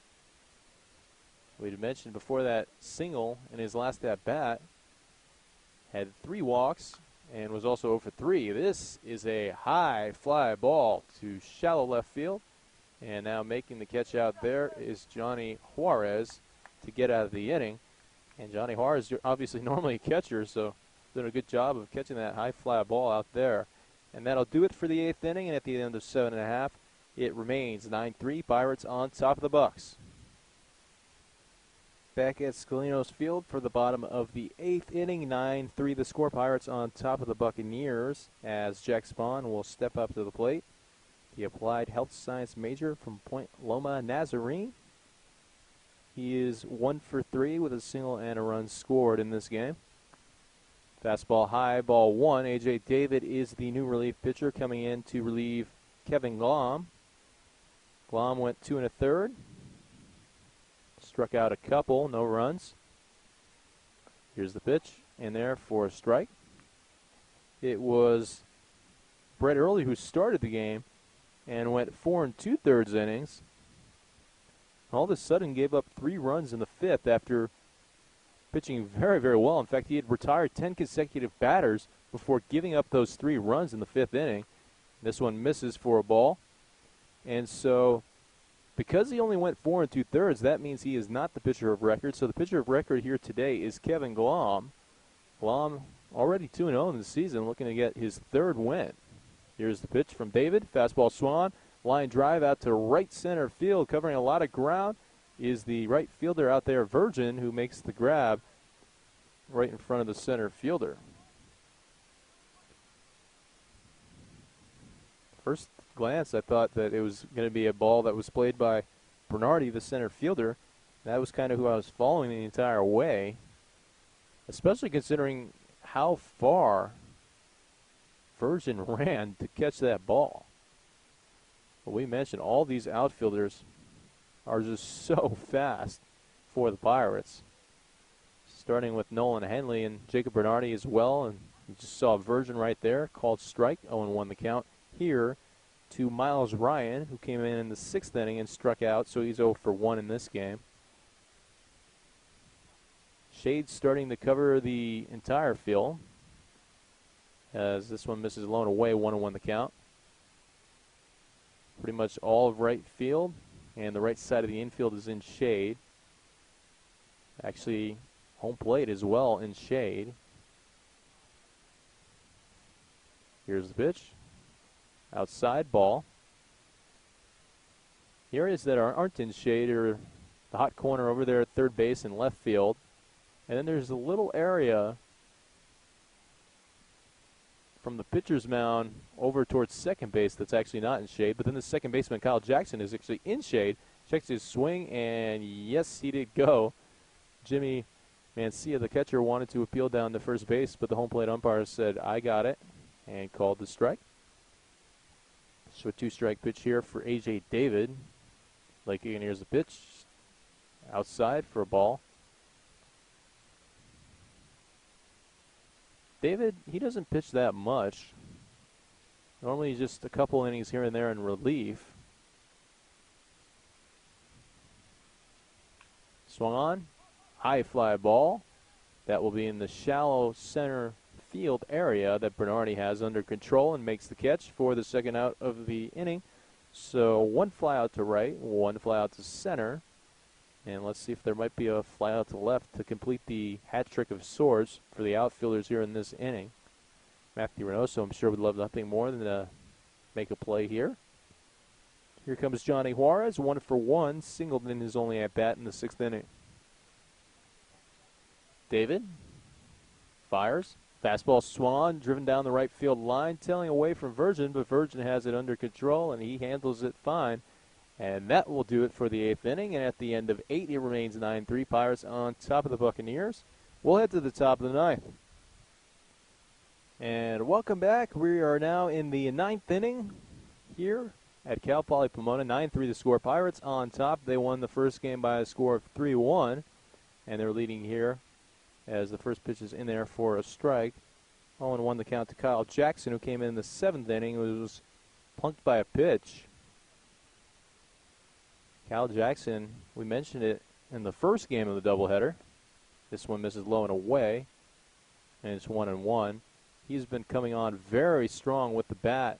We mentioned before that single in his last at-bat. Had 3 walks and was also 0 for 3. This is a high fly ball to shallow left field. And now making the catch out there is Johnny Juarez to get out of the inning. And Johnny Juarez is obviously normally a catcher, so doing a good job of catching that high fly ball out there. And that'll do it for the 8th inning. And at the end of 7.5, it remains 9-3. Pirates on top of the Bucks. Back at Scalinos Field for the bottom of the 8th inning. 9-3 the score. Pirates on top of the Buccaneers as Jack Spahn will step up to the plate. The applied health science major from Point Loma Nazarene. He is 1 for 3 with a single and a run scored in this game. Fastball high, ball 1. A.J. David is the new relief pitcher coming in to relieve Kevin Glom. Glom went 2 1/3. Struck out a couple, no runs. Here's the pitch in there for a strike. It was Brett Early who started the game and went 4 2/3 innings. All of a sudden gave up 3 runs in the 5th after pitching very, very well. In fact, he had retired 10 consecutive batters before giving up those 3 runs in the 5th inning. This one misses for a ball. And so because he only went 4 2/3, that means he is not the pitcher of record. So the pitcher of record here today is Kevin Glom. Glom already 2-0 in the season, looking to get his 3rd win. Here's the pitch from David. Fastball swung on. Line drive out to right center field, covering a lot of ground, is the right fielder out there, Virgin, who makes the grab right in front of the center fielder. First glance, I thought that it was going to be a ball that was played by Bernardi, the center fielder. That was kind of who I was following the entire way, especially considering how far Virgin ran to catch that ball. But we mentioned all these outfielders are just so fast for the Pirates. Starting with Nolan Henley and Jacob Bernardi as well. And you just saw Virgin right there, called strike, 0-1 the count. Here to Miles Ryan, who came in the 6th inning and struck out, so he's 0 for 1 in this game. Shades starting to cover the entire field, as this one misses low and away, 1-1 the count. Pretty much all of right field, and the right side of the infield is in shade. Actually, home plate as well in shade. Here's the pitch. Outside ball. The areas that aren't in shade are the hot corner over there at third base and left field. And then there's a little area from the pitcher's mound over towards second base that's actually not in shade. But then the second baseman, Kyle Jackson, is actually in shade. Checks his swing, and yes, he did go. Jimmy Mancia, the catcher, wanted to appeal down to first base, but the home plate umpire said, I got it, and called the strike. So a 2-strike pitch here for A.J. David. Lake Egan, here's the pitch. Outside for a ball. David, he doesn't pitch that much. Normally just a couple innings here and there in relief. Swung on. High fly ball. That will be in the shallow center field area that Bernardi has under control and makes the catch for the 2nd out of the inning. So 1 fly out to right, 1 fly out to center. And let's see if there might be a fly out to left to complete the hat trick of sorts for the outfielders here in this inning. Matthew Reynoso, I'm sure, would love nothing more than to make a play here. Here comes Johnny Juarez, 1 for 1, singled in his only at bat in the 6th inning. David fires. Fastball swung on, driven down the right field line, tailing away from Virgin, but Virgin has it under control, and he handles it fine. And that will do it for the 8th inning, and at the end of 8, it remains 9-3. Pirates on top of the Buccaneers. We'll head to the top of the 9th. And welcome back. We are now in the 9th inning here at Cal Poly Pomona. 9-3 the score. Pirates on top. They won the first game by a score of 3-1, and they're leading here as the first pitch is in there for a strike. 0-1 the count to Kyle Jackson, who came in the 7th inning, was punked by a pitch. Kyle Jackson, we mentioned it in the first game of the doubleheader. This one misses low and away, and it's 1-1. He's been coming on very strong with the bat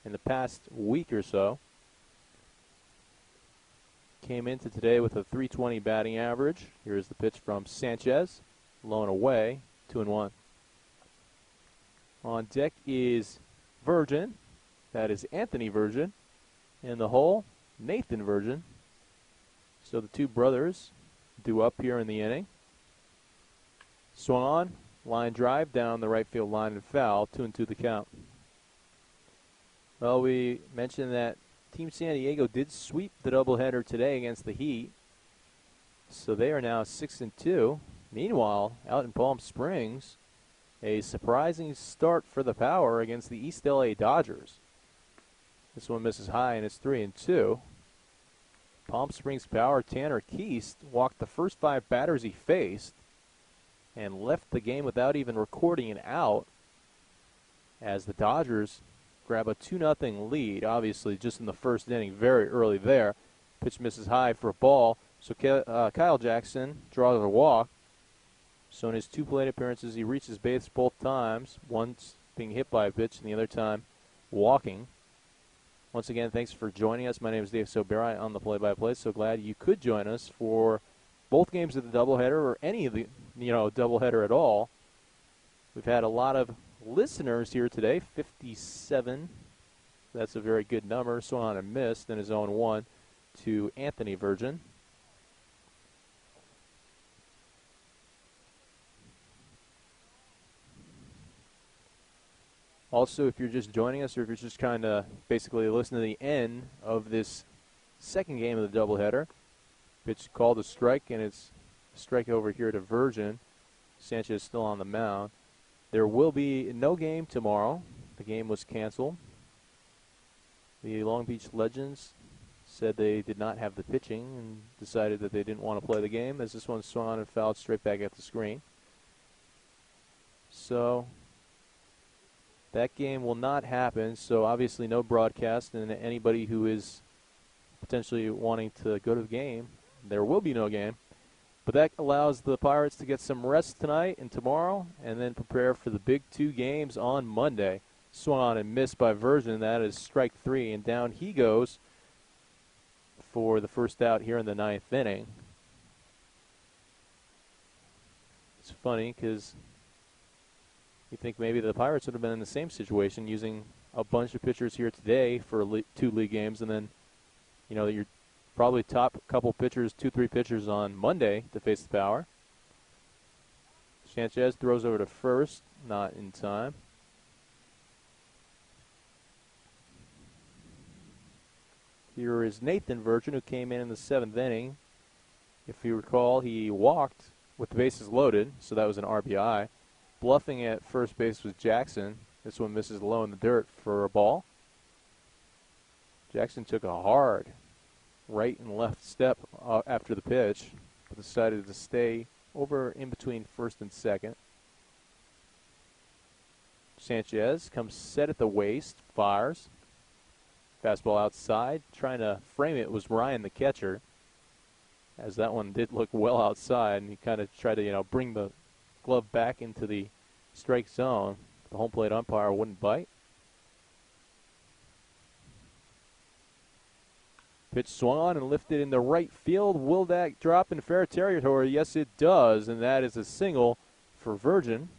in the past week or so. Came into today with a .320 batting average. Here's the pitch from Sanchez. Low and away, 2-1. On deck is Virgin. That is Anthony Virgin. In the hole, Nathan Virgin. So the two brothers due up here in the inning. Swung on, line drive down the right field line and foul, 2-2 the count. Well, we mentioned that Team San Diego did sweep the doubleheader today against the Heat. So they are now 6-2. Meanwhile, out in Palm Springs, a surprising start for the Power against the East LA Dodgers. This one misses high, and it's 3-2. Palm Springs Power, Tanner Keast walked the first 5 batters he faced and left the game without even recording an out as the Dodgers grab a 2-0 lead, obviously just in the first inning, very early there. Pitch misses high for a ball, so Kyle Jackson draws a walk. So in his 2 plate appearances, he reaches base both times, once being hit by a pitch and the other time walking. Once again, thanks for joining us. My name is Dave Soberi on the play-by-play. So glad you could join us for both games of the doubleheader, or any of the doubleheader at all. We've had a lot of listeners here today, 57. That's a very good number. Swung on and missed in his own 1 to Anthony Virgin. Also, if you're just joining us, or if you're just kind of basically listening to the end of this second game of the doubleheader, pitch called a strike, and it's a strike over here to Virgin. Sanchez still on the mound. There will be no game tomorrow. The game was canceled. The Long Beach Legends said they did not have the pitching and decided that they didn't want to play the game, as this one swung on and fouled straight back at the screen. So that game will not happen, so obviously no broadcast, and anybody who is potentially wanting to go to the game, there will be no game. But that allows the Pirates to get some rest tonight and tomorrow, and then prepare for the big 2 games on Monday. Swung on and missed by Virgin. That is strike 3, and down he goes for the first out here in the 9th inning. It's funny because you think maybe the Pirates would have been in the same situation, using a bunch of pitchers here today for 2 league games, and then you're probably top couple pitchers, 2-3 pitchers on Monday to face the Power. Sanchez throws over to first, not in time. Here is Nathan Virgin, who came in the 7th inning. If you recall, he walked with the bases loaded, so that was an RBI. Bluffing at first base was Jackson. This one misses low in the dirt for a ball. Jackson took a hard right and left step after the pitch, but decided to stay over in between first and second. Sanchez comes set at the waist, fires. Fastball outside. Trying to frame it was Ryan, the catcher, as that one did look well outside, and he kind of tried to, bring the glove back into the strike zone. The home plate umpire wouldn't bite. Pitch swung on and lifted into right field. Will that drop in fair territory? Yes, it does, and that is a single for Virgin.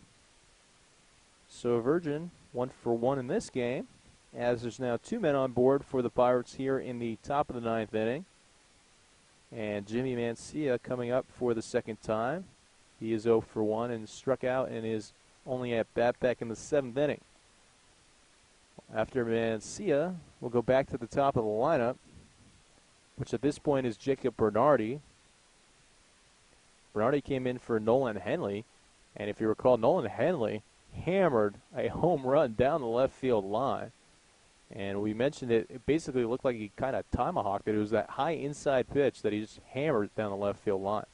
So Virgin 1 for 1 in this game, as there's now 2 men on board for the Pirates here in the top of the 9th inning. And Jimmy Mancia coming up for the second time. He is 0 for 1 and struck out and is only at bat back in the 7th inning. After Mancia, we'll go back to the top of the lineup, which at this point is Jacob Bernardi. Bernardi came in for Nolan Henley, and if you recall, Nolan Henley hammered a home run down the left field line. And we mentioned it basically looked like he kind of tomahawked it. It was that high inside pitch that he just hammered down the left field line.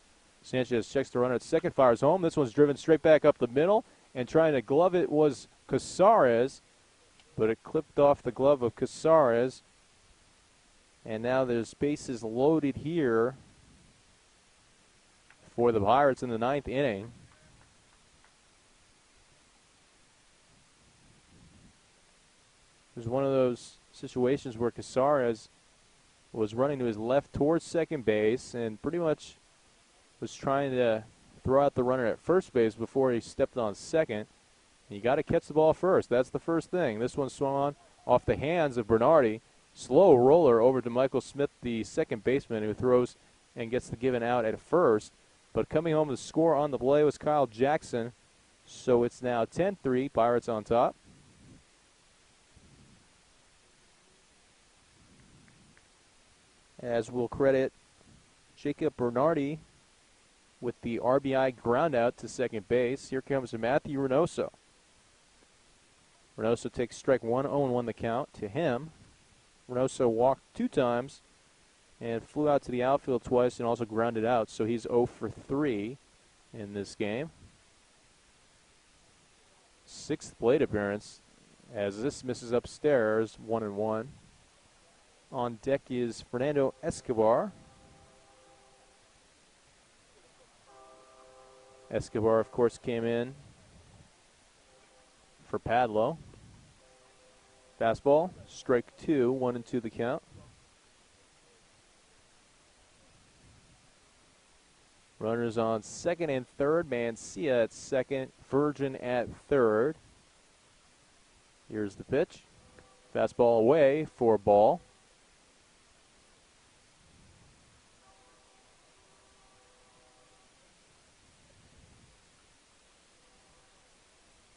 Sanchez checks the runner at second, fires home. This one's driven straight back up the middle, and trying to glove it was Casares, but it clipped off the glove of Casares. And now there's bases loaded here for the Pirates in the 9th inning. There's one of those situations where Casares was running to his left towards second base and pretty much was trying to throw out the runner at first base before he stepped on second. You got to catch the ball first. That's the first thing. This one swung on off the hands of Bernardi. Slow roller over to Michael Smith, the second baseman, who throws and gets the given out at first. But coming home to score on the play was Kyle Jackson. So it's now 10-3, Pirates on top. As we'll credit Jacob Bernardi with the RBI groundout to second base. Here comes Matthew Reynoso. Reynoso takes strike 1, 0-1 the count to him. Reynoso walked 2 times and flew out to the outfield twice and also grounded out, so he's 0 for 3 in this game. 6th plate appearance as this misses upstairs, 1-1. On deck is Fernando Escobar. Escobar, of course, came in for Padlo. Fastball, strike 2, 1-2 the count. Runners on second and third. Mancia at second. Virgin at third. Here's the pitch. Fastball away for ball.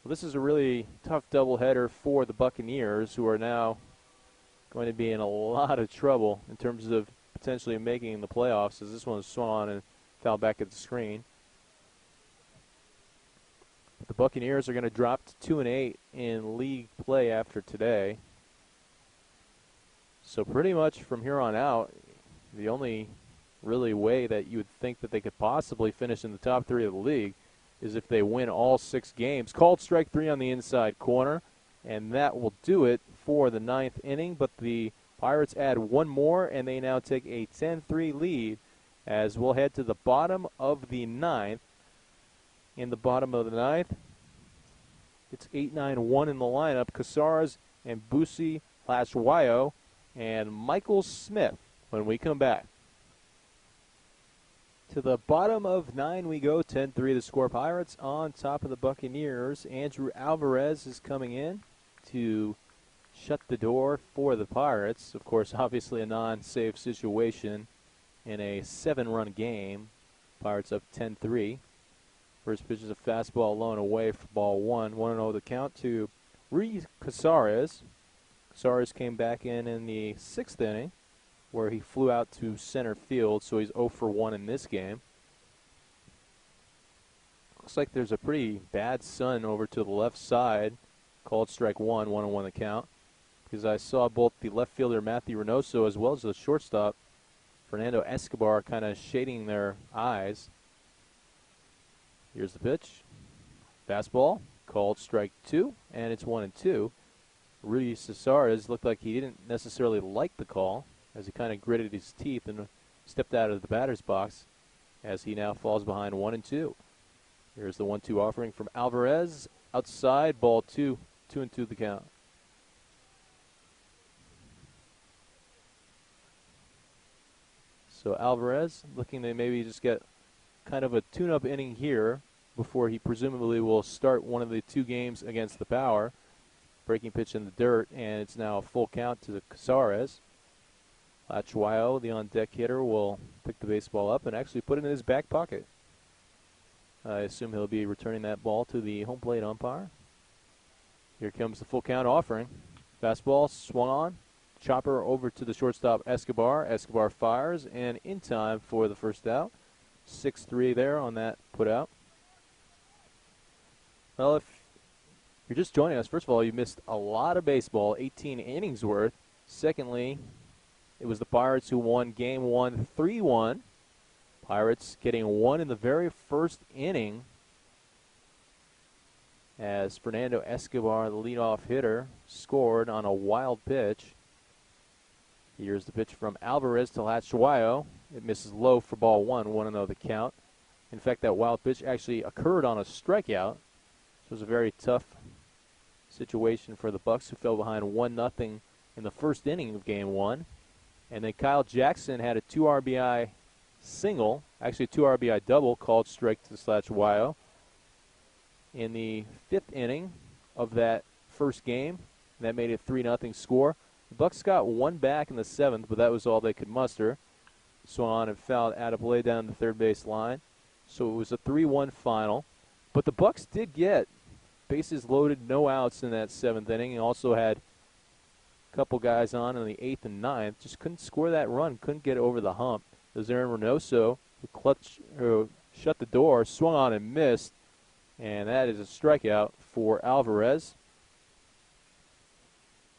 Well, this is a really tough doubleheader for the Buccaneers, who are now going to be in a lot of trouble in terms of potentially making the playoffs, as this one was swung on and fouled back at the screen. But the Buccaneers are going to drop to 2-8 in league play after today. So pretty much from here on out, the only really way that you would think that they could possibly finish in the top 3 of the league is if they win all 6 games. Called strike 3 on the inside corner, and that will do it for the 9th inning. But the Pirates add one more, and they now take a 10-3 lead as we'll head to the bottom of the 9th. In the bottom of the 9th, it's 8-9-1 in the lineup. Casares and Busi, Lashwayo, and Michael Smith when we come back. To the bottom of 9 we go, 10-3 the score. Pirates on top of the Buccaneers. Andrew Alvarez is coming in to shut the door for the Pirates. Of course, obviously a non-save situation in a 7-run game. Pirates up 10-3. First pitch is a fastball low and away for ball 1. 1-0 the count to Rui Casares. Casares came back in the 6th inning, where he flew out to center field, so he's 0 for 1 in this game. Looks like there's a pretty bad sun over to the left side. Called strike 1, 1-1 the count. Because I saw both the left fielder Matthew Reynoso as well as the shortstop Fernando Escobar kind of shading their eyes. Here's the pitch. Fastball, called strike 2, and it's 1-2. Rudy Casares looked like he didn't necessarily like the call, as he kind of gritted his teeth and stepped out of the batter's box, as he now falls behind 1-2. Here's the 1-2 offering from Alvarez. Outside, ball 2, 2-2 the count. So Alvarez looking to maybe just get kind of a tune-up inning here before he presumably will start one of the 2 games against the Power. Breaking pitch in the dirt, and it's now a full count to Casares. Lachwayo, the on-deck hitter, will pick the baseball up and actually put it in his back pocket. I assume he'll be returning that ball to the home plate umpire. Here comes the full count offering. Fastball swung on. Chopper over to the shortstop Escobar. Escobar fires, and in time for the first out. 6-3 there on that put out. Well, if you're just joining us, first of all, you missed a lot of baseball, 18 innings worth. Secondly, it was the Pirates who won Game 1 3-1. Pirates getting 1 in the very first inning as Fernando Escobar, the leadoff hitter, scored on a wild pitch. Here's the pitch from Alvarez to Lachwayo. It misses low for ball 1, 1-0 the count. In fact, that wild pitch actually occurred on a strikeout. So it was a very tough situation for the Bucs, who fell behind 1-0 in the first inning of Game 1. And then Kyle Jackson had a 2 RBI single, actually a 2 RBI double, called strike to Lachwayo in the 5th inning of that first game. That made it 3-0 score. The Bucs got 1 back in the 7th, but that was all they could muster. Swung on and fouled out of play down the third base line. So it was a 3-1 final. But the Bucs did get bases loaded, no outs in that 7th inning. He also had a couple guys on in the 8th and 9th. Just couldn't score that run, couldn't get over the hump. It was Aaron Reynoso who shut the door, swung on and missed. And that is a strikeout for Alvarez.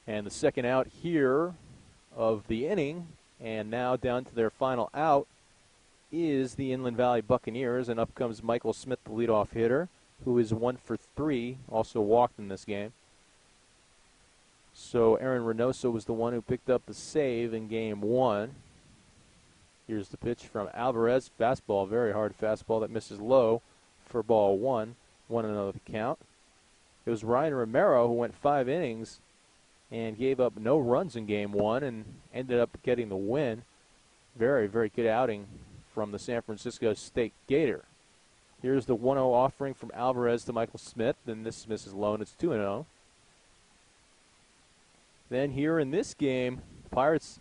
And the second out here of the inning, and now down to their final out, is the Inland Valley Buccaneers. And up comes Michael Smith, the leadoff hitter, who is 1 for 3, also walked in this game. So Aaron Reynoso was the one who picked up the save in Game 1. Here's the pitch from Alvarez. Fastball, very hard fastball that misses low for ball one, 1-0 the count. It was Ryan Romero who went 5 innings and gave up no runs in game one and ended up getting the win. Very, very good outing from the San Francisco State Gator. Here's the 1-0 offering from Alvarez to Michael Smith, and this misses low, and it's 2-0. Then here in this game, the Pirates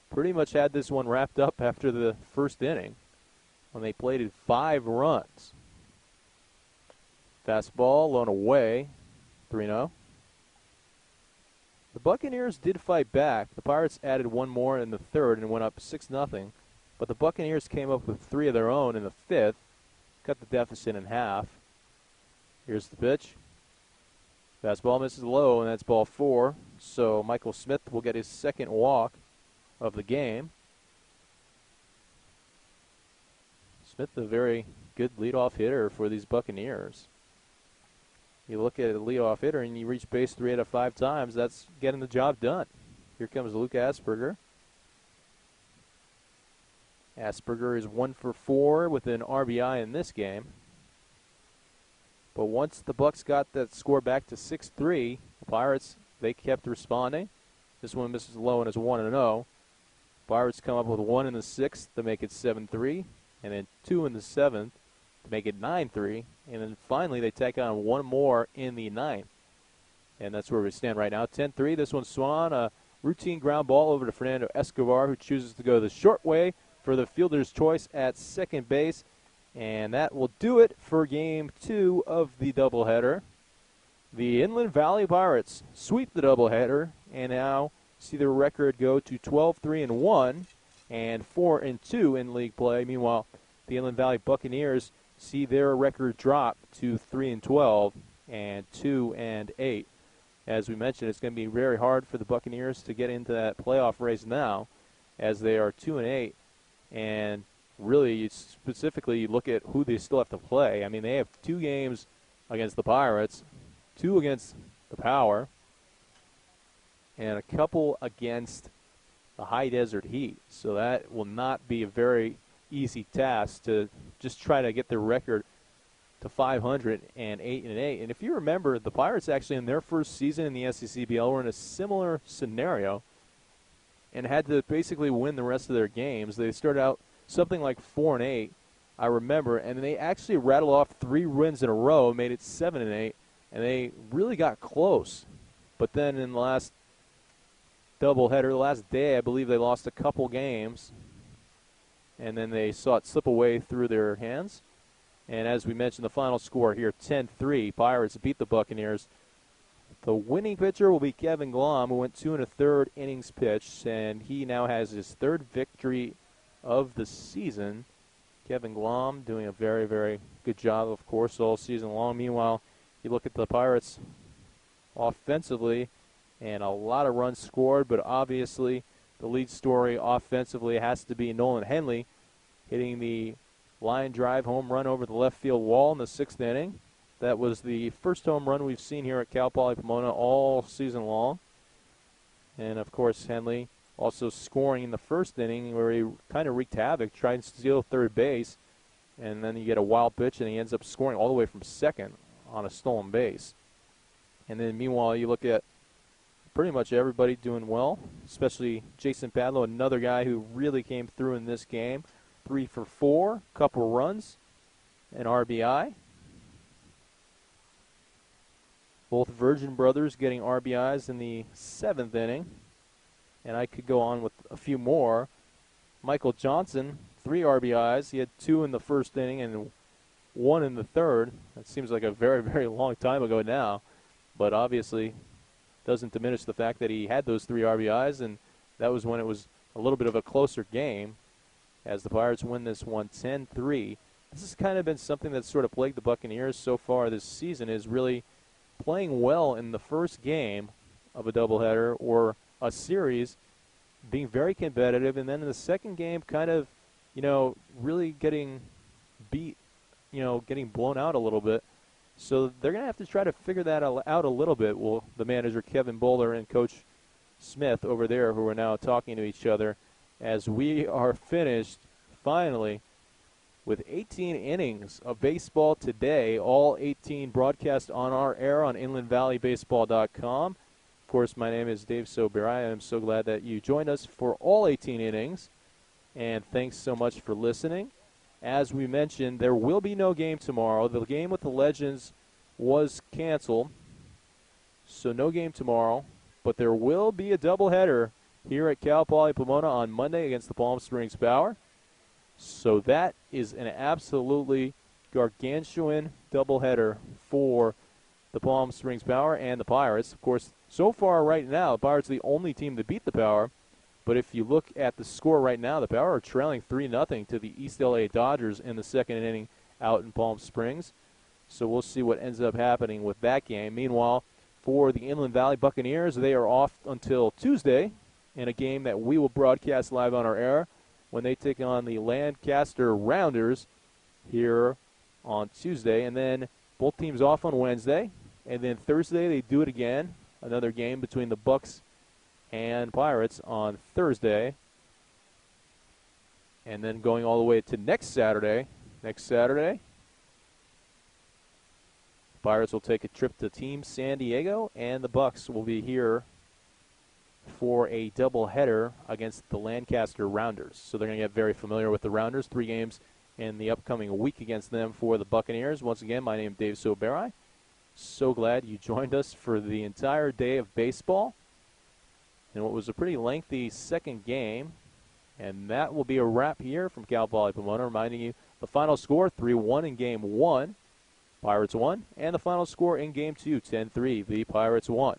pretty much had this one wrapped up after the first inning when they plated 5 runs. Fastball, low and away, 3-0. The Buccaneers did fight back. The Pirates added one more in the third and went up 6-0. But the Buccaneers came up with 3 of their own in the fifth, cut the deficit in half. Here's the pitch. Fastball misses low, and that's ball 4. So Michael Smith will get his second walk of the game. Smith, a very good leadoff hitter for these Buccaneers. You look at a leadoff hitter and you reach base 3 out of 5 times, that's getting the job done. Here comes Luke Asperger. Asperger is 1 for 4 with an RBI in this game. But once the Bucs got that score back to 6-3, the Pirates, they kept responding. This one misses low and is 1-0. Pirates come up with 1 in the 6th to make it 7-3, and then 2 in the 7th to make it 9-3, and then finally they tack on one more in the 9th. And that's where we stand right now. 10-3, this one swung on a routine ground ball over to Fernando Escobar, who chooses to go the short way for the fielder's choice at second base. And that will do it for game 2 of the doubleheader. The Inland Valley Pirates sweep the doubleheader and now see their record go to 12-3-1 and 4-2 in league play. Meanwhile, the Inland Valley Buccaneers see their record drop to 3-12 and 2-8. As we mentioned, it's going to be very hard for the Buccaneers to get into that playoff race now, as they are 2-8. And really, specifically, you look at who they still have to play. I mean, they have 2 games against the Pirates, 2 against the Power, and a couple against the High Desert Heat. So that will not be a very easy task to just try to get their record to 500 and 8-8. And if you remember, the Pirates actually in their first season in the SECBL were in a similar scenario and had to basically win the rest of their games. They started out something like 4-8, I remember, and they actually rattled off 3 wins in a row, made it 7-8, and they really got close. But then in the last doubleheader, the last day, I believe they lost a couple games, and then they saw it slip away through their hands. And as we mentioned, the final score here, 10-3, Pirates beat the Buccaneers. The winning pitcher will be Kevin Glom, who went 2 1/3 innings pitched, and he now has his 3rd victory of the season. Kevin Glom doing a very, very good job, of course, all season long. Meanwhile, you look at the Pirates offensively, and a lot of runs scored, but obviously the lead story offensively has to be Nolan Henley hitting the line drive home run over the left field wall in the 6th inning. That was the first home run we've seen here at Cal Poly Pomona all season long. And, of course, Henley also scoring in the 1st inning where he kind of wreaked havoc, tried to steal third base, and then you get a wild pitch, and he ends up scoring all the way from second on a stolen base. And then, meanwhile, you look at pretty much everybody doing well, especially Jason Padlow, another guy who really came through in this game. 3 for 4, couple runs, an RBI. Both Virgin brothers getting RBIs in the 7th inning. And I could go on with a few more. Michael Johnson, 3 RBIs. He had 2 in the 1st inning and 1 in the 3rd. That seems like a very, very long time ago now. But obviously doesn't diminish the fact that he had those 3 RBIs, and that was when it was a little bit of a closer game as the Pirates win this one 10-3. This has kind of been something that's sort of plagued the Buccaneers so far this season, is really playing well in the first game of a doubleheader or a series, being very competitive, and then in the second game kind of, really getting beat, getting blown out a little bit. So they're going to have to try to figure that out a little bit. Well, the manager, Kevin Bowler, and Coach Smith over there, who are now talking to each other as we are finished, finally, with 18 innings of baseball today, all 18 broadcast on our air on inlandvalleybaseball.com. Of course, my name is Dave Soberi. I am so glad that you joined us for all 18 innings, and thanks so much for listening. As we mentioned, there will be no game tomorrow. The game with the Legends was canceled, so no game tomorrow, but there will be a doubleheader here at Cal Poly Pomona on Monday against the Palm Springs Power. So that is an absolutely gargantuan doubleheader for the Palm Springs Power and the Pirates. Of course, so far right now, the Pirates are the only team to beat the Power. But if you look at the score right now, the Power are trailing 3-0 to the East LA Dodgers in the second inning out in Palm Springs. So we'll see what ends up happening with that game. Meanwhile, for the Inland Valley Buccaneers, they are off until Tuesday in a game that we will broadcast live on our air when they take on the Lancaster Rounders here on Tuesday. And then both teams off on Wednesday. And then Thursday they do it again, another game between the Bucks and Pirates on Thursday. And then going all the way to next Saturday, Pirates will take a trip to Team San Diego, and the Bucks will be here for a doubleheader against the Lancaster Rounders. So they're going to get very familiar with the Rounders. 3 games in the upcoming week against them for the Buccaneers. Once again, my name is Dave Soberi. So glad you joined us for the entire day of baseball in what was a pretty lengthy second game. And that will be a wrap here from Cal Poly Pomona, reminding you the final score, 3-1 in Game 1. Pirates won. And the final score in Game 2, 10-3. The Pirates won.